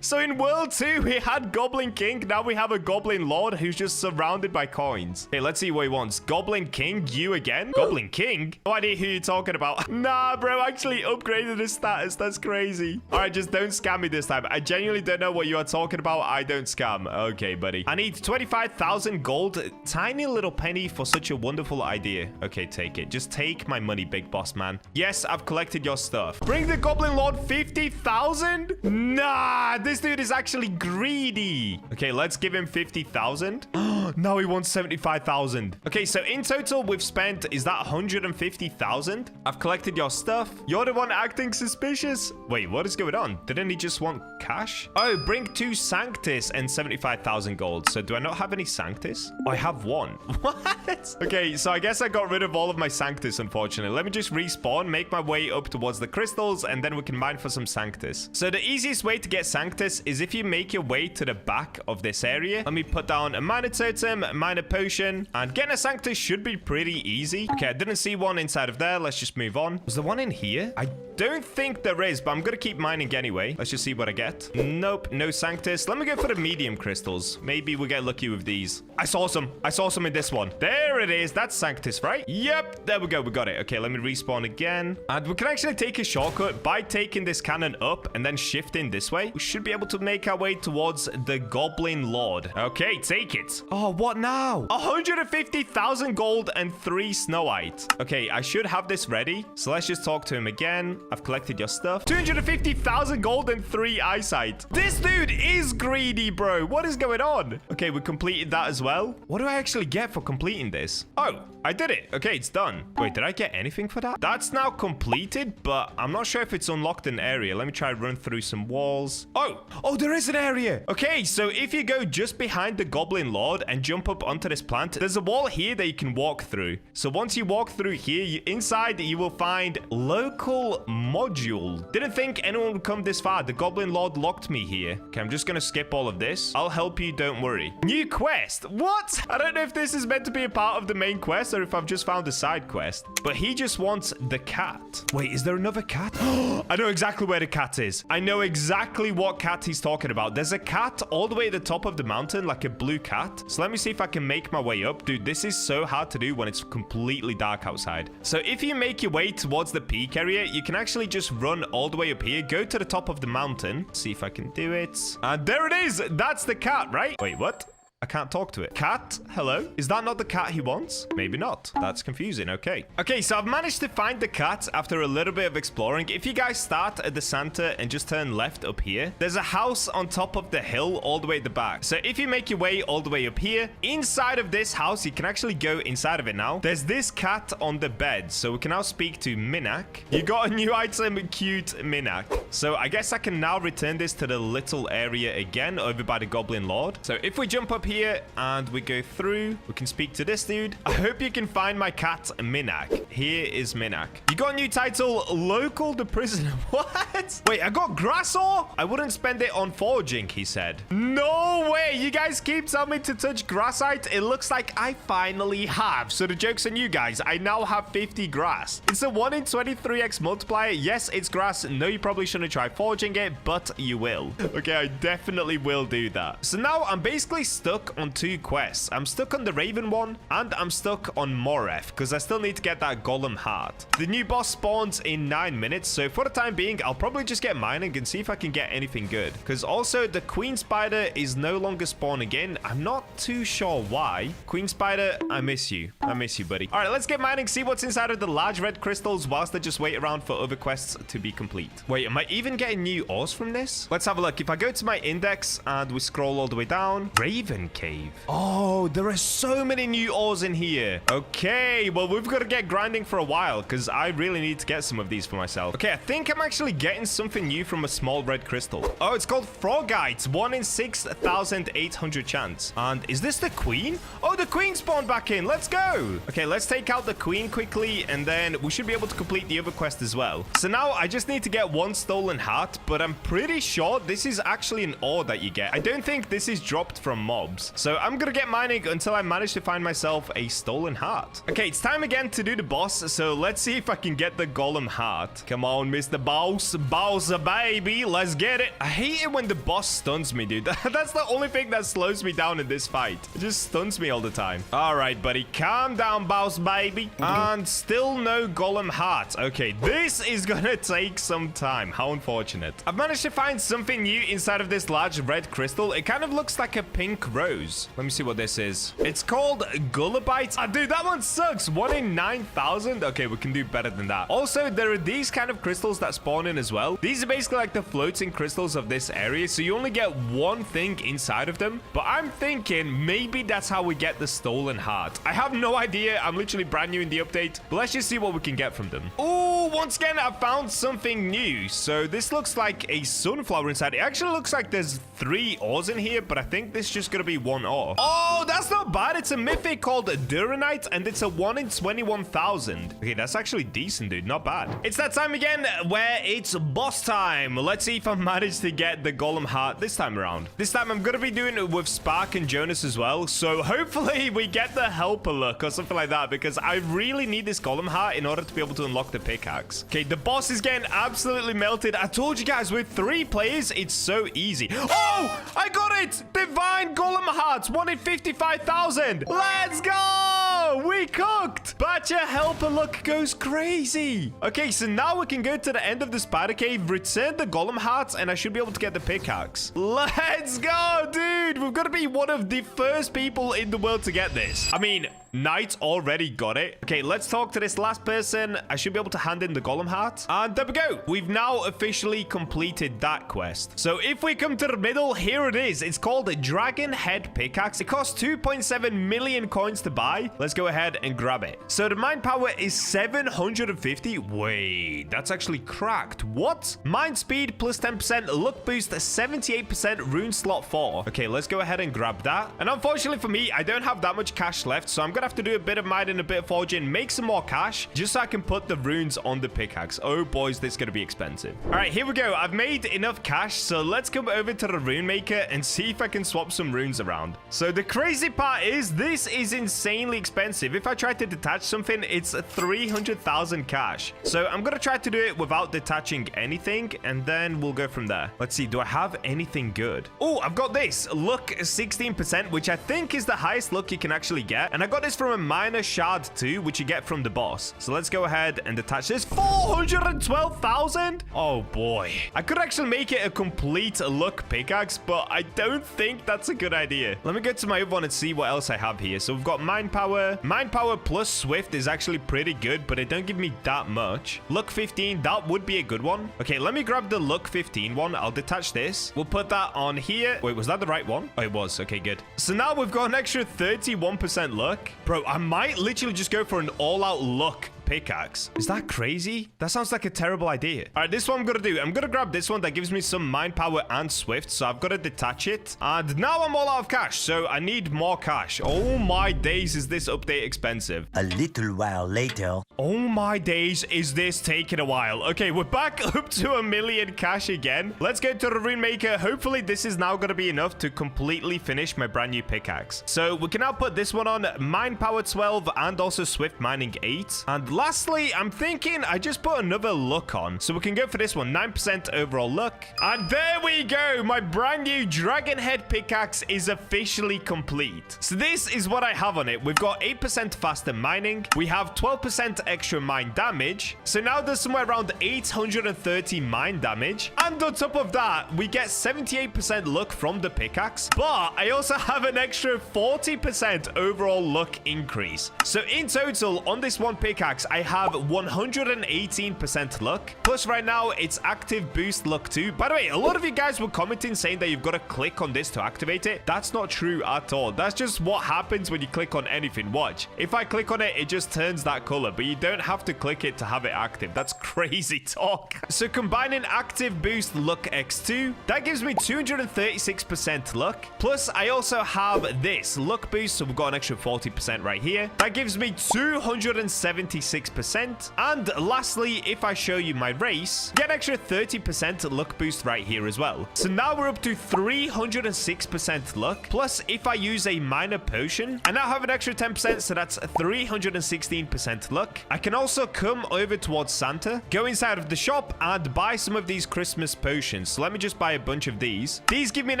So in World 2, we had Goblin King. Now we have a Goblin Lord who's just surrounded by coins. Okay, let's see what he wants. Goblin King, you again? Goblin King? No idea who you're talking about. Nah, bro, actually upgraded his status. That's crazy. All right, just don't scam me this time. I genuinely don't know what you are talking about. I don't scam. Okay, buddy. I need 25,000 gold. Tiny little penny for such a wonderful idea. Okay, take it. Just take my money, big boss man. Yes, I've collected your stuff. Bring the Goblin Lord 50,000? Nah, this dude is actually greedy. Okay, let's give him 50,000. Now he wants 75,000. Okay, so in total, we've spent, is that 150,000? I've collected your stuff. You're the one acting suspicious. Wait, what is going on? Didn't he just want cash? Oh, bring 2 Sanctus and 75,000 gold. So do I not have any Sanctus? Oh, I have 1. What? Okay, so I guess I got rid of all of my Sanctus, unfortunately. Let me just respawn, make my way up towards the crystals, and then we can mine for some Sanctus. So the easiest way to get Sanctus is if you make your way to the back of this area. Let me put down a minor totem, a minor potion, and getting a Sanctus should be pretty easy. Okay, I didn't see one inside of there. Let's just move on. Was there one in here? I don't think there is, but I'm gonna keep mining anyway. Let's just see what I get. Nope, no Sanctus. Let me go for the medium crystals. Maybe we get lucky with these. I saw some in this one. There it is. That's Sanctus, right? Yep, there we go. We got it. Okay, let me respawn again. And we can actually take a shortcut by taking this cannon up and then shifting this way. We should be able to make our way towards the Goblin Lord. Okay, take it. Oh, what now? 150,000 gold and 3 snowite. Okay, I should have this ready. So let's just talk to him again. I've collected your stuff. 250,000 gold and 3 eyesight. This dude is greedy, bro. What is going on? Okay, we completed that as well. What do I actually get for completing this? Oh, I did it. Okay, it's done. Wait, did I get anything for that? That's now completed, but I'm not sure if it's unlocked an area. Let me try and run through some walls. Oh, there is an area. Okay, so if you go just behind the Goblin Lord and jump up onto this plant, there's a wall here that you can walk through. So once you walk through here, inside you will find local module. Didn't think anyone would come this far. The Goblin Lord locked me here. Okay, I'm just gonna skip all of this. I'll help you, don't worry. New quest. What? I don't know if this is meant to be a part of the main quest or if I've just found a side quest, but he just wants the cat. Wait, is there another cat? I know exactly where the cat is. I know exactly what cat he's talking about. There's a cat all the way at the top of the mountain, like a blue cat. So let me see if I can make my way up. Dude, this is so hard to do when it's completely dark outside. So if you make your way towards the peak area, you can actually just run all the way up here, go to the top of the mountain, see if I can do it. And there it is. That's the cat, right? Wait, what? I can't talk to it. Cat, hello? Is that not the cat he wants? Maybe not. That's confusing. Okay. Okay, so I've managed to find the cat after a little bit of exploring. If you guys start at the center and just turn left up here, there's a house on top of the hill all the way at the back. So if you make your way all the way up here, inside of this house, you can actually go inside of it now. There's this cat on the bed. So we can now speak to Minak. You got a new item, cute Minak. So I guess I can now return this to the little area again over by the Goblin Lord. So if we jump up here and we go through, we can speak to this dude. I hope you can find my cat Minak. Here is Minak. You got a new title, local the prisoner. What? Wait, I got grass ore? I wouldn't spend it on foraging, he said. No way. You guys keep telling me to touch grassite. It looks like I finally have. So the joke's on you guys. I now have 50 grass. It's a 1 in 23x multiplier. Yes, it's grass. No, you probably shouldn't try foraging it, but you will. Okay, I definitely will do that. So now I'm basically stuck on 2 quests. I'm stuck on the Raven one, and I'm stuck on Moref, because I still need to get that Golem heart. The new boss spawns in 9 minutes, so for the time being, I'll probably just get mining and see if I can get anything good. Because also, the Queen Spider is no longer spawning in. I'm not too sure why. Queen Spider, I miss you. I miss you, buddy. All right, let's get mining, see what's inside of the large red crystals whilst I just wait around for other quests to be complete. Wait, am I even getting new ores from this? Let's have a look. If I go to my index and we scroll all the way down, Raven Cave. Oh, there are so many new ores in here. Okay, well, we've got to get grinding for a while because I really need to get some of these for myself. Okay, I think I'm actually getting something new from a small red crystal. Oh, it's called Frogite. 1 in 6,800 chance. And is this the queen? Oh, the queen spawned back in. Let's go. Okay, let's take out the queen quickly and then we should be able to complete the other quest as well. So now I just need to get 1 stolen heart, but I'm pretty sure this is actually an ore that you get. I don't think this is dropped from mobs. So I'm gonna get mining until I manage to find myself a stolen heart. Okay, it's time again to do the boss. So let's see if I can get the Golem heart. Come on, Mr. Boss. Bowser, baby. Let's get it. I hate it when the boss stuns me, dude. That's the only thing that slows me down in this fight. It just stuns me all the time. All right, buddy. Calm down, Boss, baby. And still no Golem heart. Okay, this is gonna take some time. How unfortunate. I've managed to find something new inside of this large red crystal. It kind of looks like a pink rose. Let me see what this is. It's called Gullabite. Ah, dude, that one sucks. 1 in 9,000. Okay, we can do better than that. Also, there are these kind of crystals that spawn in as well. These are basically like the floating crystals of this area, so you only get one thing inside of them. But I'm thinking maybe that's how we get the stolen heart. I have no idea. I'm literally brand new in the update, but let's just see what we can get from them. Oh, once again, I found something new. So this looks like a sunflower inside. It actually looks like there's 3 ores in here, but I think this is just gonna be 1 ore. Oh, that's not bad. It's a mythic called Duranite, and it's a 1 in 21,000. Okay, that's actually decent, dude. Not bad. It's that time again where it's boss time. Let's see if I manage to get the golem heart this time around. This time I'm gonna be doing it with Spark and Jonas as well, so hopefully we get the helper look or something like that, because I really need this golem heart in order to be able to unlock the pickaxe. Okay, the boss is getting absolutely melted. I told you guys, with 3 players, it's so easy. Oh, I got it! Divine golem hearts, 1 in 55,000. Let's go! We cooked! Bacha helper look goes crazy. Okay, so now we can go to the end of the spider cave, return the golem hearts, and I should be able to get the pickaxe. Let's go, dude! We've got to be one of the first people in the world to get this. I mean, Knight already got it. Okay, let's talk to this last person. I should be able to hand in the golem heart. And there we go. We've now officially completed that quest. So if we come to the middle, here it is. It's called a Dragon Head Pickaxe. It costs 2.7 million coins to buy. Let's go ahead and grab it. So the mine power is 750. Wait, that's actually cracked. What? Mine speed plus 10%, luck boost 78%, rune slot 4. Okay, let's go ahead and grab that. And unfortunately for me, I don't have that much cash left, so I'm gonna have to do a bit of mining, a bit of forging, make some more cash, just so I can put the runes on the pickaxe. Oh boys, this is gonna be expensive. All right, here we go. I've made enough cash, so let's come over to the rune maker and see if I can swap some runes around. So the crazy part is this is insanely expensive. If I try to detach something, it's 300,000 cash. So I'm gonna try to do it without detaching anything, and then we'll go from there. Let's see, do I have anything good? Oh, I've got this. Luck 16%, which I think is the highest luck you can actually get. And I got this from a minor shard too, which you get from the boss. So let's go ahead and detach this. 412,000? Oh boy. I could actually make it a complete luck pickaxe, but I don't think that's a good idea. Let me get to my other one and see what else I have here. So we've got mine power. Mine power plus swift is actually pretty good, but it don't give me that much. Luck 15, that would be a good one. Okay, let me grab the luck 15 one. I'll detach this. We'll put that on here. Wait, was that the right one? Oh, it was. Okay, good. So now we've got an extra 31% luck. Bro, I might literally just go for an all-out luck pickaxe. Is that crazy? That sounds like a terrible idea. All right, this one I'm gonna do. I'm gonna grab this one that gives me some mine power and swift, so I've got to detach it. And now I'm all out of cash, so I need more cash. Oh my days, is this update expensive? A little while later. Oh my days, is this taking a while? Okay, we're back up to 1 million cash again. Let's go to the rune maker. Hopefully this is now gonna be enough to completely finish my brand new pickaxe. So we can now put this one on mine power 12 and also swift mining 8. And lastly, I'm thinking I just put another luck on. So we can go for this one, 9% overall luck. And there we go. My brand new dragon head pickaxe is officially complete. So this is what I have on it. We've got 8% faster mining. We have 12% extra mine damage. So now there's somewhere around 830 mine damage. And on top of that, we get 78% luck from the pickaxe. But I also have an extra 40% overall luck increase. So in total, on this one pickaxe, I have 118% luck. Plus right now, it's active boost luck 2. By the way, a lot of you guys were commenting saying that you've got to click on this to activate it. That's not true at all. That's just what happens when you click on anything. Watch. If I click on it, it just turns that color, but you don't have to click it to have it active. That's crazy talk. So combining active boost luck x2, that gives me 236% luck. Plus I also have this luck boost, so we've got an extra 40% right here. That gives me 276%. And lastly, if I show you my race, get an extra 30% luck boost right here as well. So now we're up to 306% luck. Plus if I use a minor potion, I now have an extra 10%, so that's 316% luck. I can also come over towards Santa, go inside of the shop, and buy some of these Christmas potions. So let me just buy a bunch of these. These give me an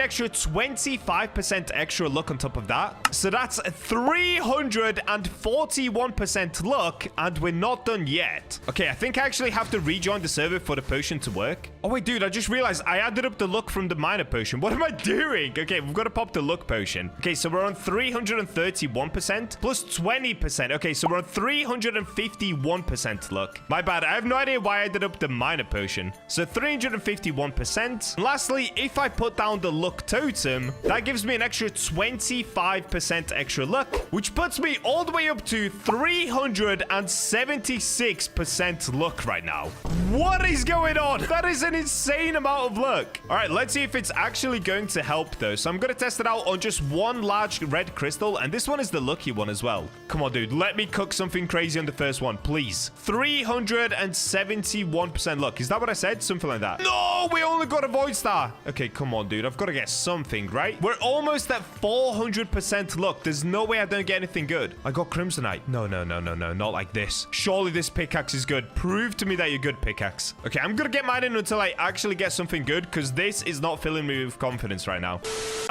extra 25% extra luck on top of that. So that's 341% luck, and we're not done yet. Okay, I think I actually have to rejoin the server for the potion to work. Oh, wait, dude, I just realized I added up the luck from the minor potion. What am I doing? Okay, we've got to pop the luck potion. Okay, so we're on 331% plus 20%. Okay, so we're on 351% luck. My bad. I have no idea why I did up the minor potion. So 351%. And lastly, if I put down the luck totem, that gives me an extra 25% extra luck, which puts me all the way up to 376% luck right now. What is going on? That is an insane amount of luck. All right, let's see if it's actually going to help though. So I'm going to test it out on just one large red crystal, and this one is the lucky one as well. Come on, dude. Let me cook something crazy on the first one, please. 371% luck. Is that what I said? Something like that. No, we only got a void star. Okay, come on, dude. I've got to get something, right? We're almost at 400% luck. There's no way I don't get anything good. I got crimsonite. No, no, no, no, no. Not like this. Surely this pickaxe is good. Prove to me that you're good, pickaxe. Okay, I'm going to get mine in until I actually get something good, because this is not filling me with confidence right now.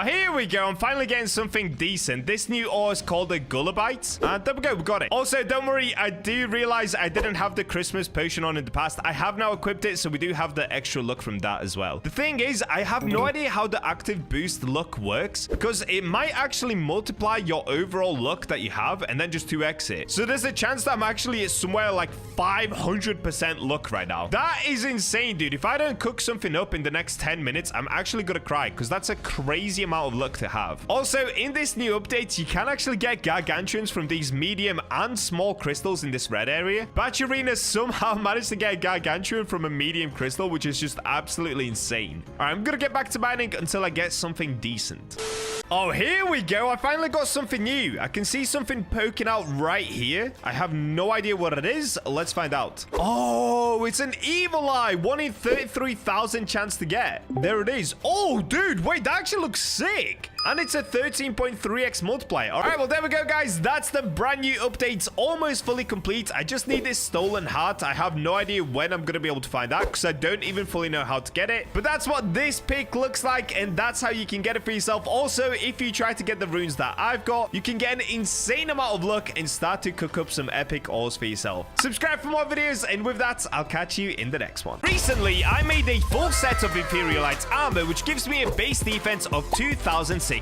Here we go. I'm finally getting something decent. This new ore is called a gullabite. And there we go. We got it. Also, don't worry. I do realize I didn't have the Christmas potion on in the past. I have now equipped it, so we do have the extra luck from that as well. The thing is, I have no idea how the active boost luck works, because it might actually multiply your overall luck that you have and then just 2x it. So there's a chance that I'm actually at somewhere like 500% luck right now. That is insane, dude. If I don't cook something up in the next 10 minutes, I'm actually gonna cry, because that's a crazy amount of luck to have. Also, in this new update, you can actually get gargantuans from these medium and small crystals in this red area. Bacha somehow managed to get a gargantuan from a medium crystal, which is just absolutely insane. All right, I'm gonna get back to mining until I get something decent. Oh, here we go. I finally got something new. I can see something poking out right here. I have no idea what it is. Let's find out. Oh, it's an evil eye. 1 in 33,000 chance to get. There it is. Oh, dude, wait, that actually looks sick. And it's a 13.3x multiplier. All right, well, there we go, guys. That's the brand new updates almost fully complete. I just need this stolen heart. I have no idea when I'm going to be able to find that, because I don't even fully know how to get it. But that's what this pick looks like, and that's how you can get it for yourself. Also, if you try to get the runes that I've got, you can get an insane amount of luck and start to cook up some epic ores for yourself. Subscribe for more videos, and with that, I'll catch you in the next one. Recently, I made a full set of Imperialite armor, which gives me a base defense of 2,600.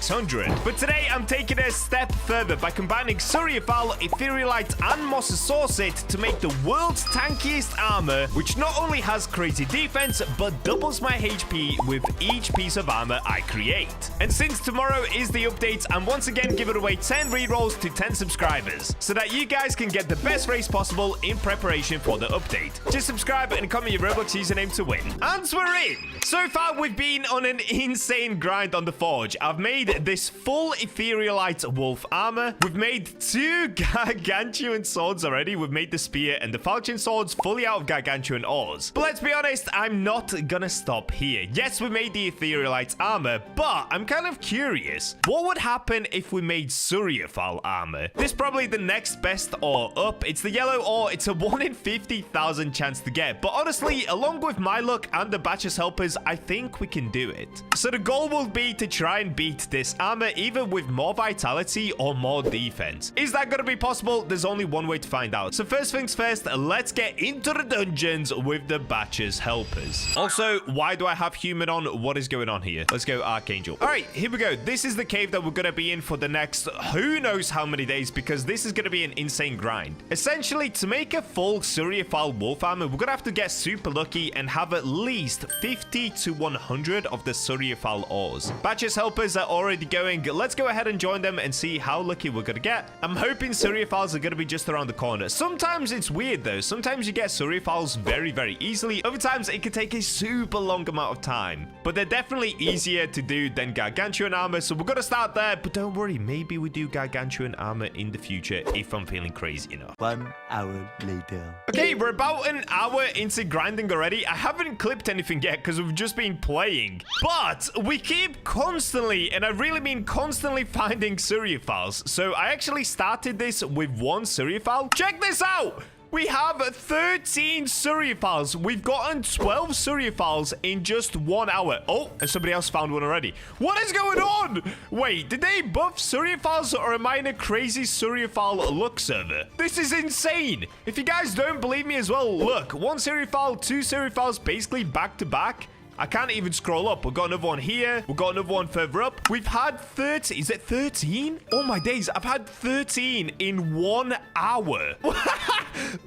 But today, I'm taking it a step further by combining surfal, Imperialite, and Mosasaurus to make the world's tankiest armor, which not only has crazy defense, but doubles my HP with each piece of armor I create. And since tomorrow is the update, I'm once again giving away 10 rerolls to 10 subscribers, so that you guys can get the best race possible in preparation for the update. Just subscribe and comment your Roblox username to win. And we're in! So far, we've been on an insane grind on the forge. I've made this full Imperialite wolf armor. We've made 2 gargantuan swords already. We've made the spear and the falchion swords fully out of gargantuan ores. But let's be honest, I'm not gonna stop here. Yes, we made the Imperialite armor, but I'm kind of curious. What would happen if we made surfal armor? This is probably the next best ore up. It's the yellow ore. It's a 1 in 50,000 chance to get. But honestly, along with my luck and the Bacha's helpers, I think we can do it. So the goal will be to try and beat this armor either with more vitality or more defense. Is that going to be possible? There's only one way to find out. So first things first, let's get into the dungeons with the Bacha's helpers. Also, why do I have human on? What is going on here? Let's go Archangel. All right, here we go. This is the cave that we're going to be in for the next who knows how many days, because this is going to be an insane grind. Essentially, to make a full surfal wolf armor, we're going to have to get super lucky and have at least 50 to 100 of the surfal ores. Bacha's helpers are already going. Let's go ahead and join them and see how lucky we're going to get. I'm hoping surfals are going to be just around the corner. Sometimes it's weird though. Sometimes you get surfals very, very easily. Other times it can take a super long amount of time. But they're definitely easier to do than gargantuan armor, so we're going to start there. But don't worry, maybe we do gargantuan armor in the future if I'm feeling crazy enough. 1 hour later. Okay, we're about an hour into grinding already. I haven't clipped anything yet because we've just been playing. But we keep constantly, and I really mean constantly, finding surfals. So I actually started this with 1 surfal. Check this out! We have 13 surfals. We've gotten 12 surfals in just 1 hour. Oh, and somebody else found one already. What is going on? Wait, did they buff surfals or am I in a crazy surfal luck server? This is insane. If you guys don't believe me as well, look, 1 surfal, 2 surfals basically back to back. I can't even scroll up. We've got another one here. We've got another one further up. We've had 30. Is it 13? Oh my days. I've had 13 in 1 hour.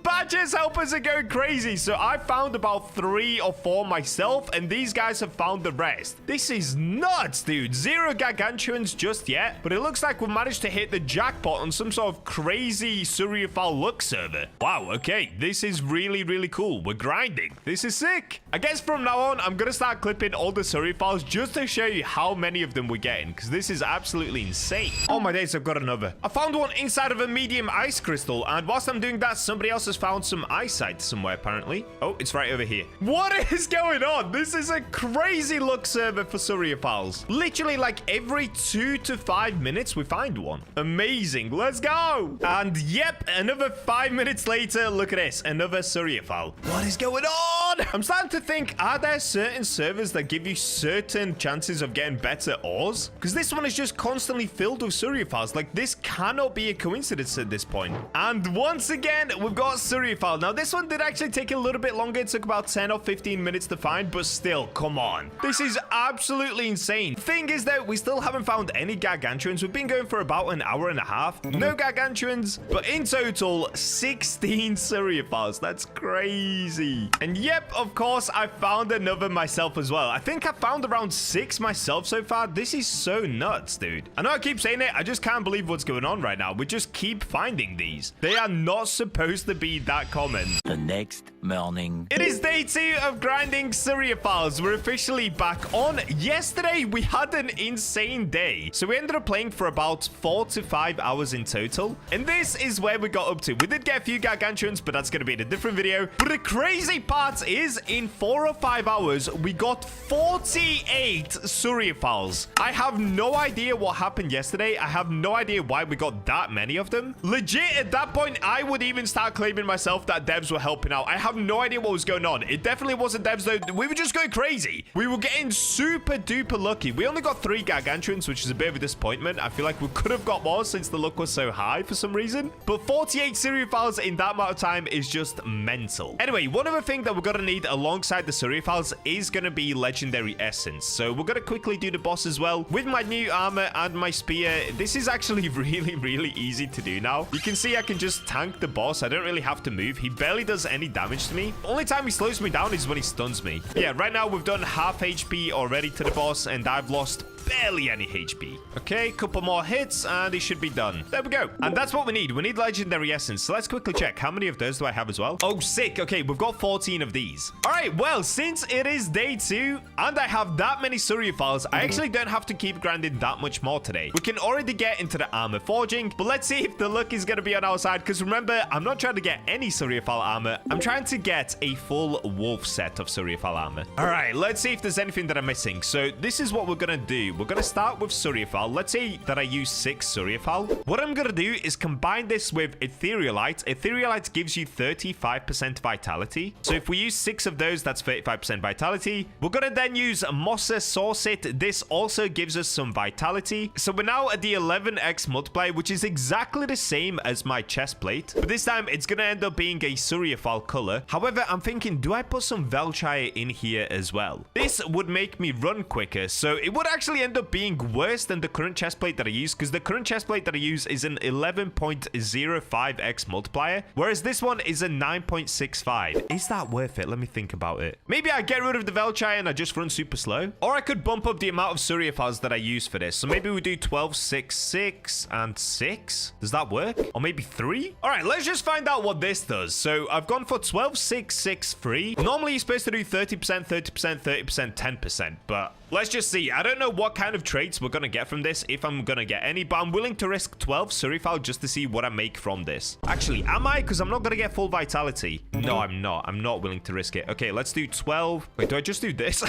Bacha's helpers are going crazy. So I found about 3 or 4 myself, and these guys have found the rest. This is nuts, dude. 0 gargantuans just yet, but it looks like we've managed to hit the jackpot on some sort of crazy surfal luck server. Wow, okay. This is really, really cool. We're grinding. This is sick. I guess from now on, I'm going to start clipping all the surfals just to show you how many of them we're getting, because this is absolutely insane. Oh my days, I've got another. I found one inside of a medium ice crystal, and whilst I'm doing that, somebody else has found some eyesight somewhere, apparently. Oh, it's right over here. What is going on? This is a crazy luck server for surfals. Literally, like every 2 to 5 minutes, we find one. Amazing. Let's go. And yep, another 5 minutes later, look at this. Another surfal. What is going on? I'm starting to think, are there certain servers that give you certain chances of getting better ores? Because this one is just constantly filled with surfals. Like, this cannot be a coincidence at this point. And once again, we've got surfal. Now, this one did actually take a little bit longer. It took about 10 or 15 minutes to find, but still, come on. This is absolutely insane. Thing is, though, we still haven't found any gargantuans. We've been going for about an hour and a half. No gargantuans, but in total, 16 surfals. That's crazy. And yep, of course, I found another myself as well. I think I found around 6 myself so far. This is so nuts, dude. I know I keep saying it. I just can't believe what's going on right now. We just keep finding these. They are not supposed to be that common. The next morning. It is day 2 of grinding surfals. We're officially back on. Yesterday, we had an insane day. So we ended up playing for about 4 to 5 hours in total. And this is where we got up to. We did get a few gargantuans, but that's going to be in a different video. But the crazy part is, in 4 or 5 hours, we got 48 surfals. I have no idea what happened yesterday. I have no idea why we got that many of them. Legit, at that point, I would even start claiming myself that devs were helping out. I have no idea what was going on. It definitely wasn't devs, though. We were just going crazy. We were getting super duper lucky. We only got 3 gargantuans, which is a bit of a disappointment. I feel like we could have got more since the luck was so high for some reason. But 48 surfals in that amount of time is just mental. Anyway, one other thing that we're going to need alongside the surfals is going to be legendary essence. So we're going to quickly do the boss as well. With my new armor and my spear, this is actually really, really easy to do now. You can see I can just tank the boss. I don't really have to move. He barely does any damage to me. The only time he slows me down is when he stuns me. Yeah, right now we've done half HP already to the boss, and I've lost barely any HP. Okay, couple more hits and he should be done. There we go. And that's what we need. We need legendary essence. So let's quickly check. How many of those do I have as well? Oh, sick. Okay, we've got 14 of these. All right, well, since it is day 2 and I have that many surfals, I actually don't have to keep grinding that much more today. We can already get into the armor forging, but let's see if the luck is going to be on our side, because remember, I'm not trying to get any surfal armor. I'm trying to get a full wolf set of surfal armor. All right, let's see if there's anything that I'm missing. So this is what we're going to do. We're going to start with surfal. Let's say that I use 6 surfal. What I'm going to do is combine this with etherealite. Etherealite gives you 35% vitality. So if we use 6 of those, that's 35% vitality. We're going to then use Mossa Saucit. This also gives us some vitality. So we're now at the 11x multiplier, which is exactly the same as my chest plate. But this time, it's going to end up being a surfal color. However, I'm thinking, do I put some Velchire in here as well? This would make me run quicker. So it would actually end up being worse than the current chest plate that I use, because the current chest plate that I use is an 11.05x multiplier, whereas this one is a 9.65. Is that worth it? Let me think about it. Maybe I get rid of the Velchire and I just run super slow, or I could bump up the amount of surfals that I use for this. So maybe we do 12, 6, 6, and 6. Does that work? Or maybe 3? All right, let's just find out what this does. So I've gone for 12 12,663. Normally, you're supposed to do 30%, 30%, 30%, 10%, but let's just see. I don't know what kind of traits we're going to get from this, if I'm going to get any, but I'm willing to risk 12 surfal just to see what I make from this. Actually, am I? Because I'm not going to get full vitality. No, I'm not. I'm not willing to risk it. Okay, let's do 12. Wait, do I just do this?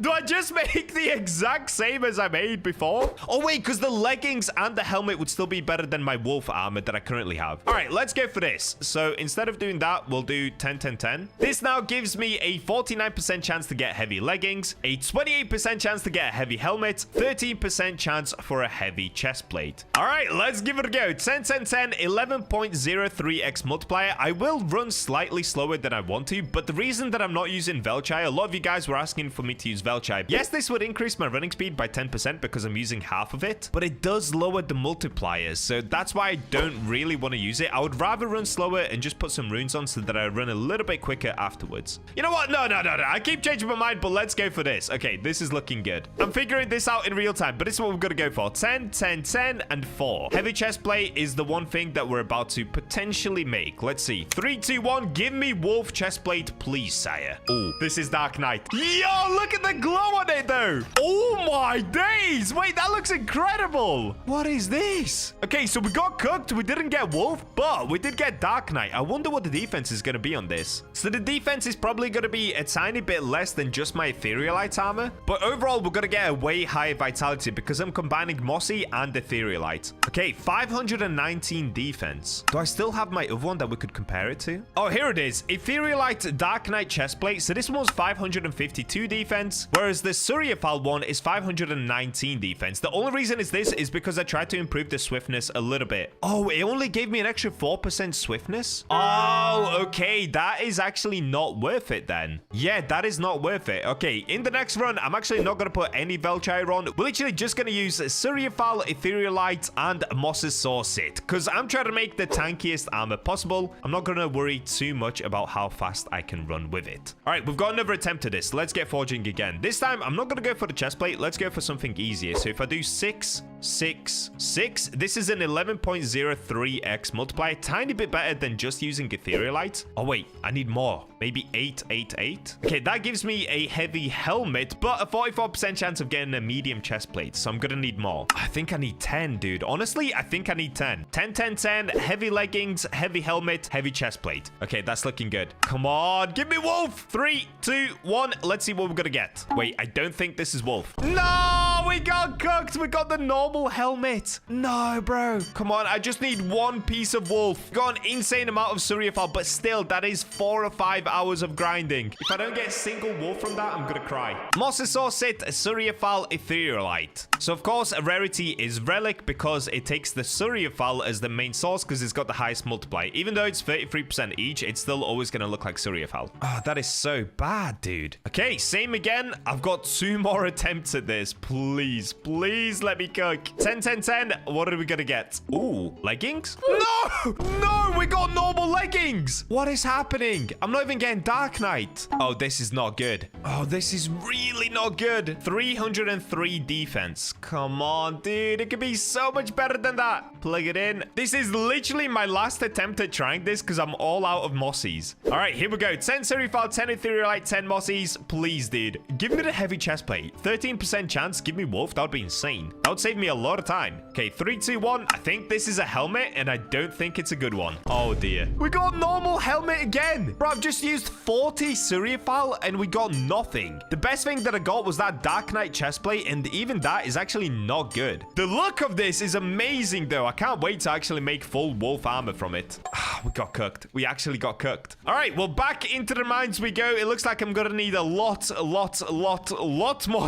Do I just make the exact same as I made before? Oh, wait, because the leggings and the helmet would still be better than my wolf armor that I currently have. All right, let's go for this. So instead of doing that, we'll do 10, 10, 10. This now gives me a 49% chance to get heavy leggings, a 28% chance to get a heavy helmet, 13% chance for a heavy chest plate. All right, let's give it a go. 10, 10, 10, 11.03x multiplier. I will run slightly slower than I want to, but the reason that I'm not using Velchai, a lot of you guys were asking for me to use Velchai. Yes, this would increase my running speed by 10% because I'm using half of it, but it does lower the multipliers, so that's why I don't really want to use it. I would rather run slower and just put some runes on so that I run a little bit quicker afterwards. You know what? No. I keep changing my mind, but let's go for this. Okay, this is looking good. I'm figuring this out in real time, but this is what we're going to go for. 10, 10, 10, and 4. Heavy chest plate is the one thing that we're about to potentially make. Let's see. 3, 2, 1. Give me wolf chest plate, please, sire. Oh, this is Dark Knight. Yo, look at the glow on it, though. Oh, my days. Wait, that looks incredible. What is this? Okay, so we got cooked. We didn't get wolf, but we did get Dark Knight. I wonder what the defense is going to be on this. So the defense is probably going to be a tiny bit less than just my etherealite armor, but overall, we're going to get a way higher vitality because I'm combining mossy and etherealite. Okay, 519 defense. Do I still have my other one that we could compare it to? Oh, here it is. Etherealite Dark Knight chestplate. So this one's 552 defense, whereas the Surfal one is 519 defense. The only reason is this is because I tried to improve the swiftness a little bit. Oh, it only gave me an extra 4% swiftness. Oh, okay. That is actually not worth it then. Yeah, that is not worth it. Okay, in the next run, I'm actually not going to put any Velchai on. We're literally just going to use Surfal, Etherealite, and Moss's Saucet because I'm trying to make the tankiest armor possible. I'm not going to worry too much about how fast I can run with it. All right, we've got another attempt at this. Let's get forging again. This time, I'm not going to go for the chest plate. Let's go for something easier. So if I do 6, 6, 6, this is an 11.03x multiplier. Tiny bit better than just using Etherealite. Oh, wait, I need more. Maybe 8, 8, 8. Okay, that gives me a heavy helmet, but a 44% chance of getting a medium chest plate. So I'm going to need more. I think I need 10, dude. Honestly, I think I need 10. 10, 10, 10, heavy leggings, heavy helmet, heavy chest plate. Okay, that's looking good. Come on, give me wolf. 3, 2, 1. Let's see what we're going to get. Wait, I don't think this is wolf. No, we got cooked. We got the normal helmet. No, bro. Come on, I just need one piece of wolf. Got an insane amount of Surfal, but still, that is 4 or 5 hours of grinding. If I don't get a single wolf from that, I'm gonna cry. Moss's Saucet, Surfal, Etherealite. So, of course, a rarity is Relic because it takes the Surfal as the main source because it's got the highest multiplier. Even though it's 33% each, it's still always gonna look like Surfal. Oh, that is so bad, dude. Okay, same again. I've got 2 more attempts at this. Please, please let me cook. 10, 10, 10. What are we gonna get? Ooh, leggings? No! No, we got normal leggings! What is happening? I'm not even getting Dark Knight. Oh, this is not good. Oh, this is really not good. 303 defense. Come on, dude. It could be so much better than that. Plug it in. This is literally my last attempt at trying this because I'm all out of mossies. All right, here we go. 10 Surfal, 10 Etherealite, 10 mossies. Please, dude. Give me the heavy chest plate. 13% chance. Give me wolf. That would be insane. That would save me a lot of time. Okay, 3, 2, 1. I think this is a helmet, and I don't think it's a good one. Oh, dear. We got normal helmet again. Bro, I've just used 40 Surfal, and we got nothing. The best thing that I got was that Dark Knight chestplate, and even that is actually not good. The look of this is amazing, though. I can't wait to actually make full wolf armor from it. We got cooked. We actually got cooked. All right, well, back into the mines we go. It looks like I'm gonna need a lot more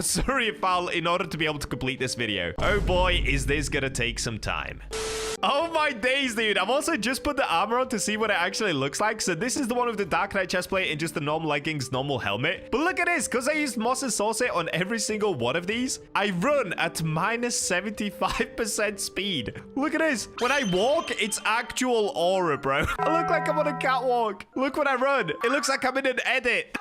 Surfal in order to be able to complete this video. Oh boy, is this gonna take some time. Oh my days, dude. I've also just put the armor on to see what it actually looks like. So this is the one with the Dark Knight chestplate and just the normal leggings, normal helmet. But look at this. Because I used Moss's Saucet on every single one of these, I run at minus 75% speed. Look at this. When I walk, it's actual aura, bro. I look like I'm on a catwalk. Look when I run. It looks like I'm in an edit.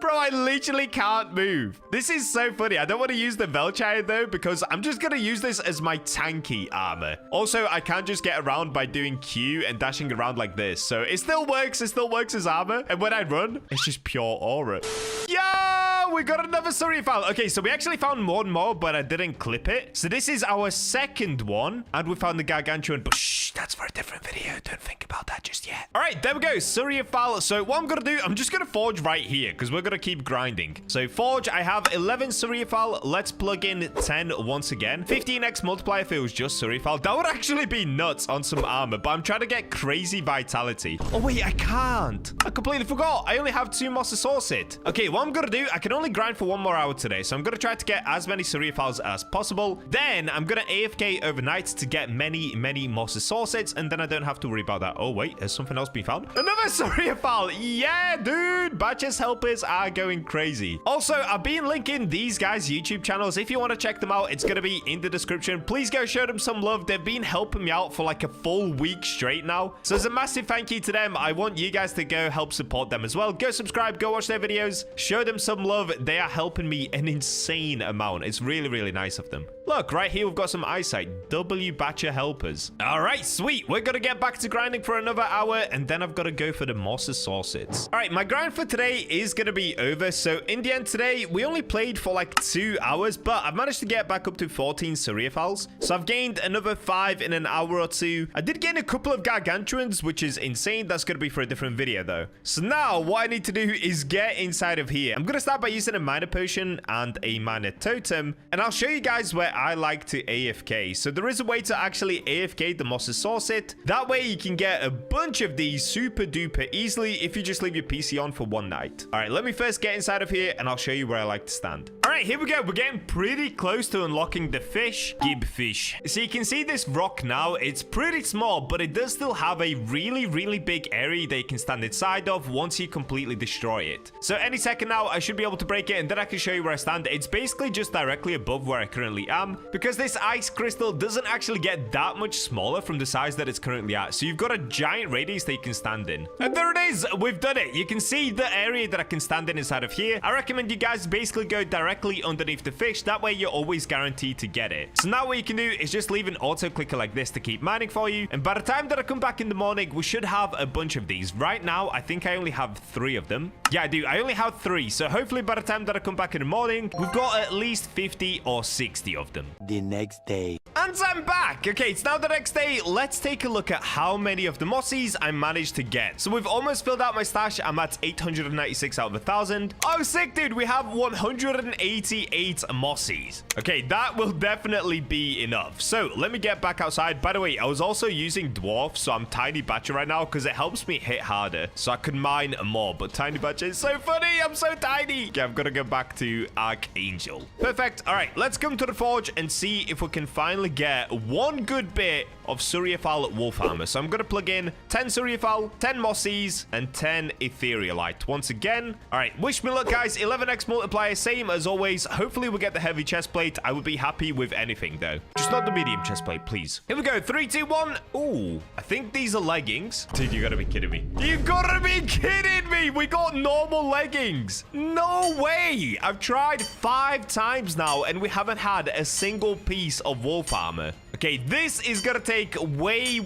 Bro, I literally can't move. This is so funny. I don't want to use the Velchai though, because I'm just going to use this as my tanky armor. Also, I can't just get around by doing Q and dashing around like this. So it still works. It still works as armor. And when I run, it's just pure aura. Yo, we got another surfal. Okay, so we actually found one more, but I didn't clip it. So this is our second one. And we found the gargantuan. But shh, that's for a different video. Don't think about that just yet. All right, there we go. Surfal. So what I'm going to do, I'm just going to forge right here because we're going to keep grinding. So forge, I have 11 surfal. Let's plug in 10 once again. 15x multiplier if it was just surfal. That would actually be nuts on some armor, but I'm trying to get crazy vitality. Oh, wait, I can't. I completely forgot. I only have 2 mosasaurus. Okay, what I'm going to do, I can only grind for 1 more hour today. So I'm going to try to get as many surfals as possible. Then I'm going to AFK overnight to get many mosasaurus, and then I don't have to worry about that. Oh, wait, has something else been found? Another surfal. Yeah, dude. Bacha's helpers are going crazy. Also, I've been linking these guys' YouTube channels. If you want to check them out, it's going to be in the description. Please go show them some love. They've been helping me out for like a full week straight now. So as a massive thank you to them, I want you guys to go help support them as well. Go subscribe, go watch their videos, show them some love. They are helping me an insane amount. It's really nice of them. Look, right here, we've got some eyesight. W Bacha helpers. All right, sweet. We're going to get back to grinding for another hour, and then I've got to go for the mosasaurus. All right, my grind for today is going to be over. So in the end today, we only played for like 2 hours, but I've managed to get back up to 14 surfals. So I've gained another 5 in an hour or 2. I did gain a couple of gargantuans, which is insane. That's going to be for a different video, though. So now what I need to do is get inside of here. I'm going to start by using a minor potion and a minor totem, and I'll show you guys where I like to AFK. So there is a way to actually AFK the mosasaurus. That way you can get a bunch of these super duper easily if you just leave your PC on for 1 night. All right, let me first get inside of here and I'll show you where I like to stand. All right, here we go. We're getting pretty close to unlocking the fish. Gib fish. So you can see this rock now. It's pretty small, but it does still have a really big area that you can stand inside of once you completely destroy it. So any second now, I should be able to break it and then I can show you where I stand. It's basically just directly above where I currently am because this ice crystal doesn't actually get that much smaller from the size that it's currently at. So you've got a giant radius that you can stand in. And there it is. We've done it. You can see the area that I can stand in inside of here. I recommend you guys basically go directly underneath the fish. That way you're always guaranteed to get it. So now what you can do is just leave an auto clicker like this to keep mining for you. And by the time that I come back in the morning, we should have a bunch of these. Right now, I think I only have 3 of them. Yeah, I do. I only have 3. So hopefully by the time that I come back in the morning, we've got at least 50 or 60 of them. The next day. And I'm back. Okay, it's now the next day. Let's take a look at how many of the mossies I managed to get. So we've almost filled out my stash. I'm at 896 out of 1,000. Oh, sick, dude. We have 188 mossies. Okay, that will definitely be enough. So let me get back outside. By the way, I was also using dwarf, so I'm tiny Bacha right now because it helps me hit harder. So I can mine more, but tiny Bacha is so funny. I'm so tiny. Okay, I've got to go back to Archangel. Perfect. All right, let's come to the forge and see if we can finally get one good bit of surfal wolf armor. So I'm going to plug in 10 surfal, 10 mossies, and 10 etherealite. Once again, all right, wish me luck, guys. 11x multiplier, same as always. Hopefully we get the heavy chest plate. I would be happy with anything, though. Just not the medium chest plate, please. Here we go. 3, 2, 1. Ooh, I think these are leggings. Dude, you gotta be kidding me. You gotta be kidding me. We got normal leggings. No way. I've tried 5 times now, and we haven't had a single piece of wolf armor. Okay, this is gonna take way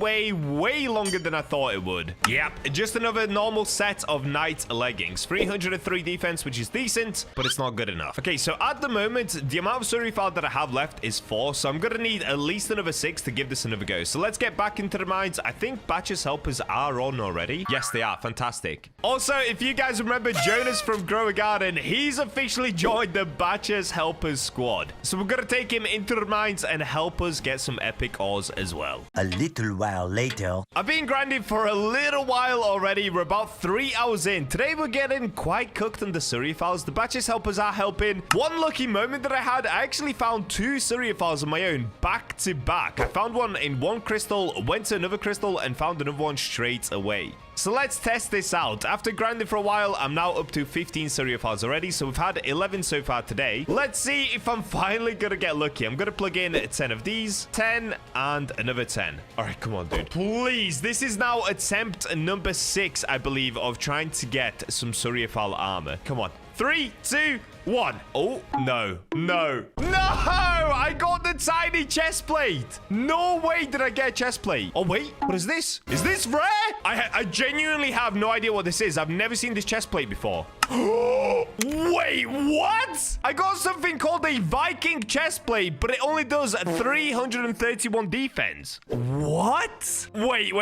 longer than I thought it would. Yep, just another normal set of knight leggings. 303 defense, which is decent, but it's not good enough. Okay, so at the moment, the amount of surfal that I have left is 4, so I'm gonna need at least another 6 to give this another go. So let's get back into the mines. I think Bacha's helpers are on already. Yes, they are. Fantastic. Also, if you guys remember Jonas from Grow a Garden, he's officially joined the Bacha's helpers squad. So we're gonna take him into the mines and help us get some epic ores as well. A little while later. I've been grinding for a little while already. We're about 3 hours in. Today we're getting quite cooked on the surfals. The Bacha's helpers are helping. One lucky moment that I had, I actually found 2 surfals on my own back to back. I found one in one crystal, went to another crystal, and found another one straight away. So let's test this out. After grinding for a while, I'm now up to 15 surfals already. So we've had 11 so far today. Let's see if I'm finally gonna get lucky. I'm gonna plug in 10 of these, 10, and another 10. All right, come on, dude. Please. This is now attempt number 6, I believe, of trying to get some surfal armor. Come on. 3, 2, 1. Oh, no. No. No! I got the tiny chest plate. No way did I get a chest plate. Oh, wait. What is this? Is this rare? I genuinely have no idea what this is. I've never seen this chest plate before. Wait, what? I got something called a Viking chest plate, but it only does 331 defense. What? Wait.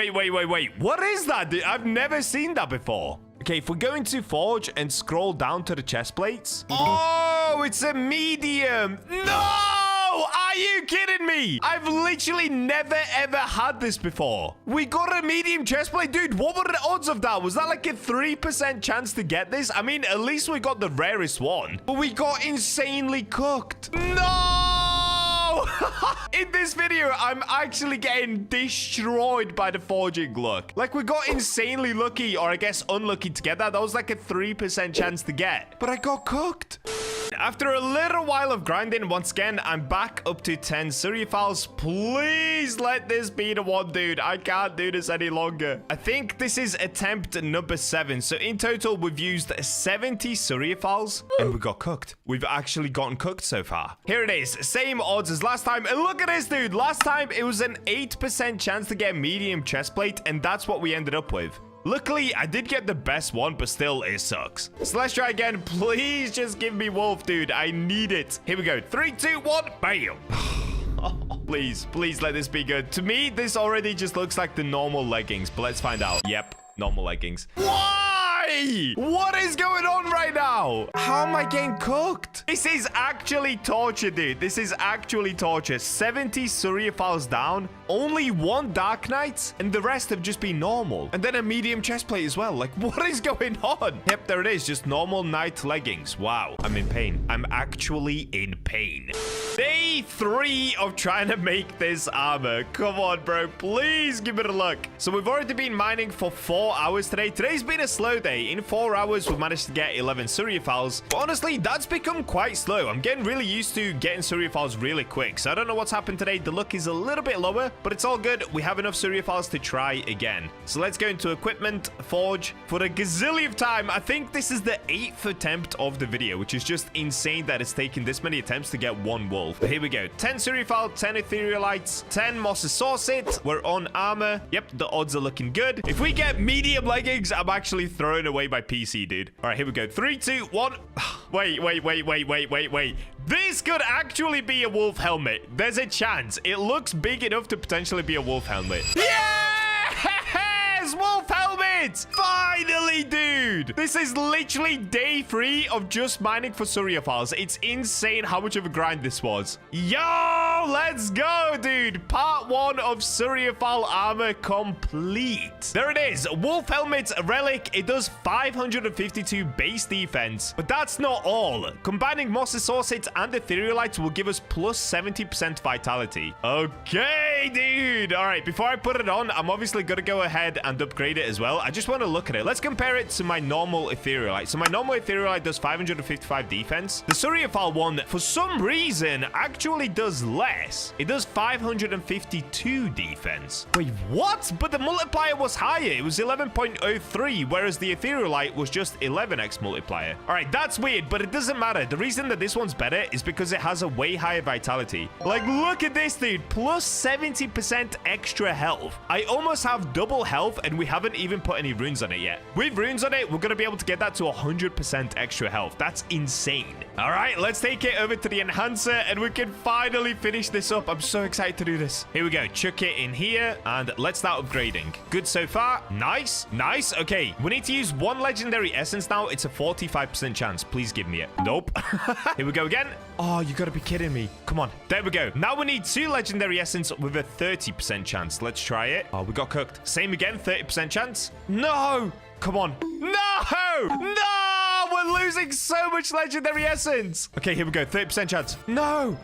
What is that, dude? I've never seen that before. Okay, if we're going to Forge and scroll down to the chest plates. Oh, it's a medium. No! Are you kidding me? I've literally never, ever had this before. We got a medium chest plate. Dude, what were the odds of that? Was that like a 3% chance to get this? I mean, at least we got the rarest one. But we got insanely cooked. No! In this video, I'm actually getting destroyed by the forging luck. Like, we got insanely lucky, or I guess unlucky to get that. That was like a 3% chance to get. But I got cooked. After a little while of grinding, once again, I'm back up to 10 surfals. Please let this be the one, dude. I can't do this any longer. I think this is attempt number 7. So in total, we've used 70 surfals and we got cooked. We've actually gotten cooked so far. Here it is. Same odds as last time. And look at this, dude. Last time, it was an 8% chance to get medium chest plate, and that's what we ended up with. Luckily, I did get the best one, but still, it sucks. So let's try again. Please just give me wolf, dude. I need it. Here we go. 3, 2, 1. Bam. Please let this be good. To me, this already just looks like the normal leggings, but let's find out. Yep, normal leggings. Why? What is going on right now? How am I getting cooked? This is actually torture, dude. This is actually torture. 70 surfals down, only 1 Dark Knight, and the rest have just been normal. And then a medium chest plate as well. Like, what is going on? Yep, there it is. Just normal night leggings. Wow, I'm in pain. I'm actually in pain. Day 3 of trying to make this armor. Come on, bro. Please give it a look. So we've already been mining for 4 hours today. Today's been a slow day. In 4 hours, we've managed to get 11 surfals. But honestly, that's become quite slow. I'm getting really used to getting surfals really quick. So I don't know what's happened today. The luck is a little bit lower, but it's all good. We have enough surfals to try again. So let's go into equipment, forge for a gazillionth time. I think this is the 8th attempt of the video, which is just insane that it's taken this many attempts to get 1 wolf. But here we go. 10 surfal, 10 etherealites, 10 mosasaurus. We're on armor. Yep, the odds are looking good. If we get medium leggings, I'm actually throwing away my PC, dude. All right, here we go. 3, 2, 1. Wait. This could actually be a wolf helmet. There's a chance. It looks big enough to potentially be a wolf helmet. Yes! Wolf helmet! Finally, dude! This is literally day 3 of just mining for surfals. It's insane how much of a grind this was. Yo, let's go, dude. Part 1 of surfal armor complete. There it is. Wolf helmet relic. It does 552 base defense. But that's not all. Combining mosasaurus and etherealites will give us plus 70% vitality. Okay, dude. All right, before I put it on, I'm obviously going to go ahead and upgrade it as well. I just want to look at it. Let's compare it to my normal etherealite. So my normal etherealite does 555 defense. The surfal one, for some reason, actually does less. It does 552 defense. Wait, what? But the multiplier was higher. It was 11.03, whereas the etherealite was just 11x multiplier. All right, that's weird, but it doesn't matter. The reason that this one's better is because it has a way higher vitality. Like, look at this, dude. Plus 70% extra health. I almost have double health, and we haven't even put any runes on it yet. With runes on it, we're going to be able to get that to 100% extra health. That's insane. All right, let's take it over to the enhancer, and we can finally finish this up. I'm so excited to do this. Here we go. Chuck it in here, and let's start upgrading. Good so far. Nice. Okay, we need to use 1 legendary essence now. It's a 45% chance. Please give me it. Nope. Here we go again. Oh, you gotta be kidding me. Come on. There we go. Now we need 2 legendary essence with a 30% chance. Let's try it. Oh, we got cooked. Same again, 30% chance. No! Come on. No! We're losing so much legendary essence. Okay, here we go. 30% chance. No!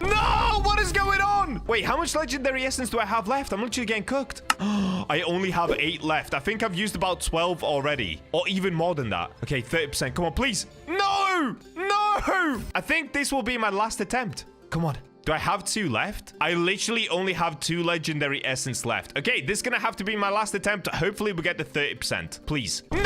What is going on? Wait, how much legendary essence do I have left? I'm literally getting cooked. I only have 8 left. I think I've used about 12 already, or even more than that. Okay, 30%. Come on, please. No! I think this will be my last attempt. Come on. Do I have 2 left? I literally only have 2 legendary essence left. Okay, this is gonna have to be my last attempt. Hopefully we get the 30%. Please. No!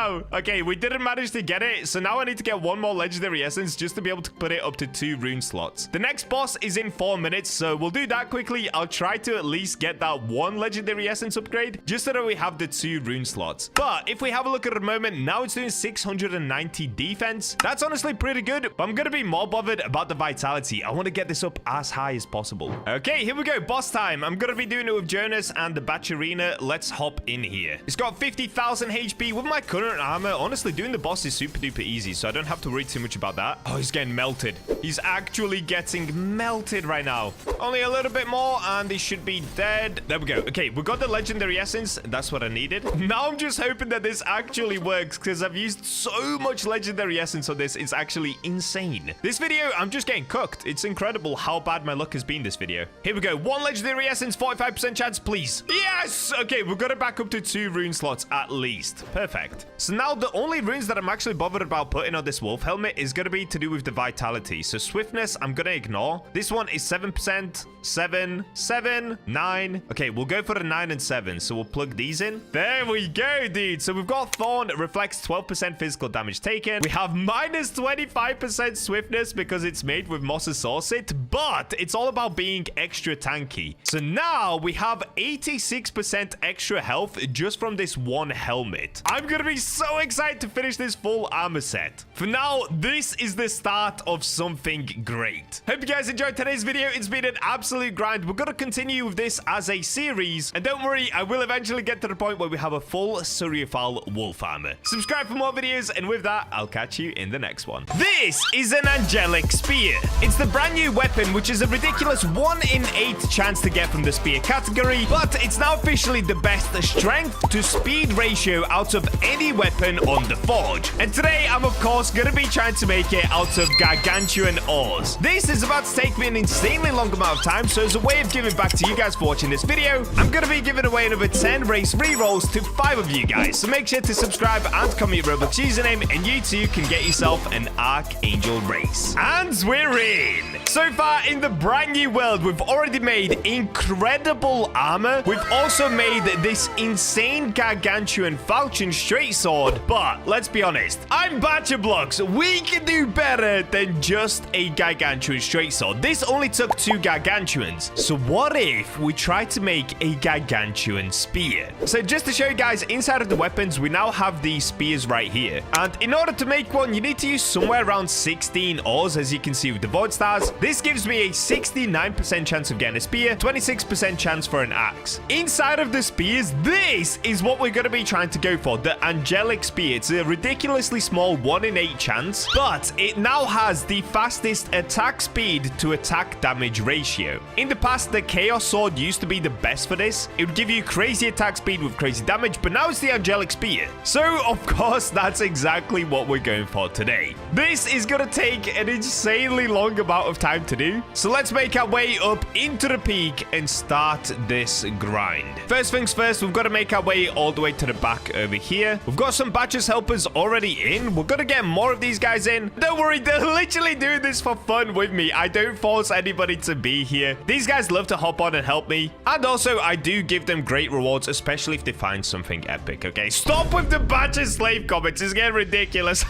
go. Okay, we didn't manage to get it. So now I need to get one more legendary essence just to be able to put it up to 2 rune slots. The next boss is in 4 minutes, so we'll do that quickly. I'll try to at least get that 1 legendary essence upgrade just so that we have the 2 rune slots. But if we have a look at the moment, now it's doing 690 defense. That's honestly pretty good, but I'm going to be more bothered about the vitality. I want to get this up as high as possible. Okay, here we go. Boss time. I'm going to be doing it with Jonas and the Bacha arena. Let's hop in here. It's got 50,000 HP. With my current armor, honestly, doing the boss is super duper easy, so I don't have to worry too much about that. Oh, he's getting melted. He's actually getting melted right now. Only a little bit more, and he should be dead. There we go. Okay, we got the legendary essence. That's what I needed. Now I'm just hoping that this actually works, because I've used so much legendary essence on this. It's actually insane. This video, I'm just getting cooked. It's incredible how bad my luck has been this video. Here we go. 1 legendary essence, 45% chance, please. Yes! Okay, we've got it back up to 2 rune slots at least. Perfect. So now the only runes that I'm actually bothered about putting on this wolf helmet is going to be to do with the vitality. So swiftness, I'm going to ignore. This one is 7%, 7, 7, 9. Okay, we'll go for the 9 and 7. So we'll plug these in. There we go, dude. So we've got Thorn, reflects 12% physical damage taken. We have minus 25% swiftness because it's made with Moss's Saucet, but it's all about being extra tanky. So now we have 86% extra health just from this one helmet. I'm going to be so excited to finish this full armor set. For now, this is the start of something great. Hope you guys enjoyed today's video. It's been an absolute grind. We're going to continue with this as a series. And don't worry, I will eventually get to the point where we have a full surfal wolf armor. Subscribe for more videos. And with that, I'll catch you in the next one. This is an angelic spear. It's the brand new weapon, which is a ridiculous 1 in 8 chance to get from the spear category. But it's now officially the best strength to speed ratio out of any weapon on the forge. And today, I'm of course going to be trying to make it out of gargantuan ores. This is about to take me an insanely long amount of time, so as a way of giving back to you guys for watching this video, I'm going to be giving away another 10 race rerolls to 5 of you guys. So make sure to subscribe and comment your Roblox username, and you too can get yourself an Archangel race. And we're in! So far in the brand new world, we've already made incredible armor. We've also made this insane gargantuan falchion straight sword, but let's be honest, I'm BachaBlox. We can do better than just a gargantuan straight sword. This only took 2 gargantuans. So what if we try to make a gargantuan spear? So just to show you guys, inside of the weapons, we now have these spears right here. And in order to make one, you need to use somewhere around 16 ores, as you can see with the void stars. This gives me a 69% chance of getting a spear, 26% chance for an axe. Inside of the spears, this is what we're going to be trying to go for, the angelic spear. It's a ridiculously small 1 in 8 chance, but it now has the fastest attack speed to attack damage ratio. In the past, the chaos sword used to be the best for this. It would give you crazy attack speed with crazy damage, but now it's the angelic spear. So of course, that's exactly what we're going for today. This is going to take an insanely long amount of time to do, so let's make our way up into the peak and start this grind. First things first, we've got to make our way all the way to the back over here. We've got some Bacha's helpers already in. We're going to get more of these guys in. Don't worry, they're literally doing this for fun with me. I don't force anybody to be here. These guys love to hop on and help me. And also, I do give them great rewards, especially if they find something epic, okay? Stop with the Bacha slave comments. It's getting ridiculous.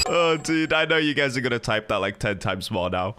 Oh, dude, I know you guys are going to type that like 10 times more now.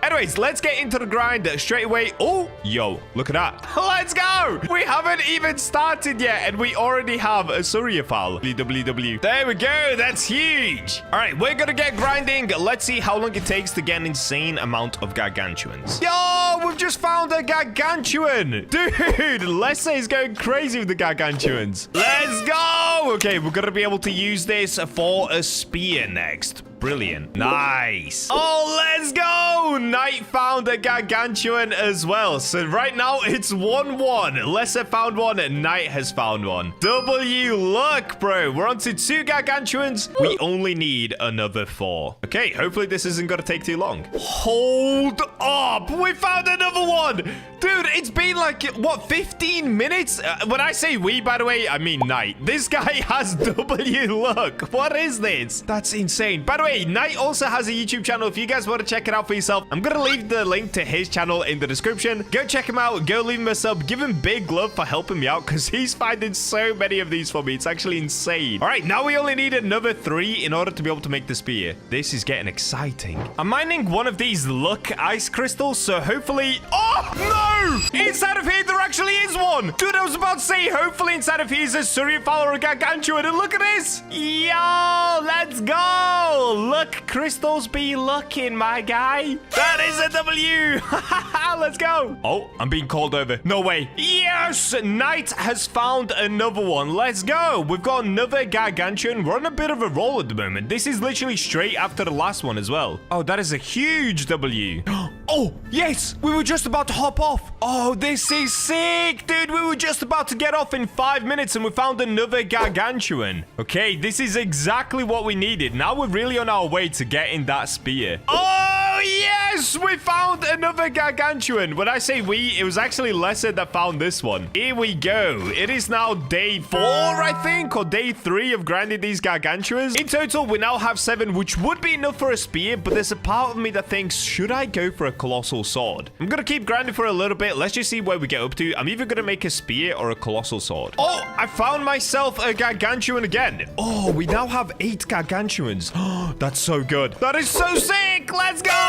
Anyways, let's get into the grind straight away. Oh, yo, look at that. Let's go. We haven't even started yet, and we already have a surfal. WWW. There we go. That's huge. All right, we're going to get grinding. Let's see how long it takes to get an insane amount of gargantuans. Yo, we've just found a gargantuan. Dude, Lessa is going crazy with the gargantuans. Let's go. Okay, we're going to be able to use this for a spear next. Brilliant. Nice. Oh, let's go. Knight found a gargantuan as well. So right now it's 1-1. Lesser found one. Knight has found one. W luck, bro. We're on to 2 gargantuans. We only need another 4. Okay, hopefully this isn't going to take too long. Hold up. We found another one. Dude, it's been like, what, 15 minutes? When I say we, by the way, I mean Knight. This guy has W luck. What is this? That's insane. By the way, way, Knight also has a YouTube channel. If you guys want to check it out for yourself, I'm going to leave the link to his channel in the description. Go check him out. Go leave him a sub. Give him big love for helping me out because he's finding so many of these for me. It's actually insane. All right, now we only need another 3 in order to be able to make the spear. This is getting exciting. I'm mining one of these luck ice crystals, so hopefully... Oh, no! Inside of here, there actually is one. Dude, I was about to say, hopefully inside of here is a surfal or a gargantuan. And look at this. Yo, let's go. Look, crystals be looking, my guy. That is a W. Let's go. Oh, I'm being called over. No way. Yes, Knight has found another one. Let's go. We've got another gargantuan. We're on a bit of a roll at the moment. This is literally straight after the last one as well. Oh, that is a huge W. Oh, yes. We were just about to hop off. Oh, this is sick, dude. We were just about to get off in 5 minutes and we found another gargantuan. Okay, this is exactly what we needed. Now we're really on our way to getting that spear. Oh, yes. We found another gargantuan. When I say we, it was actually Lesser that found this one. Here we go. It is now day 4, I think, or day 3 of grinding these gargantuans. In total, we now have 7, which would be enough for a spear, but there's a part of me that thinks, should I go for a colossal sword? I'm gonna keep grinding for a little bit. Let's just see where we get up to. I'm either gonna make a spear or a colossal sword. Oh, I found myself a gargantuan again. Oh, we now have 8 gargantuans. Oh, that's so good. That is so sick. Let's go.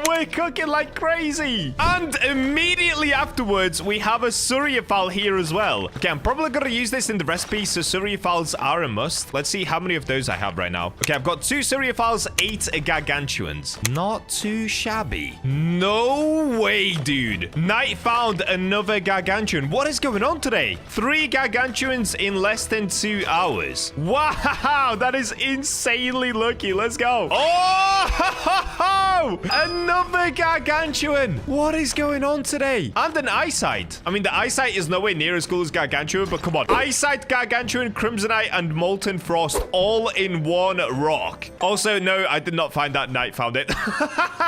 We're cooking like crazy. And immediately afterwards, we have a surfal here as well. Okay, I'm probably gonna use this in the recipe, so surfals are a must. Let's see how many of those I have right now. Okay, I've got 2 surfals, 8 gargantuans. Not too shabby. No way, dude. Knight found another gargantuan. What is going on today? 3 gargantuans in less than 2 hours. Wow, that is insanely lucky. Let's go. Oh, another gargantuan. What is going on today? And an eyesight. I mean, the eyesight is nowhere near as cool as gargantuan, but come on. Eyesight, gargantuan, crimsonite, and molten frost all in one rock. Also, no, I did not find that. Knight found it.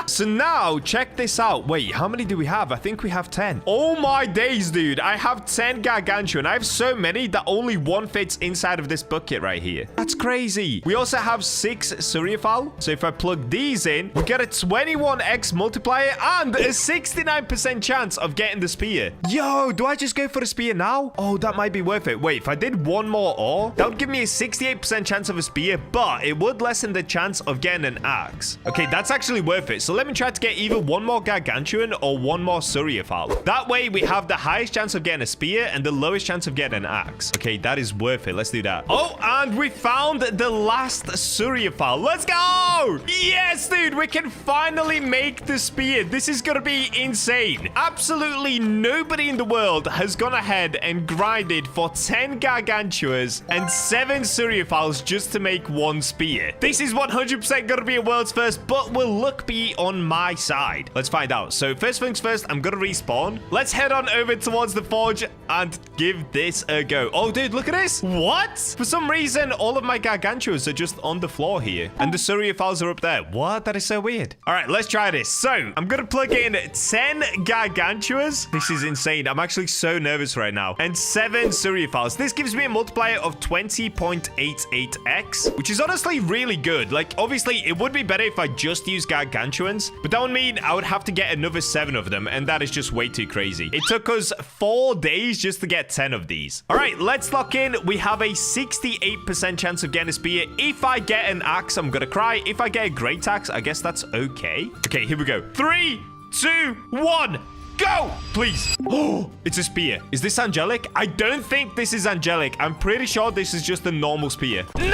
So now, check this out. Wait, how many do we have? I think we have 10. Oh my days, dude. I have 10 gargantuan. I have so many that only 1 fits inside of this bucket right here. That's crazy. We also have 6 surfal. So if I plug these in, we get a 21x multiplier and a 69% chance of getting the spear. Yo, do I just go for the spear now? Oh, that might be worth it. Wait, if I did 1 more ore, that would give me a 68% chance of a spear, but it would lessen the chance of getting an axe. Okay, that's actually worth it. So let me try to get either 1 more gargantuan or 1 more surfal. That way, we have the highest chance of getting a spear and the lowest chance of getting an axe. Okay, that is worth it. Let's do that. Oh, and we found the last surfal. Let's go! Yes, dude, we can finally make the spear. This is gonna be insane. Absolutely nobody in the world has gone ahead and grinded for 10 gargantuas and 7 surfals just to make 1 spear. This is 100% gonna be a world's first, but will luck be on my side? Let's find out. So first things first, I'm gonna respawn. Let's head on over towards the forge and give this a go. Oh, dude, look at this. What? For some reason, all of my gargantuas are just on the floor here, and the surfals are up there. What? That is so weird. All right, let's try this. So I'm gonna plug in 10 gargantuas. This is insane. I'm actually so nervous right now. And 7 surfals. This gives me a multiplier of 20.88x, which is honestly really good. Like, obviously, it would be better if I just used gargantuans, but that would mean I would have to get another 7 of them, and that is just way too crazy. It took us 4 days just to get 10 of these. All right, let's lock in. We have a 68% chance of getting a spear. If I get an axe, I'm gonna cry. If I get a great axe, I guess that's okay. Okay, here we go. 3, 2, 1. Go! Please. Oh, it's a spear. Is this angelic? I don't think this is angelic. I'm pretty sure this is just a normal spear. No!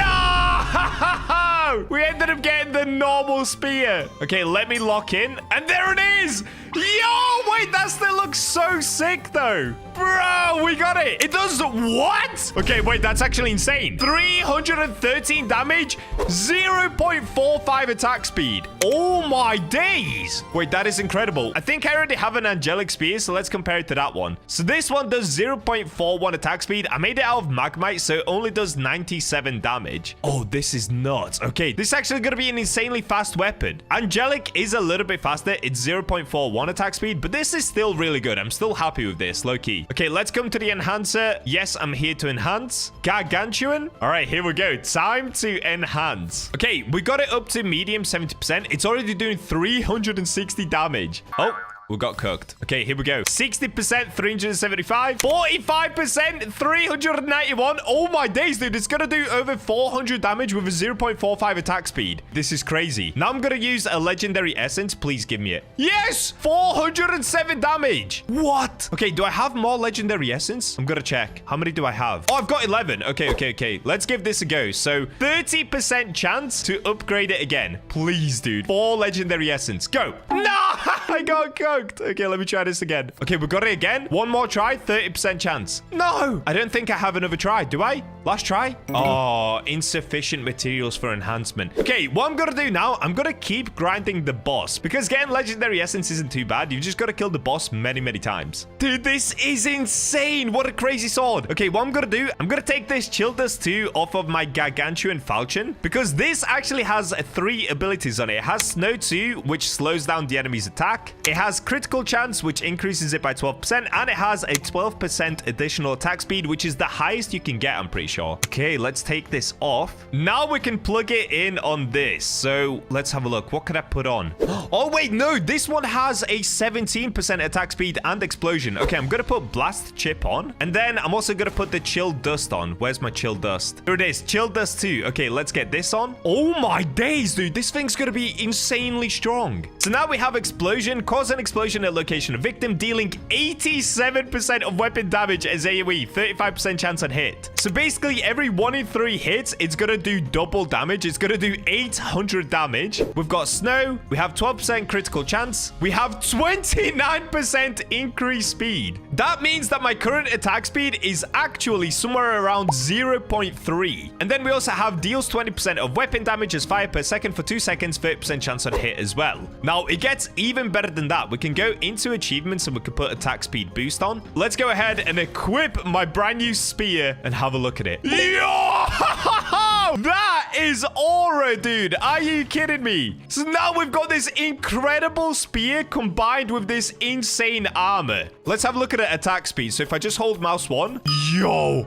We ended up getting the normal spear. Okay, let me lock in. And there it is! Yo, wait, that still looks so sick, though. Bro, we got it. It does what? Okay, wait, that's actually insane. 313 damage, 0.45 attack speed. Oh, my days. Wait, that is incredible. I think I already have an angelic spear, so let's compare it to that one. So this one does 0.41 attack speed. I made it out of magmite, so it only does 97 damage. Oh, this is nuts. Okay, this is actually going to be an insanely fast weapon. Angelic is a little bit faster. It's 0.41. 1 attack speed, but this is still really good. I'm still happy with this, low-key. Okay, let's come to the enhancer. Yes, I'm here to enhance. Gargantuan. All right, here we go. Time to enhance. Okay, we got it up to medium 70%. It's already doing 360 damage. Oh. We got cooked. Okay, here we go. 60%, 375. 45%, 391. Oh my days, dude. It's gonna do over 400 damage with a 0.45 attack speed. This is crazy. Now I'm gonna use a legendary essence. Please give me it. Yes! 407 damage. What? Okay, do I have more legendary essence? I'm gonna check. How many do I have? Oh, I've got 11. Okay. Let's give this a go. So, 30% chance to upgrade it again. Please, dude. 4 legendary essence. Go. No! I got cooked. Okay, let me try this again. Okay, we got it again. One more try, 30% chance. No, I don't think I have another try. Do I? Last try? Oh, insufficient materials for enhancement. Okay, what I'm gonna do now, I'm gonna keep grinding the boss because getting legendary essence isn't too bad. You just gotta kill the boss many times. Dude, this is insane. What a crazy sword. Okay, what I'm gonna do, I'm gonna take this chill dust 2 off of my gargantuan falchion because this actually has 3 abilities on it. It has snow 2, which slows down the enemy's attack. It has critical chance, which increases it by 12%, and it has a 12% additional attack speed, which is the highest you can get, I'm pretty sure. Okay, let's take this off. Now we can plug it in on this. So let's have a look. What could I put on? Oh, wait, no. This one has a 17% attack speed and explosion. Okay, I'm going to put blast chip on, and then I'm also going to put the chill dust on. Where's my chill dust? Here it is. Chill dust 2. Okay, let's get this on. Oh my days, dude. This thing's going to be insanely strong. So now we have explosion. Cause an explosion at location of victim, dealing 87% of weapon damage as AoE, 35% chance on hit. So basically, every 1 in 3 hits, it's gonna do double damage. It's gonna do 800 damage. We've got snow. We have 12% critical chance. We have 29% increased speed. That means that my current attack speed is actually somewhere around 0.3. And then we also have deals 20% of weapon damage as fire per second for 2 seconds, 30% chance on hit as well. Now, it gets even better than that. We can go into achievements and we can put attack speed boost on. Let's go ahead and equip my brand new spear and have a look at it. Yo! That is aura, dude. Are you kidding me? So now we've got this incredible spear combined with this insane armor. Let's have a look at the attack speed. So if I just hold mouse 1. Yo!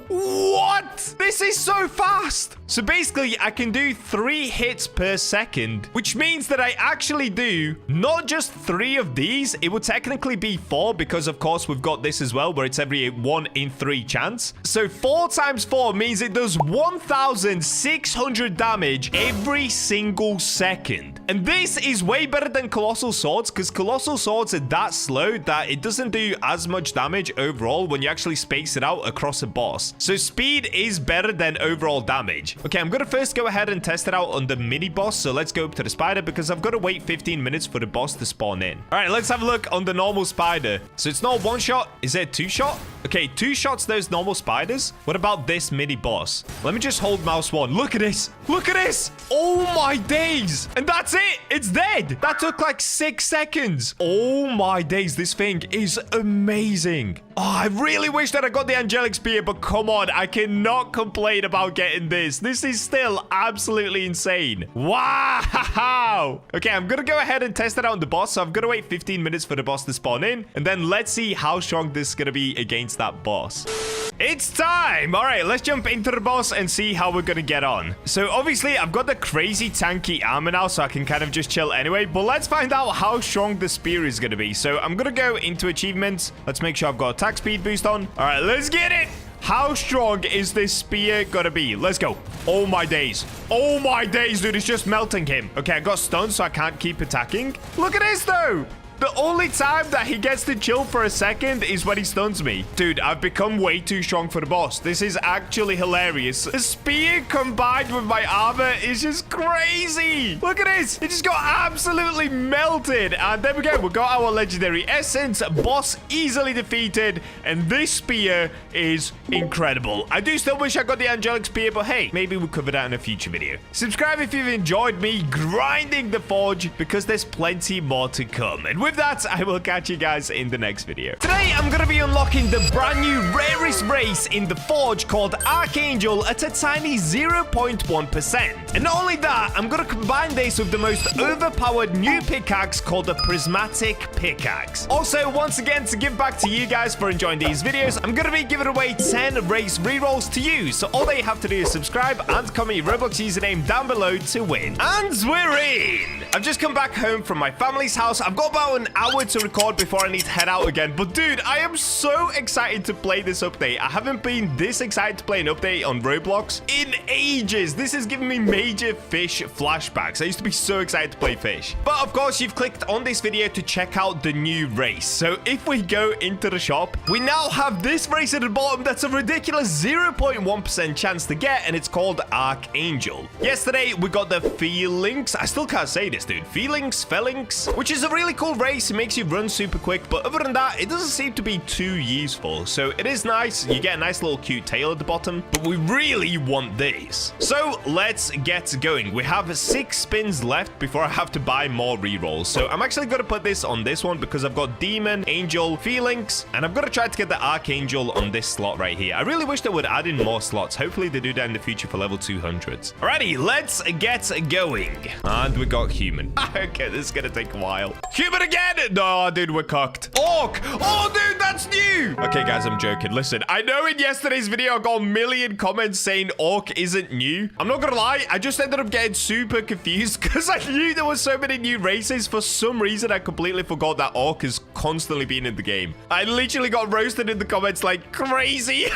What? This is so fast. So basically, I can do 3 hits per second, which means that I actually do not just 3 of these. It would technically be 4 because, of course, we've got this as well, where it's every 1 in 3 chance. So 4 times 4 means it does 1,600 damage every single second. And this is way better than Colossal Swords because Colossal Swords are that slow that it doesn't do as much damage overall when you actually space it out across a boss. So speed is better than overall damage. Okay, I'm going to first go ahead and test it out on the mini boss. So let's go up to the spider because I've got to wait 15 minutes for the boss to spawn in. All right, let's have a look on the normal spider. So it's not 1 shot. Is it 2 shot? Okay, 2 shots those normal spiders. What about this mini boss? Let me just hold mouse 1. Look at this. Look at this. Oh my days. And that's it. It's dead. That took like 6 seconds. Oh my days. This thing is amazing. Oh, I really wish that I got the angelic spear, but come on. I cannot complain about getting this. This is still absolutely insane. Wow. Okay, I'm going to go ahead and test it out on the boss. So I'm going to wait 15 minutes for the boss to spawn in. And then let's see how strong this is going to be against that boss. It's time. All right, let's jump into the boss and see how we're going to get on. So obviously, I've got the crazy tanky armor now, so I can kind of just chill anyway. But let's find out how strong the spear is going to be. So I'm going to go into achievements. Let's make sure I've got attack speed boost on. All right, let's get it. How strong is this spear gonna be? Let's go. Oh my days. Oh my days, dude. It's just melting him. Okay, I got stunned, so I can't keep attacking. Look at this, though. The only time that he gets to chill for a second is when he stuns me. Dude, I've become way too strong for the boss. This is actually hilarious. The spear combined with my armor is just crazy. Look at this. It just got absolutely melted. And there we go. We got our legendary essence. Boss easily defeated. And this spear is incredible. I do still wish I got the angelic spear, but hey, maybe we'll cover that in a future video. Subscribe if you've enjoyed me grinding the forge because there's plenty more to come. And with that, I will catch you guys in the next video. Today, I'm going to be unlocking the brand new rarest race in the Forge called Archangel at a tiny 0.1%. And not only that, I'm going to combine this with the most overpowered new pickaxe called the prismatic pickaxe. Also, once again, to give back to you guys for enjoying these videos, I'm going to be giving away 10 race rerolls to use. So all they have to do is subscribe and comment your Roblox username down below to win. And we're in! I've just come back home from my family's house. I've got about an hour to record before I need to head out again. But dude, I am so excited to play this update. I haven't been this excited to play an update on Roblox in ages. This is giving me major Fisch flashbacks. I used to be so excited to play Fisch. But of course, you've clicked on this video to check out the new race. So if we go into the shop, we now have this race at the bottom that's a ridiculous 0.1% chance to get, and it's called Archangel. Yesterday, we got the Feelings. I still can't say this, dude. Feelings, which is a really cool race. It makes you run super quick, but other than that, it doesn't seem to be too useful. So it is nice. You get a nice little cute tail at the bottom, but we really want this. So let's get going. We have 6 spins left before I have to buy more rerolls. So I'm actually going to put this on this one because I've got Demon, Angel, Feelings, and I'm going to try to get the Archangel on this slot right here. I really wish they would add in more slots. Hopefully they do that in the future for level 200s. Alrighty, let's get going. And we got Human. Okay, this is gonna take a while. Human again! No, dude, we're cocked. Orc! Oh, dude, that's new! Okay, guys, I'm joking. Listen, I know in yesterday's video I got a million comments saying Orc isn't new. I'm not gonna lie, I just ended up getting super confused because I knew there were so many new races. For some reason, I completely forgot that Orc has constantly been in the game. I literally got roasted in the comments like crazy.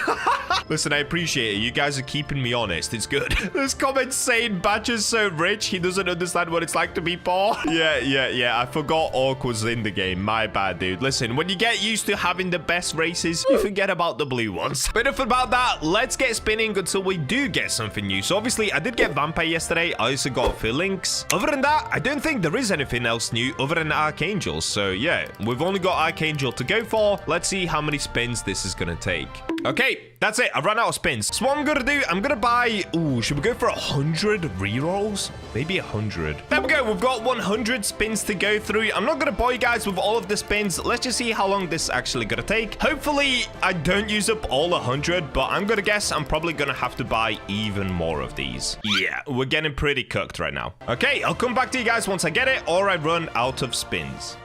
Listen, I appreciate it. You guys are keeping me honest. It's good. There's comments saying Bacha's so rich, he doesn't understand what it's like to be poor. Yeah. I forgot Orc was in the game. My bad, dude. Listen, when you get used to having the best races, you forget about the blue ones. But enough about that. Let's get spinning until we do get something new. So obviously, I did get Vampire yesterday. I also got Feelings. Other than that, I don't think there is anything else new other than Archangel. So yeah, we've only got Archangel to go for. Let's see how many spins this is going to take. Okay, that's it. I ran out of spins. So what I'm going to do, I'm going to buy... Ooh, should we go for 100 rerolls? Maybe 100. There we go. We've got 100 spins to go through. I'm not going to bore you guys with all of the spins. Let's just see how long this is actually going to take. Hopefully, I don't use up all 100, but I'm going to guess I'm probably going to have to buy even more of these. Yeah, we're getting pretty cooked right now. Okay, I'll come back to you guys once I get it or I run out of spins.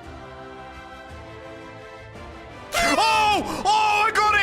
Oh, I got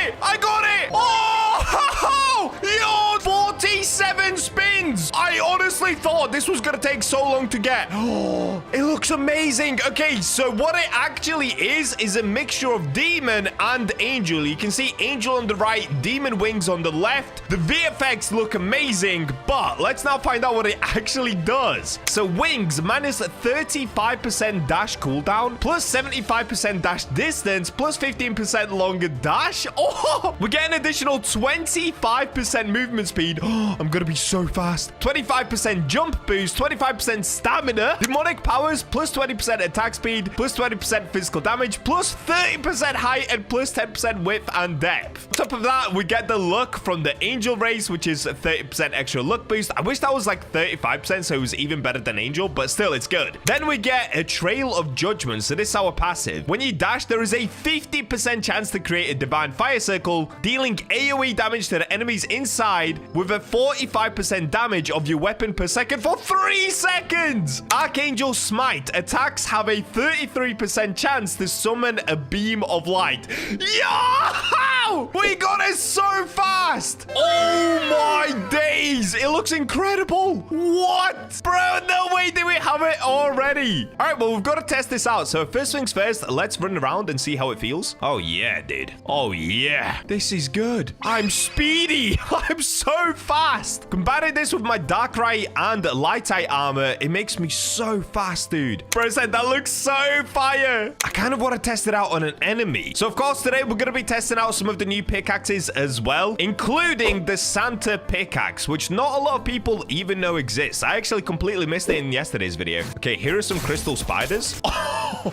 it! Oh, yo, 47 spins! I honestly thought this was gonna take so long to get. Oh, it looks amazing. Okay, so what it actually is a mixture of Demon and Angel. You can see Angel on the right, Demon wings on the left. The VFX look amazing, but let's now find out what it actually does. So wings, minus 35% dash cooldown, plus 75% dash distance, plus 15% longer dash. Oh, we get an additional 25% movement speed. Oh, I'm gonna be so fast. 25% jump boost, 25% stamina, demonic powers, plus 20% attack speed, plus 20% physical damage, plus 30% height, and plus 10% width and depth. On top of that, we get the luck from the Angel race, which is 30% extra luck boost. I wish that was like 35%, so it was even better than Angel, but still, it's good. Then we get a Trail of Judgment. So this is our passive. When you dash, there is a 50% chance to create a divine fire circle, dealing AoE damage to the enemies inside with a 45% damage of your weapon per second for 3 seconds. Archangel Smite. Attacks have a 33% chance to summon a beam of light. Yo! We got it so fast! Oh my days! It looks incredible! What? Bro, no way did we have it already! Alright, well, we've got to test this out. So first things first, let's run around and see how it feels. Oh yeah, dude. Oh yeah. This is good. I'm speedy. I'm so fast. Combining this with my Darkrai and Light-Eye armor, it makes me so fast, dude. Bro said that looks so fire. I kind of want to test it out on an enemy. So of course, today we're going to be testing out some of the new pickaxes as well, including the Santa pickaxe, which not a lot of people even know exists. I actually completely missed it in yesterday's video. Okay, here are some crystal spiders. Oh,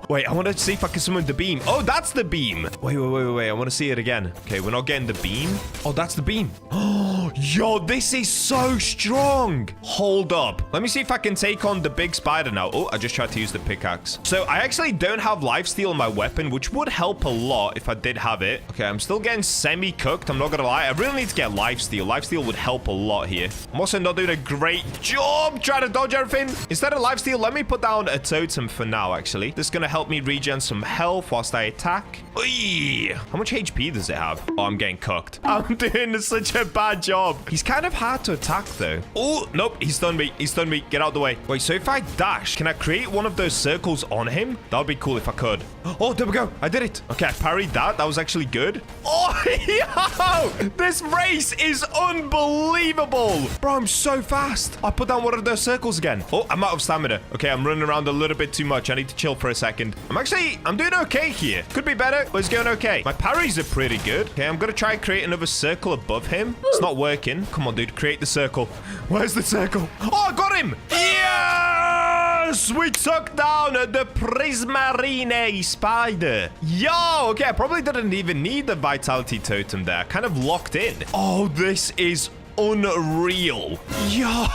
Wait, I want to see if I can summon the beam. Oh, that's the beam. Wait. I want to see it again. Okay, we're not getting the beam. Oh, that's the beam. Oh, yo, this is so strong. Hold up. Let me see if I can take on the big spider now. Oh, I just tried to use the pickaxe. So I actually don't have lifesteal on my weapon, which would help a lot if I did have it. Okay, I'm still getting semi-cooked. I'm not going to lie. I really need to get lifesteal. Lifesteal would help a lot here. I'm also not doing a great job trying to dodge everything. Instead of lifesteal, let me put down a totem for now, actually. This is going to help me regen some health whilst I attack. Oy! How much HP does it have? Oh, I'm getting cooked. I'm doing such a bad job. He's kind of hard to attack, though. Oh, nope. He stunned me. He stunned me. Get out the way. Wait, so if I dash, can I create one of those circles on him? That would be cool if I could. Oh, there we go. I did it. Okay, I parried that. That was actually good. Oh, yo! This race is unbelievable. Bro, I'm so fast. I put down one of those circles again. Oh, I'm out of stamina. Okay, I'm running around a little bit too much. I need to chill for a second. I'm doing okay here. Could be better, but it's going okay. My parries are pretty good. Okay, I'm going to try and create another circle above him. It's not working. Come on, dude. Create the circle. Where's the circle? Oh, I got him. Yes! We took down the Prismarine spider. Yo, okay, I probably didn't even need the vitality totem there. Kind of locked in. Oh, this is unreal. Yo.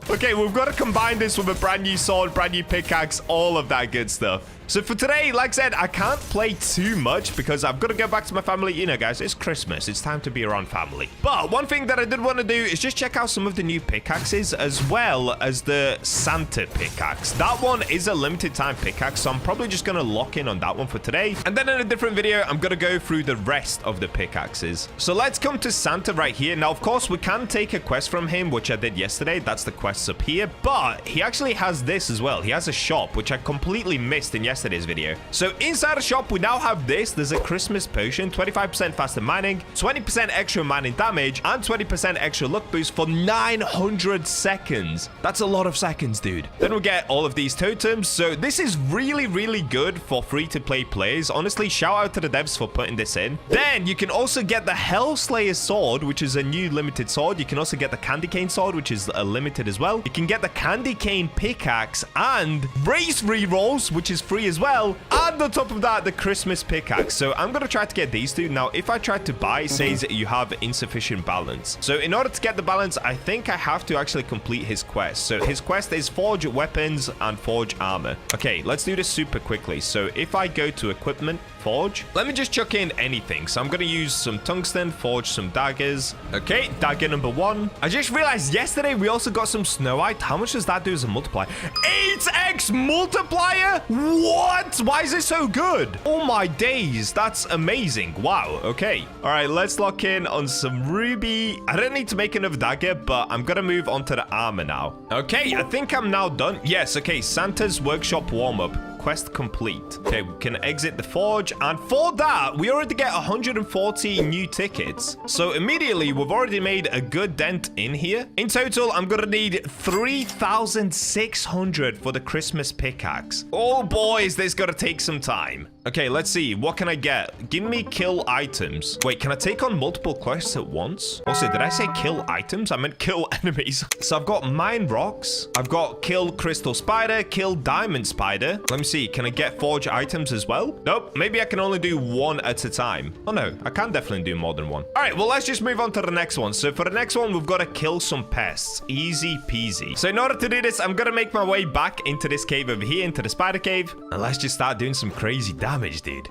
Okay, we've got to combine this with a brand new sword, brand new pickaxe, all of that good stuff. So for today, like I said, I can't play too much because I've got to go back to my family. You know, guys, it's Christmas. It's time to be around family. But one thing that I did want to do is just check out some of the new pickaxes as well as the Santa pickaxe. That one is a limited time pickaxe, so I'm probably just going to lock in on that one for today. And then in a different video, I'm going to go through the rest of the pickaxes. So let's come to Santa right here. Now, of course, we can take a quest from him, which I did yesterday. That's the quests up here. But he actually has this as well. He has a shop, which I completely missed in yesterday's video. So inside the shop, we now have this. There's a Christmas potion, 25% faster mining, 20% extra mining damage, and 20% extra luck boost for 900 seconds. That's a lot of seconds, dude. Then we get all of these totems. So this is really, really good for free-to-play players. Honestly, shout out to the devs for putting this in. Then you can also get the Hellslayer sword, which is a new limited sword. You can also get the Candy Cane sword, which is a limited as well. You can get the Candy Cane pickaxe and race rerolls, which is free as well. And on top of that, the Christmas pickaxe. So I'm going to try to get these two. Now, if I try to buy, it says you have insufficient balance. So in order to get the balance, I think I have to actually complete his quest. So his quest is forge weapons and forge armor. Okay, let's do this super quickly. So if I go to equipment, forge, let me just chuck in anything. So I'm going to use some tungsten, forge some daggers. Okay, dagger number 1. I just realized yesterday we also got some snowite. How much does that do as a multiplier? 8x multiplier? What? Why is it so good? Oh my days, that's amazing. Wow. Okay, all right, let's lock in on some ruby. I don't need to make another dagger, but I'm gonna move on to the armor now. Okay, I think I'm now done. Yes, okay, Santa's workshop warm-up. Quest complete. Okay, we can exit the forge, and for that we already get 140 new tickets. So immediately we've already made a good dent in here. In total, I'm gonna need 3,600 for the Christmas pickaxe. Oh boy, is this gonna take some time. Okay, let's see. What can I get? Give me kill items. Wait, can I take on multiple quests at once? Also, did I say kill items? I meant kill enemies. So I've got mine rocks. I've got kill crystal spider, kill diamond spider. Let me see. Can I get forge items as well? Nope. Maybe I can only do one at a time. Oh no, I can definitely do more than one. All right, well, let's just move on to the next one. So for the next one, we've got to kill some pests. Easy peasy. So in order to do this, I'm going to make my way back into this cave over here, into the spider cave. And let's just start doing some crazy damage, dude.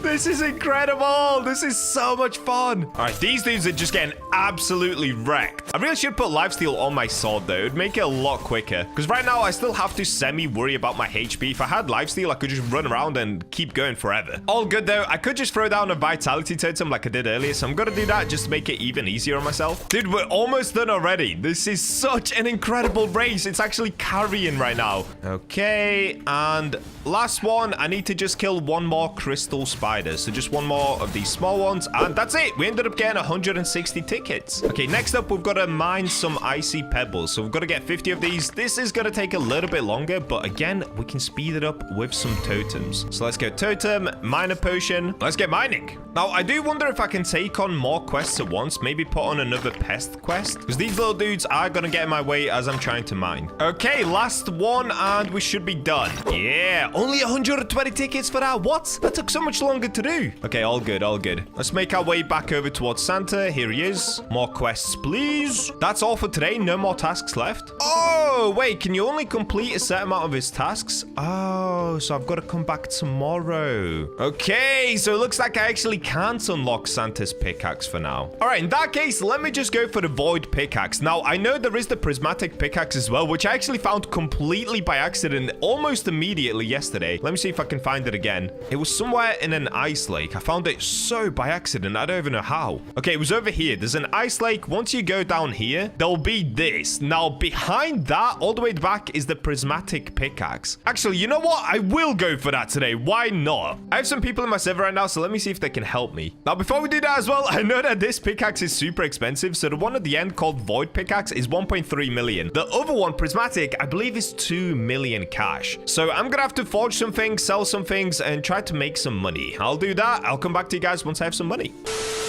This is incredible. This is so much fun. All right, these dudes are just getting absolutely wrecked. I really should put lifesteal on my sword, though. It'd make it a lot quicker. Because right now, I still have to semi-worry about my HP. If I had lifesteal, I could just run around and keep going forever. All good, though. I could just throw down a vitality totem like I did earlier. So I'm going to do that just to make it even easier on myself. Dude, we're almost done already. This is such an incredible race. It's actually carrying right now. Okay, and last one. I need to just kill one more crystal crystal spiders. So just one more of these small ones. And that's it. We ended up getting 160 tickets. Okay, next up, we've got to mine some icy pebbles. So we've got to get 50 of these. This is going to take a little bit longer, but again, we can speed it up with some totems. So let's go totem, mine a potion. Let's get mining. Now, I do wonder if I can take on more quests at once. Maybe put on another pest quest, because these little dudes are going to get in my way as I'm trying to mine. Okay, last one, and we should be done. Yeah, only 120 tickets for that. What? That took so much longer to do. Okay, all good, all good. Let's make our way back over towards Santa. Here he is. More quests, please. That's all for today. No more tasks left. Oh, wait, can you only complete a set amount of his tasks? Oh, so I've got to come back tomorrow. Okay, so it looks like I actually can't unlock Santa's pickaxe for now. All right, in that case, let me just go for the void pickaxe. Now, I know there is the prismatic pickaxe as well, which I actually found completely by accident almost immediately yesterday. Let me see if I can find it again. It was somewhere in an ice lake. I found it so by accident. I don't even know how. Okay, it was over here. There's an ice lake. Once you go down here, there'll be this. Now, behind that, all the way back, is the prismatic pickaxe. Actually, you know what? I will go for that today. Why not? I have some people in my server right now, so let me see if they can help me. Now, before we do that as well, I know that this pickaxe is super expensive. So the one at the end called void pickaxe is 1.3 million. The other one, prismatic, I believe is 2 million cash. So I'm gonna have to forge some things, sell some things, and try to make some money. I'll do that. I'll come back to you guys once I have some money.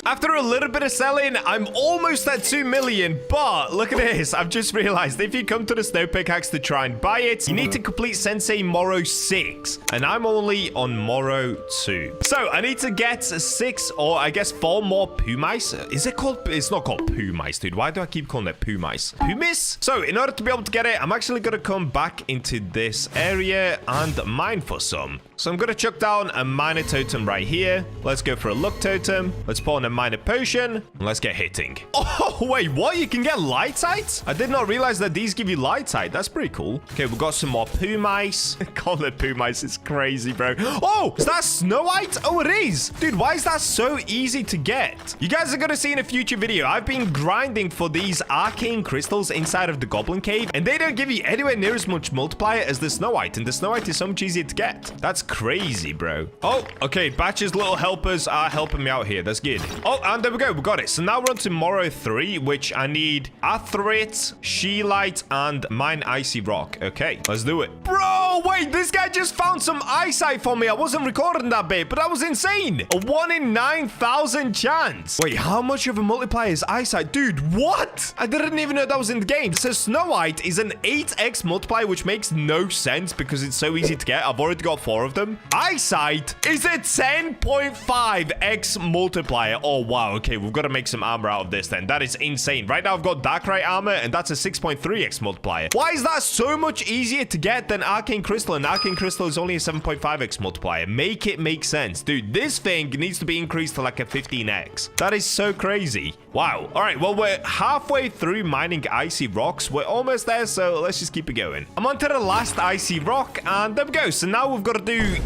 After a little bit of selling, I'm almost at 2 million, but look at this. I've just realized if you come to the snow pickaxe to try and buy it, you need to complete Sensei Moro 6, and I'm only on Moro 2. So I need to get 6 or I guess 4 more poo mice. Is it called? It's not called poo mice, dude. Why do I keep calling it poo mice? Pumice? So in order to be able to get it, I'm actually going to come back into this area and mine for some. So I'm going to chuck down a miner totem right here. Let's go for a luck totem. Let's put on a miner potion. And let's get hitting. Oh, wait, what? You can get light sight? I did not realize that these give you light sight. That's pretty cool. Okay, we've got some more poo mice. Call it poo mice. It's crazy, bro. Oh, is that Snow White? Oh, it is. Dude, why is that so easy to get? You guys are going to see in a future video. I've been grinding for these arcane crystals inside of the goblin cave, and they don't give you anywhere near as much multiplier as the Snow White, and the Snow White is so much easier to get. That's crazy, bro. Oh, okay. Bacha's little helpers are helping me out here. That's good. Oh, and there we go. We got it. So now we're on to Moro 3, which I need Atherit, Sheelite, and Mine Icy Rock. Okay, let's do it. Bro, wait. This guy just found some eyesight for me. I wasn't recording that bit, but that was insane. A 1 in 9,000 chance. Wait, how much of a multiplier is eyesight? Dude, what? I didn't even know that was in the game. So Snow White is an 8x multiplier, which makes no sense because it's so easy to get. I've already got 4 of them. Eyesight is a 10.5x multiplier. Oh, wow. Okay, we've got to make some armor out of this then. That is insane. Right now, I've got Darkrai armor, and that's a 6.3x multiplier. Why is that so much easier to get than Arcane Crystal? And Arcane Crystal is only a 7.5x multiplier. Make it make sense. Dude, this thing needs to be increased to like a 15x. That is so crazy. Wow. All right, well, we're halfway through mining icy rocks. We're almost there, so let's just keep it going. I'm on to the last icy rock, and there we go. So now we've got to do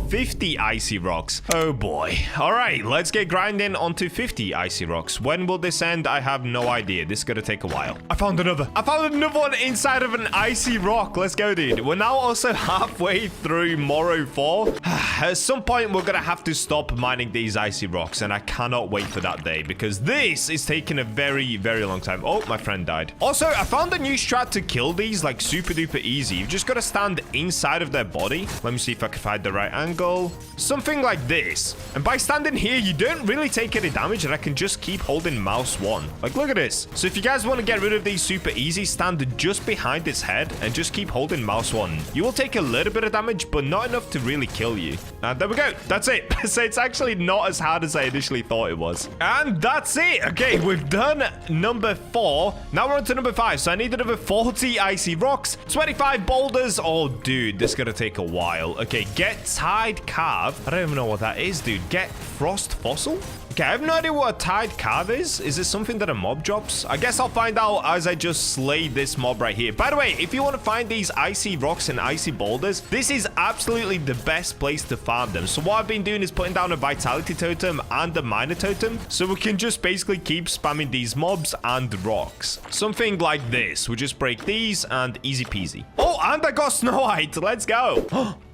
50 icy rocks. Oh, boy. All right, let's get grinding onto 50 icy rocks. When will this end? I have no idea. This is going to take a while. I found another one inside of an icy rock. Let's go, dude. We're now also halfway through Moro 4. At some point, we're going to have to stop mining these icy rocks, and I cannot wait for that day because this is taking a very, very long time. Oh, my friend died. Also, I found a new strat to kill these, like super duper easy. You've just got to stand inside of their body. Let me see if I can find the right angle. Something like this. And by standing here, you don't really take any damage, and I can just keep holding mouse 1. Like, look at this. So if you guys want to get rid of these super easy, stand just behind its head and just keep holding mouse 1. You will take a little bit of damage, but not enough to really kill you. And there we go. That's it. So it's actually not as hard as I initially thought it was. And that's it. Okay, we've done number 4. Now we're on to number 5. So I need another 40 icy rocks, 25 boulders. Oh, dude, this is going to take a while. Okay, get tide carve. I don't even know what that is, dude. Get frost fossil. Okay, I have no idea what a tide carve is. Is it something that a mob drops? I guess I'll find out as I just slay this mob right here. By the way, if you want to find these icy rocks and icy boulders, this is absolutely the best place to farm them. So what I've been doing is putting down a vitality totem and a miner totem, so we can just basically keep spamming these mobs and rocks. Something like this. We'll just break these and easy peasy. Oh, and I got Snow White. Let's go.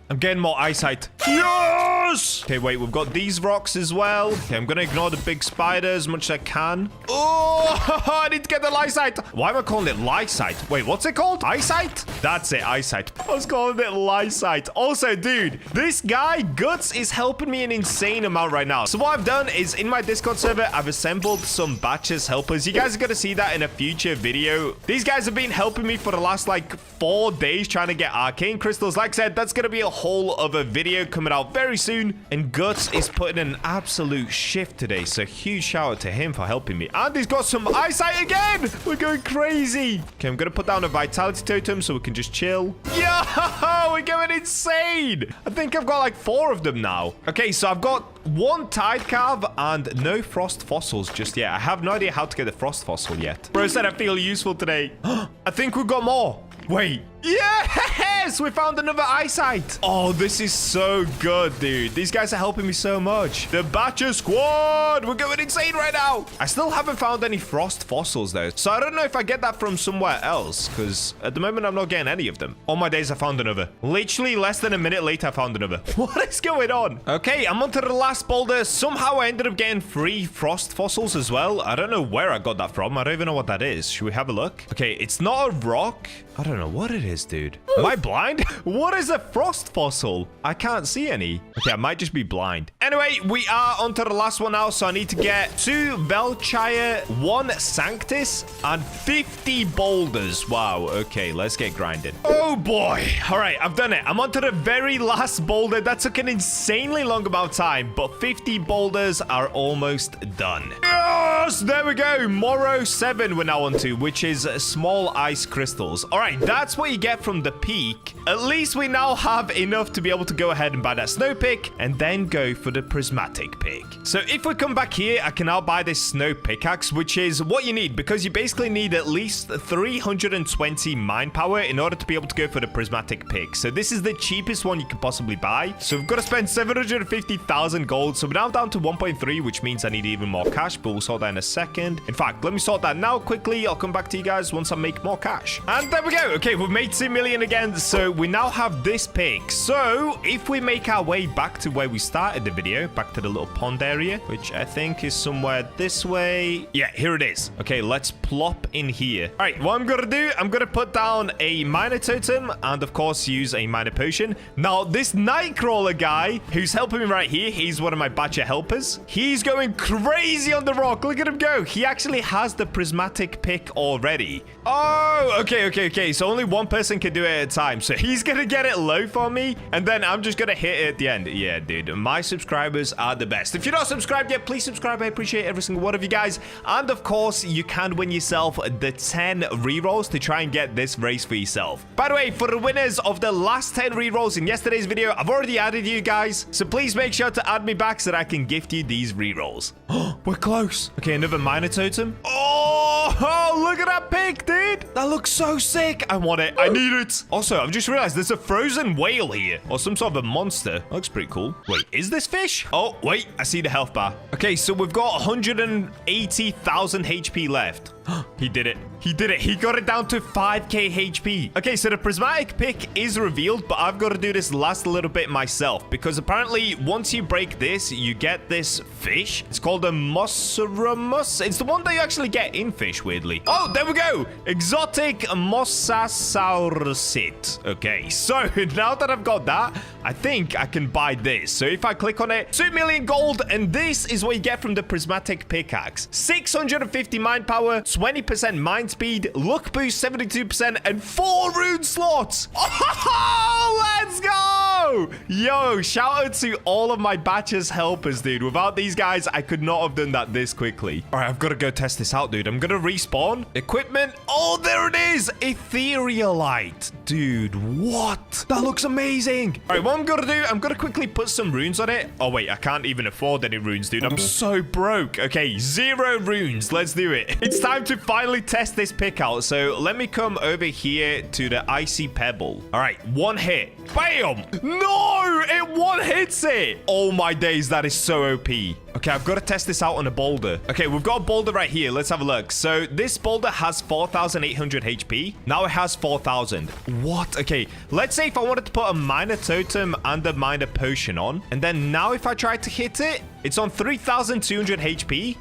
I'm getting more eyesight. Yes! Yes! Okay, wait, we've got these rocks as well. Okay, I'm gonna ignore the big spider as much as I can. Oh, I need to get the lysite. Why am I calling it lysite? Wait, what's it called? Eyesight? That's it, eyesight. I was calling it lysite. Also, dude, this guy, Guts, is helping me an insane amount right now. So what I've done is in my Discord server, I've assembled some Bacha's helpers. You guys are gonna see that in a future video. These guys have been helping me for the last, like, 4 days trying to get arcane crystals. Like I said, that's gonna be a whole other video coming out very soon. And Guts is putting an absolute shift today. So huge shout out to him for helping me. And he's got some eyesight again. We're going crazy. Okay, I'm gonna put down a vitality totem so we can just chill. Yo, we're going insane. I think I've got like 4 of them now. Okay, so I've got 1 tide carve and no frost fossils just yet. I have no idea how to get the frost fossil yet. Bro said I feel useful today. I think we've got more. Wait. Yes! We found another eyesight. Oh, this is so good, dude. These guys are helping me so much. The Bacha squad. We're going insane right now. I still haven't found any frost fossils, though. So I don't know if I get that from somewhere else, because at the moment, I'm not getting any of them. All my days, I found another. Literally less than a minute later, I found another. What is going on? Okay, I'm onto the last boulder. Somehow, I ended up getting 3 frost fossils as well. I don't know where I got that from. I don't even know what that is. Should we have a look? Okay, it's not a rock. I don't know what it is, dude. Am I blind? What is a frost fossil? I can't see any. Okay, I might just be blind. Anyway, we are onto the last one now, so I need to get 2 Velchire, 1 Sanctus, and 50 boulders. Wow, okay, let's get grinding. Oh boy. All right, I've done it. I'm onto the very last boulder. That took an insanely long amount of time, but 50 boulders are almost done. Yes, there we go. Morrow 7 we're now onto, which is small ice crystals. All right, that's what you get from the peak. At least we now have enough to be able to go ahead and buy that snow pick and then go for the prismatic pick. So if we come back here, I can now buy this snow pickaxe, which is what you need because you basically need at least 320 mine power in order to be able to go for the prismatic pick. So this is the cheapest one you can possibly buy. So we've got to spend 750,000 gold. So we're now down to 1.3, which means I need even more cash, but we'll sort that in a second. In fact, let me sort that now quickly. I'll come back to you guys once I make more cash. And there we go. Okay, we've made 2 million again. So we now have this pick. So if we make our way back to where we started the video, back to the little pond area, which I think is somewhere this way. Yeah, here it is. Okay, let's plop in here. All right, what I'm gonna do, I'm gonna put down a miner totem and of course use a miner potion. Now this nightcrawler guy who's helping me right here, he's one of my Bacha helpers. He's going crazy on the rock. Look at him go. He actually has the prismatic pick already. Oh, okay. So only one person can do it at a time. So he's gonna get it low for me and then I'm just gonna hit it at the end. Yeah, dude, my subscribers are the best. If you're not subscribed yet, please subscribe. I appreciate every single one of you guys. And of course, you can win yourself the 10 rerolls to try and get this race for yourself. By the way, for the winners of the last 10 rerolls in yesterday's video, I've already added you guys. So please make sure to add me back so that I can gift you these rerolls. Oh, we're close. Okay, another miner totem. Oh, look at that pick, dude. That looks so sick. I want it. I need it. Also, I've just realized there's a frozen whale here or some sort of a monster. Looks pretty cool. Wait, is this fish? Oh, wait, I see the health bar. Okay, so we've got 180,000 HP left. He did it. He did it. He got it down to 5k HP. Okay, so the prismatic pick is revealed, but I've got to do this last little bit myself because apparently once you break this, you get this fish. It's called a Mossaramus. It's the one that you actually get in fish, weirdly. Oh, there we go. Exotic Mossasaurusit. Okay, so now that I've got that, I think I can buy this. So if I click on it, 2 million gold, and this is what you get from the prismatic pickaxe. 650 mine power, 20% mine speed, luck boost 72%, and 4 rune slots. Oh, let's go! Yo, shout out to all of my Bacha's helpers, dude. Without these guys, I could not have done that this quickly. All right, I've got to go test this out, dude. I'm going to respawn. Equipment. Oh, there it is. Etherealite. Dude, what? That looks amazing. All right, what I'm going to do, I'm going to quickly put some runes on it. Oh, wait, I can't even afford any runes, dude. I'm so broke. Okay, 0 runes. Let's do it. It's time to finally test this pick out. So let me come over here to the icy pebble. All right, 1 hit. Bam! No, it one hits it. Oh my days, that is so OP. Okay, I've got to test this out on a boulder. Okay, we've got a boulder right here. Let's have a look. So this boulder has 4,800 HP. Now it has 4,000. What? Okay, let's say if I wanted to put a minor totem and a minor potion on, and then now if I try to hit it, it's on 3,200 HP.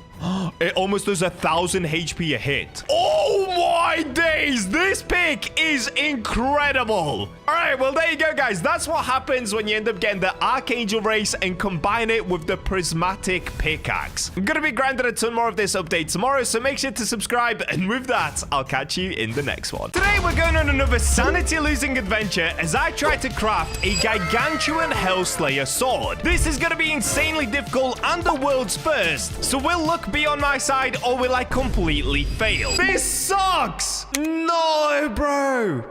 It almost does 1,000 HP a hit. Oh my days! This pick is incredible. All right, well, there you go, guys. That's what happens when you end up getting the Archangel race and combine it with the prismatic pickaxe. I'm going to be grinding a ton more of this update tomorrow, so make sure to subscribe. And with that, I'll catch you in the next one. Today, we're going on another sanity-losing adventure as I try to craft a gargantuan Hellslayer sword. This is going to be insanely difficult and the world's first, so we'll look be on my side or will I completely fail? This sucks! No, bro!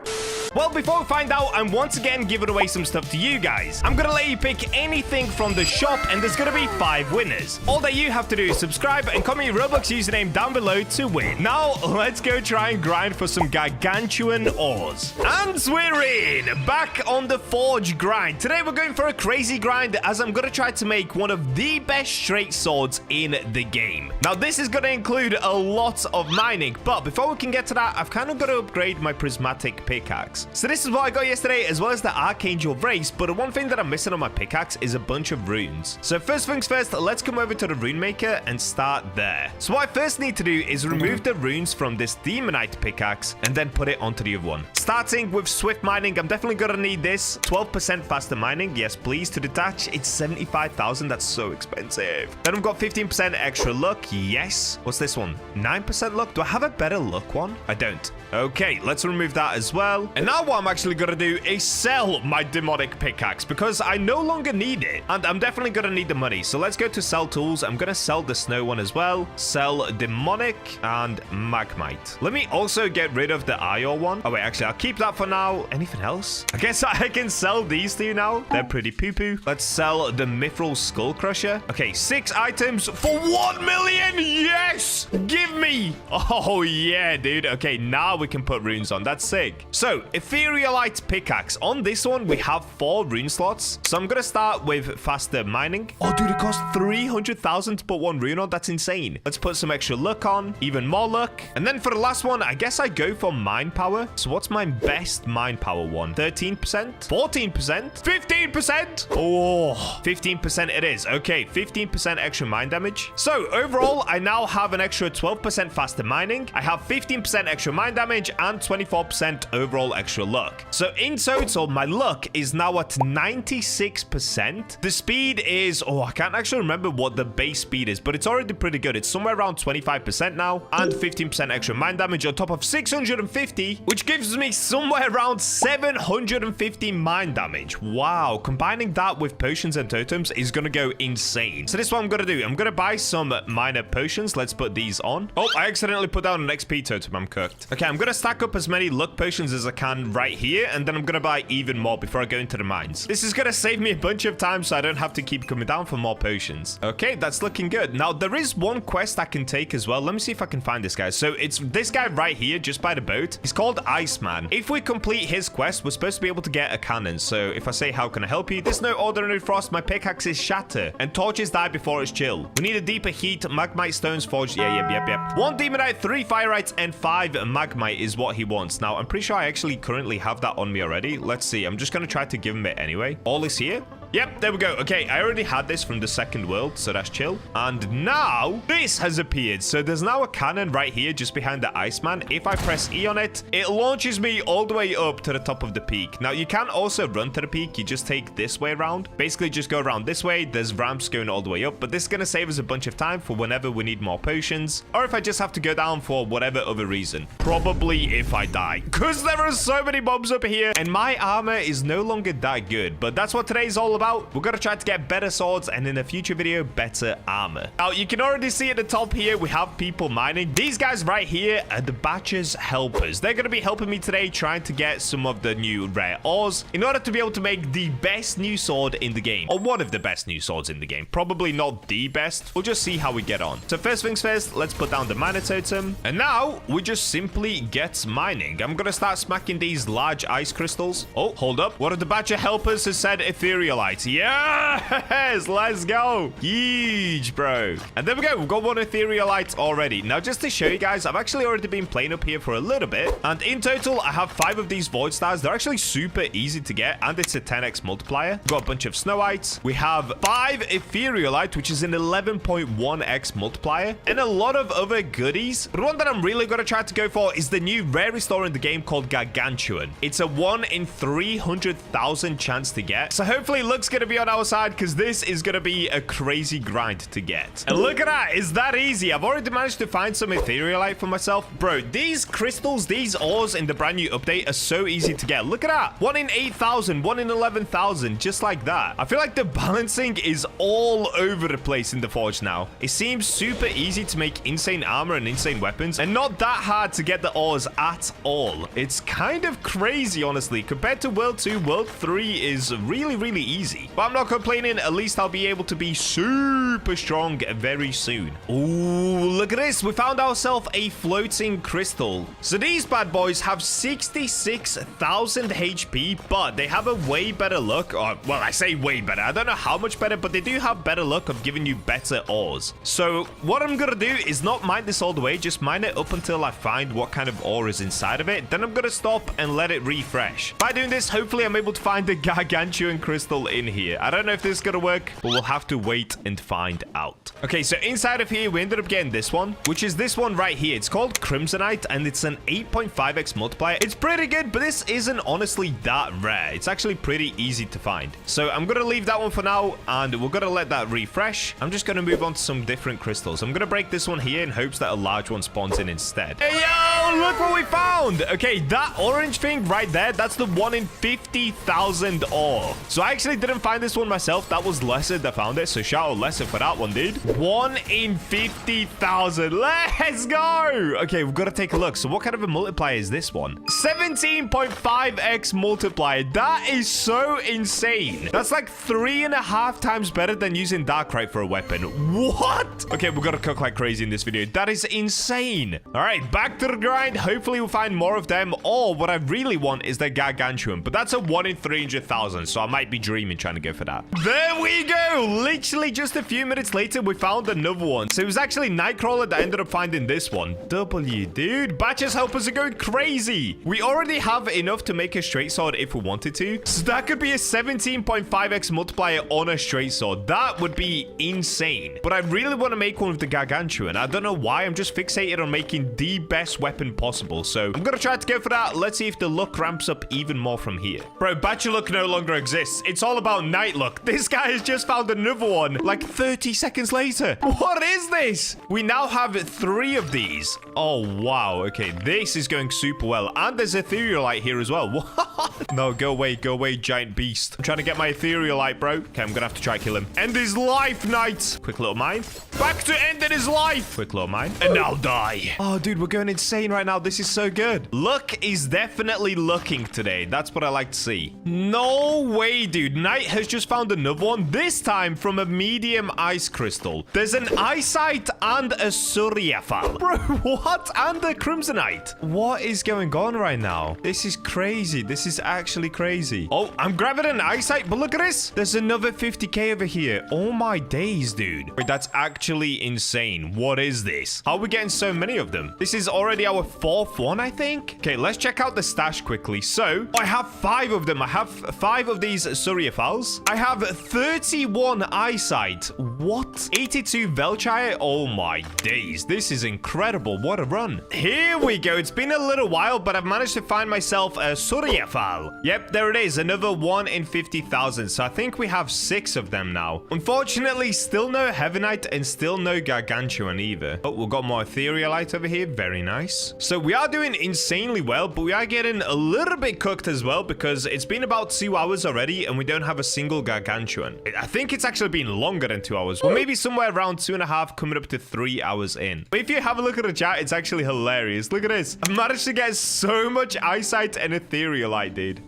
Well, before we find out, I'm once again giving away some stuff to you guys. I'm gonna let you pick anything from the shop and there's gonna be 5 winners. All that you have to do is subscribe and comment your Roblox username down below to win. Now, let's go try and grind for some gargantuan ores. And we're in! Back on the forge grind. Today we're going for a crazy grind as I'm gonna try to make one of the best straight swords in the game. Now, this is going to include a lot of mining, but before we can get to that, I've kind of got to upgrade my prismatic pickaxe. So this is what I got yesterday, as well as the Archangel race, but the one thing that I'm missing on my pickaxe is a bunch of runes. So first things first, let's come over to the rune maker and start there. So what I first need to do is remove the runes from this demonite pickaxe and then put it onto the other one. Starting with swift mining, I'm definitely going to need this. 12% faster mining, yes please. To detach, it's 75,000, that's so expensive. Then we've got 15% extra luck. Yes. What's this one? 9% luck. Do I have a better luck one? I don't. Okay, let's remove that as well. And now what I'm actually going to do is sell my demonic pickaxe because I no longer need it. And I'm definitely going to need the money. So let's go to sell tools. I'm going to sell the snow one as well. Sell demonic and magmite. Let me also get rid of the iron one. Oh, wait, actually, I'll keep that for now. Anything else? I guess I can sell these two now. They're pretty poo-poo. Let's sell the mithril skull crusher. Okay, 6 items for 1 million. Yes! Give me! Oh, yeah, dude. Okay, now we can put runes on. That's sick. So, etherealite pickaxe. On this one, we have 4 rune slots. So, I'm going to start with faster mining. Oh, dude, it costs 300,000 to put 1 rune on. That's insane. Let's put some extra luck on. Even more luck. And then for the last one, I guess I go for mind power. So, what's my best mind power one? 13%? 14%? 15%? Oh, 15% it is. Okay, 15% extra mind damage. So, overall, I now have an extra 12% faster mining. I have 15% extra mind damage and 24% overall extra luck. So in total, my luck is now at 96%. The speed is, oh, I can't actually remember what the base speed is, but it's already pretty good. It's somewhere around 25% now and 15% extra mind damage on top of 650, which gives me somewhere around 750 mind damage. Wow, combining that with potions and totems is going to go insane. So this is what I'm going to do. I'm going to buy some minor potions. Let's put these on. Oh, I accidentally put down an XP totem. I'm cooked. Okay, I'm going to stack up as many luck potions as I can right here, and then I'm going to buy even more before I go into the mines. This is going to save me a bunch of time so I don't have to keep coming down for more potions. Okay, that's looking good. Now, there is one quest I can take as well. Let me see if I can find this guy. So it's this guy right here, just by the boat. He's called Iceman. If we complete his quest, we're supposed to be able to get a cannon. So if I say, how can I help you? There's no ordinary frost. My pickaxes shatter and torches die before it's chill. We need a deeper heat. Magmite stones forged. Yep. 1 demonite, 3 fireites, and 5 magmite is what he wants. Now, I'm pretty sure I actually currently have that on me already. Let's see. I'm just going to try to give him it anyway. All is here. Yep, there we go. Okay, I already had this from the second world, so that's chill. And now, this has appeared. So there's now a cannon right here just behind the Iceman. If I press E on it, it launches me all the way up to the top of the peak. Now, you can also run to the peak. You just take this way around. Basically, just go around this way. There's ramps going all the way up, but this is going to save us a bunch of time for whenever we need more potions, or if I just have to go down for whatever other reason. Probably if I die, because there are so many mobs up here, and my armor is no longer that good, but that's what today's all about. about. We're going to try to get better swords and in a future video, better armor. Now, you can already see at the top here, we have people mining. These guys right here are the Bacha's helpers. They're going to be helping me today trying to get some of the new rare ores in order to be able to make the best new sword in the game, or one of the best new swords in the game. Probably not the best. We'll just see how we get on. So first things first, let's put down the miner totem. And now we just simply get mining. I'm going to start smacking these large ice crystals. Oh, hold up. One of the Bacha helpers has said etherealite. Yes, let's go. Huge, bro. And there we go. We've got one etherealite already. Now, just to show you guys, I've actually already been playing up here for a little bit. And in total, I have 5 of these void stars. They're actually super easy to get. And it's a 10x multiplier. We've got a bunch of snowites. We have 5 etherealite, which is an 11.1x multiplier. And a lot of other goodies. But one that I'm really going to try to go for is the new rarest ore in the game called Gargantuan. It's a 1 in 300,000 chance to get. So hopefully luck's going to be on our side because this is going to be a crazy grind to get. And look at that. It's that easy. I've already managed to find some etherealite for myself. Bro, these crystals, these ores in the brand new update are so easy to get. Look at that. 1 in 8,000, 1 in 11,000, just like that. I feel like the balancing is all over the place in the forge now. It seems super easy to make insane armor and insane weapons and not that hard to get the ores at all. It's kind of crazy, honestly. Compared to World 2, World 3 is really, really easy. But I'm not complaining. At least I'll be able to be super strong very soon. Ooh, look at this. We found ourselves a floating crystal. So these bad boys have 66,000 HP, but they have a way better luck. Or, well, I say way better. I don't know how much better, but they do have better luck of giving you better ores. So what I'm going to do is not mine this all the way. Just mine it up until I find what kind of ore is inside of it. Then I'm going to stop and let it refresh. By doing this, hopefully I'm able to find the gargantuan crystal in here. I don't know if this is going to work, but we'll have to wait and find out. Okay, so inside of here, we ended up getting this one, which is this one right here. It's called Crimsonite, and it's an 8.5x multiplier. It's pretty good, but this isn't honestly that rare. It's actually pretty easy to find. So I'm going to leave that one for now, and we're going to let that refresh. I'm just going to move on to some different crystals. I'm going to break this one here in hopes that a large one spawns in instead. Hey, yo, look what we found. Okay, that orange thing right there, that's the 1 in 50,000 ore. So I actually didn't find this one myself. That was Lesser that found it. So shout out Lesser for that one, dude. 1 in 50,000. Let's go. Okay, we've got to take a look. So what kind of a multiplier is this one? 17.5x multiplier. That is so insane. That's like 3.5 times better than using Darkrai for a weapon. What? Okay, we've got to cook like crazy in this video. That is insane. All right, back to the grind. Hopefully we'll find more of them. Or what I really want is the gargantuan. But that's a 1 in 300,000. So I might be dreaming trying to go for that. There we go. Literally just a few minutes later, we found another one. So it was actually Nightcrawler that ended up finding this one. W, dude. Bacha's helpers are going crazy. We already have enough to make a straight sword if we wanted to. So that could be a 17.5x multiplier on a straight sword. That would be insane. But I really want to make one with the gargantuan. I don't know why. I'm just fixated on making the best weapon possible. So I'm going to try to go for that. Let's see if the luck ramps up even more from here. Bro, Bacha luck no longer exists. It's all about night luck. This guy has just found another one like 30 seconds later. What is this? We now have 3 of these. Oh, wow. Okay, this is going super well. And there's etherealite here as well. What? No, go away, giant beast. I'm trying to get my etherealite, bro. Okay, I'm gonna have to try kill him. End his life, knight. Quick little mine. Back to ending his life. Quick little mine. And now die. Oh, dude, we're going insane right now. This is so good. Luck is definitely looking today. That's what I like to see. No way, dude. Knight has just found another one. This time from a medium ice crystal. There's an eyesight and a surfal. Bro, what? And a crimsonite. What is going on right now? This is crazy. This is actually crazy. Oh, I'm grabbing an eyesight, but look at this. There's another 50k over here. Oh my days, dude. Wait, that's actually insane. What is this? How are we getting so many of them? This is already our 4th one, I think. Okay, let's check out the stash quickly. So, I have 5 of them. I have 5 of these surfals. I have 31 eyesight. What? 82 Velchire? Oh my days. This is incredible. What a run. Here we go. It's been a little while, but I've managed to find myself a surfal. Yep, there it is. Another 1 in 50,000. So I think we have 6 of them now. Unfortunately, still no Heavenite and still no Gargantuan either. Oh, we've got more Etherealite over here. Very nice. So we are doing insanely well, but we are getting a little bit cooked as well because it's been about 2 hours already and we don't have have a single gargantuan. I think it's actually been longer than 2 hours. Well, maybe somewhere around 2.5, coming up to 3 hours in. But if you have a look at the chat, it's actually hilarious. Look at this. I managed to get so much eyesight and etherealite, dude.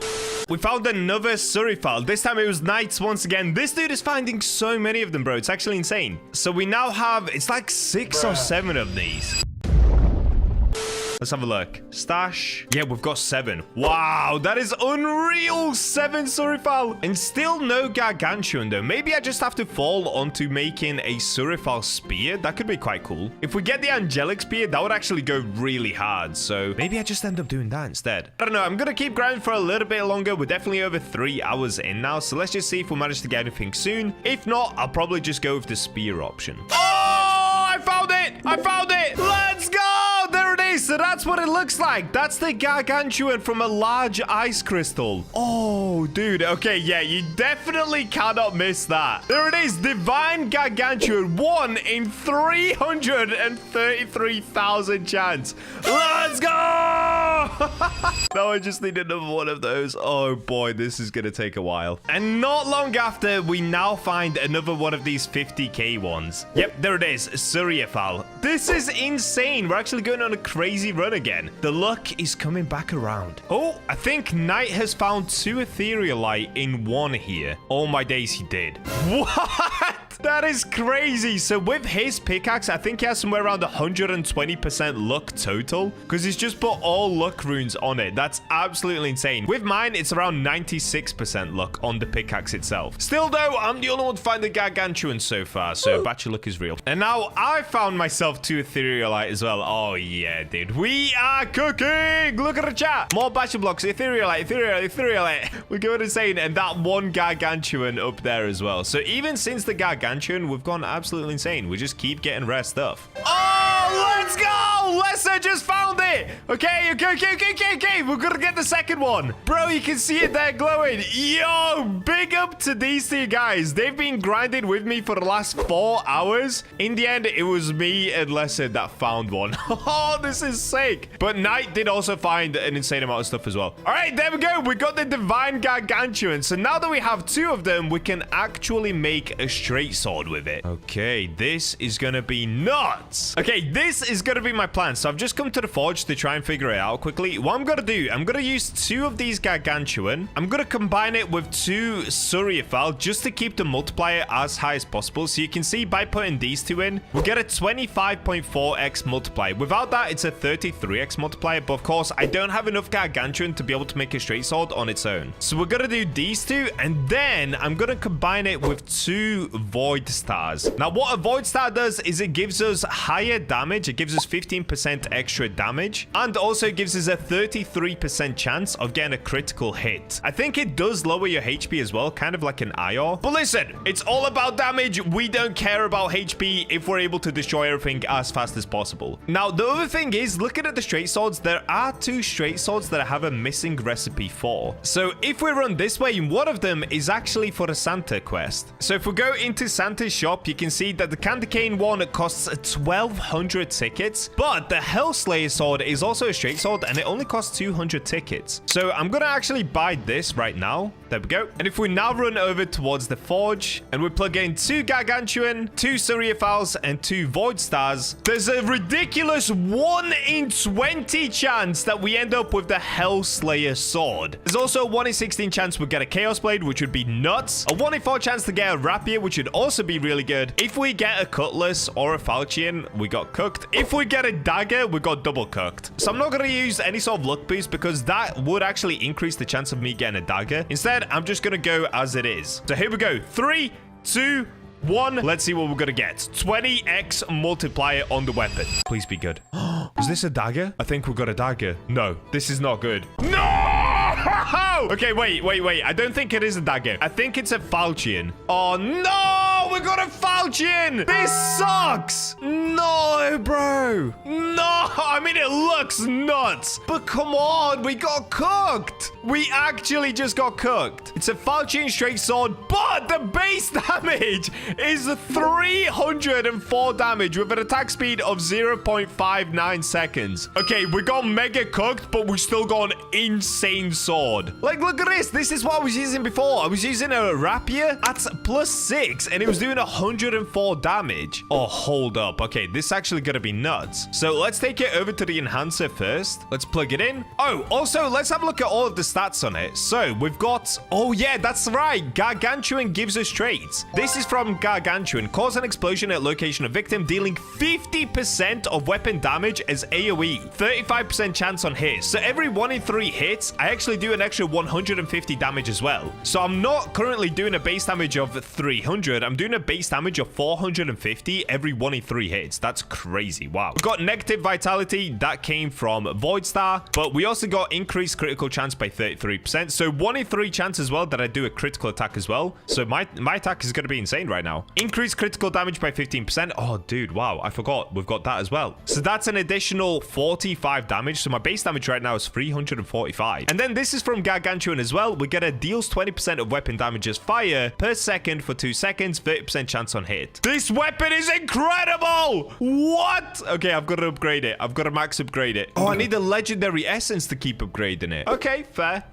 We found another surfal. This time it was knights once again. This dude is finding so many of them, bro. It's actually insane. So we now have, it's like 6 or 7 of these. Let's have a look. Stash. Yeah, we've got 7. Wow, that is unreal. 7 surfal. And still no gargantuan, though. Maybe I just have to fall onto making a surfal spear. That could be quite cool. If we get the angelic spear, that would actually go really hard. So maybe I just end up doing that instead. I don't know. I'm going to keep grinding for a little bit longer. We're definitely over 3 hours in now. So let's just see if we manage to get anything soon. If not, I'll probably just go with the spear option. Oh, I found it. I found it. Let's go. There it is. So that's what it looks like. That's the gargantuan from a large ice crystal. Oh, dude. Okay, yeah, you definitely cannot miss that. There it is. Divine gargantuan. 1 in 333,000 chance. Let's go. Now I just need another one of those. Oh, boy, this is going to take a while. And not long after, we now find another one of these 50k ones. Yep, there it is. Surfal. This is insane. We're actually going on a crazy run again. The luck is coming back around. Oh, I think Knight has found 2 etherealite in 1 here. Oh my days, he did. What? That is crazy. So with his pickaxe, I think he has somewhere around 120% luck total because he's just put all luck runes on it. That's absolutely insane. With mine, it's around 96% luck on the pickaxe itself. Still though, I'm the only one to find the gargantuan so far, so Bacha luck is real. And now I found myself 2 etherealite as well. Oh yeah, dude. We are cooking. Look at the chat. More BachaBlox, etherealite. We're going insane. And that 1 gargantuan up there as well. So even since the gargantuan, we've gone absolutely insane. We just keep getting rare stuff. Oh, let's go. Lesser just found it. Okay. We're gonna get the second one. Bro, you can see it there glowing. Yo, big up to these 2 guys. They've been grinding with me for the last 4 hours. In the end, it was me and Lesser that found one. Oh, this is sick. But Knight did also find an insane amount of stuff as well. All right, there we go. We got the divine gargantuan. So now that we have 2 of them, we can actually make a straight sword with it. Okay, this is gonna be nuts. Okay, this is gonna be my plan. So I've just come to the forge to try and figure it out quickly. What I'm gonna do, I'm gonna use 2 of these gargantuan. I'm gonna combine it with 2 surfal just to keep the multiplier as high as possible. So you can see by putting these 2 in, we get a 25.4x multiplier. Without that, it's a 33x multiplier. But of course, I don't have enough gargantuan to be able to make a straight sword on its own. So we're gonna do these 2, and then I'm gonna combine it with 2 void stars. Now, what a void star does is it gives us higher damage. It gives us 15% extra damage, and also gives us a 33% chance of getting a critical hit. I think it does lower your HP as well, kind of like an IR. But listen, it's all about damage. We don't care about HP if we're able to destroy everything as fast as possible. Now, the other thing is, looking at the straight swords, there are 2 straight swords that I have a missing recipe for. So if we run this way, one of them is actually for a Santa quest. So if we go into Santa's shop, you can see that the candy cane one costs 1,200 tickets, but the Hellslayer sword is also a straight sword, and it only costs 200 tickets. So I'm gonna actually buy this right now. There we go. And if we now run over towards the forge and we plug in 2 gargantuan, 2 surfals, and 2 void stars, there's a ridiculous 1 in 20 chance that we end up with the Hellslayer sword. There's also a 1 in 16 chance we get a chaos blade, which would be nuts. A 1 in 4 chance to get a rapier, which would also be really good. If we get a cutlass or a falchion, we got cooked. If we get a dagger, we got double cooked. So I'm not going to use any sort of luck boost because that would actually increase the chance of me getting a dagger. Instead, I'm just going to go as it is. So here we go. 3, 2, 1. Let's see what we're going to get. 20x multiplier on the weapon. Please be good. Is this a dagger? I think we got a dagger. No, this is not good. No! Okay, wait. I don't think it is a dagger. I think it's a falchion. Oh, no! No, we got a falchion. This sucks. No, bro. No, I mean, it looks nuts. But come on, we got cooked. We actually just got cooked. It's a falchion straight sword, but the base damage is 304 damage with an attack speed of 0.59 seconds. Okay, we got mega cooked, but we still got an insane sword. Like, look at this. This is what I was using before. I was using a rapier at +6, and it was doing 104 damage. Oh, hold up. Okay, this is actually gonna be nuts. So let's take it over to the enhancer first. Let's plug it in. Oh, also, let's have a look at all of the stats on it. So we've got... Oh, yeah, that's right. Gargantuan gives us traits. This is from Gargantuan. Cause an explosion at location of victim, dealing 50% of weapon damage as AoE. 35% chance on hits. So every 1 in 3 hits, I actually do an extra 150 damage as well. So I'm not currently doing a base damage of 300. I'm doing a base damage of 450 every 1 in 3 hits. That's crazy. Wow. We've got negative vitality. That came from Void Star. But we also got increased critical chance by 33%. So 1 in 3 chance as well that I do a critical attack as well. So my attack is going to be insane right now. Increased critical damage by 15%. Oh, dude. Wow. I forgot. We've got that as well. So that's an additional 45 damage. So my base damage right now is 345. And then this is from Gargantuan as well. We get a deals 20% of weapon damage as fire per second for 2 seconds. 30% chance on hit. This weapon is incredible. What? Okay, I've got to upgrade it. I've got to max upgrade it. Oh, I need a legendary essence to keep upgrading it. Okay, fair.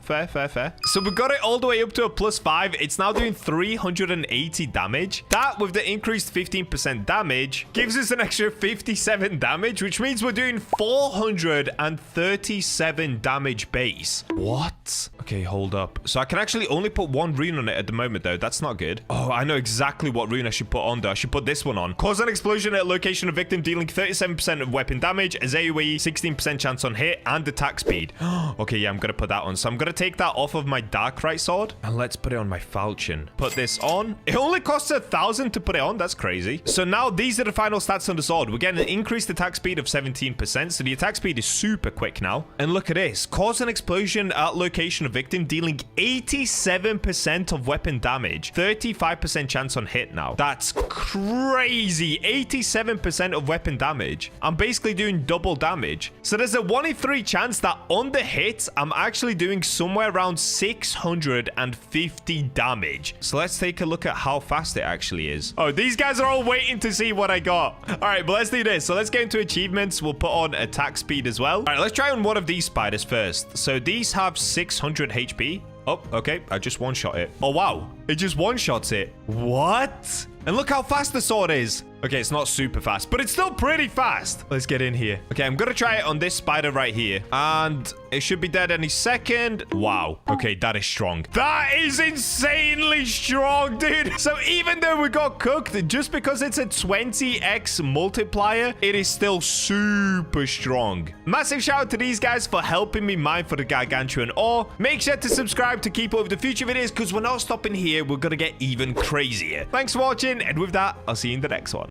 So we got it all the way up to a +5. It's now doing 380 damage. That with the increased 15% damage gives us an extra 57 damage, which means we're doing 437 damage base. What? Okay, hold up. So I can actually only put 1 rune on it at the moment, though. That's not good. Oh, I know exactly what rune I should put on, though. I should put this one on. Cause an explosion at location of victim, dealing 37% of weapon damage as AoE, 16% chance on hit, and attack speed. Okay, yeah, I'm gonna put that on. So I'm gonna take that off of my Darkrai sword, and let's put it on my falchion. Put this on. It only costs 1,000 to put it on. That's crazy. So now these are the final stats on the sword. We're getting an increased attack speed of 17%. So the attack speed is super quick now. And look at this. Cause an explosion at location of victim, dealing 87% of weapon damage. 35% chance on hit now. That's crazy. 87% of weapon damage. I'm basically doing double damage. So there's a 1 in 3 chance that on the hit, I'm actually doing somewhere around 650 damage. So let's take a look at how fast it actually is. Oh, these guys are all waiting to see what I got. All right, but let's do this. So let's get into achievements. We'll put on attack speed as well. All right, let's try on one of these spiders first. So these have 600 HP. Oh, okay. I just one-shot it. Oh, wow. It just one-shots it. What? And look how fast the sword is. Okay, it's not super fast, but it's still pretty fast. Let's get in here. Okay, I'm gonna try it on this spider right here. And it should be dead any second. Wow. Okay, that is strong. That is insanely strong, dude. So even though we got cooked, just because it's a 20x multiplier, it is still super strong. Massive shout out to these guys for helping me mine for the gargantuan ore. Make sure to subscribe to keep up with the future videos, because we're not stopping here. We're gonna get even crazier. Thanks for watching, and with that, I'll see you in the next one.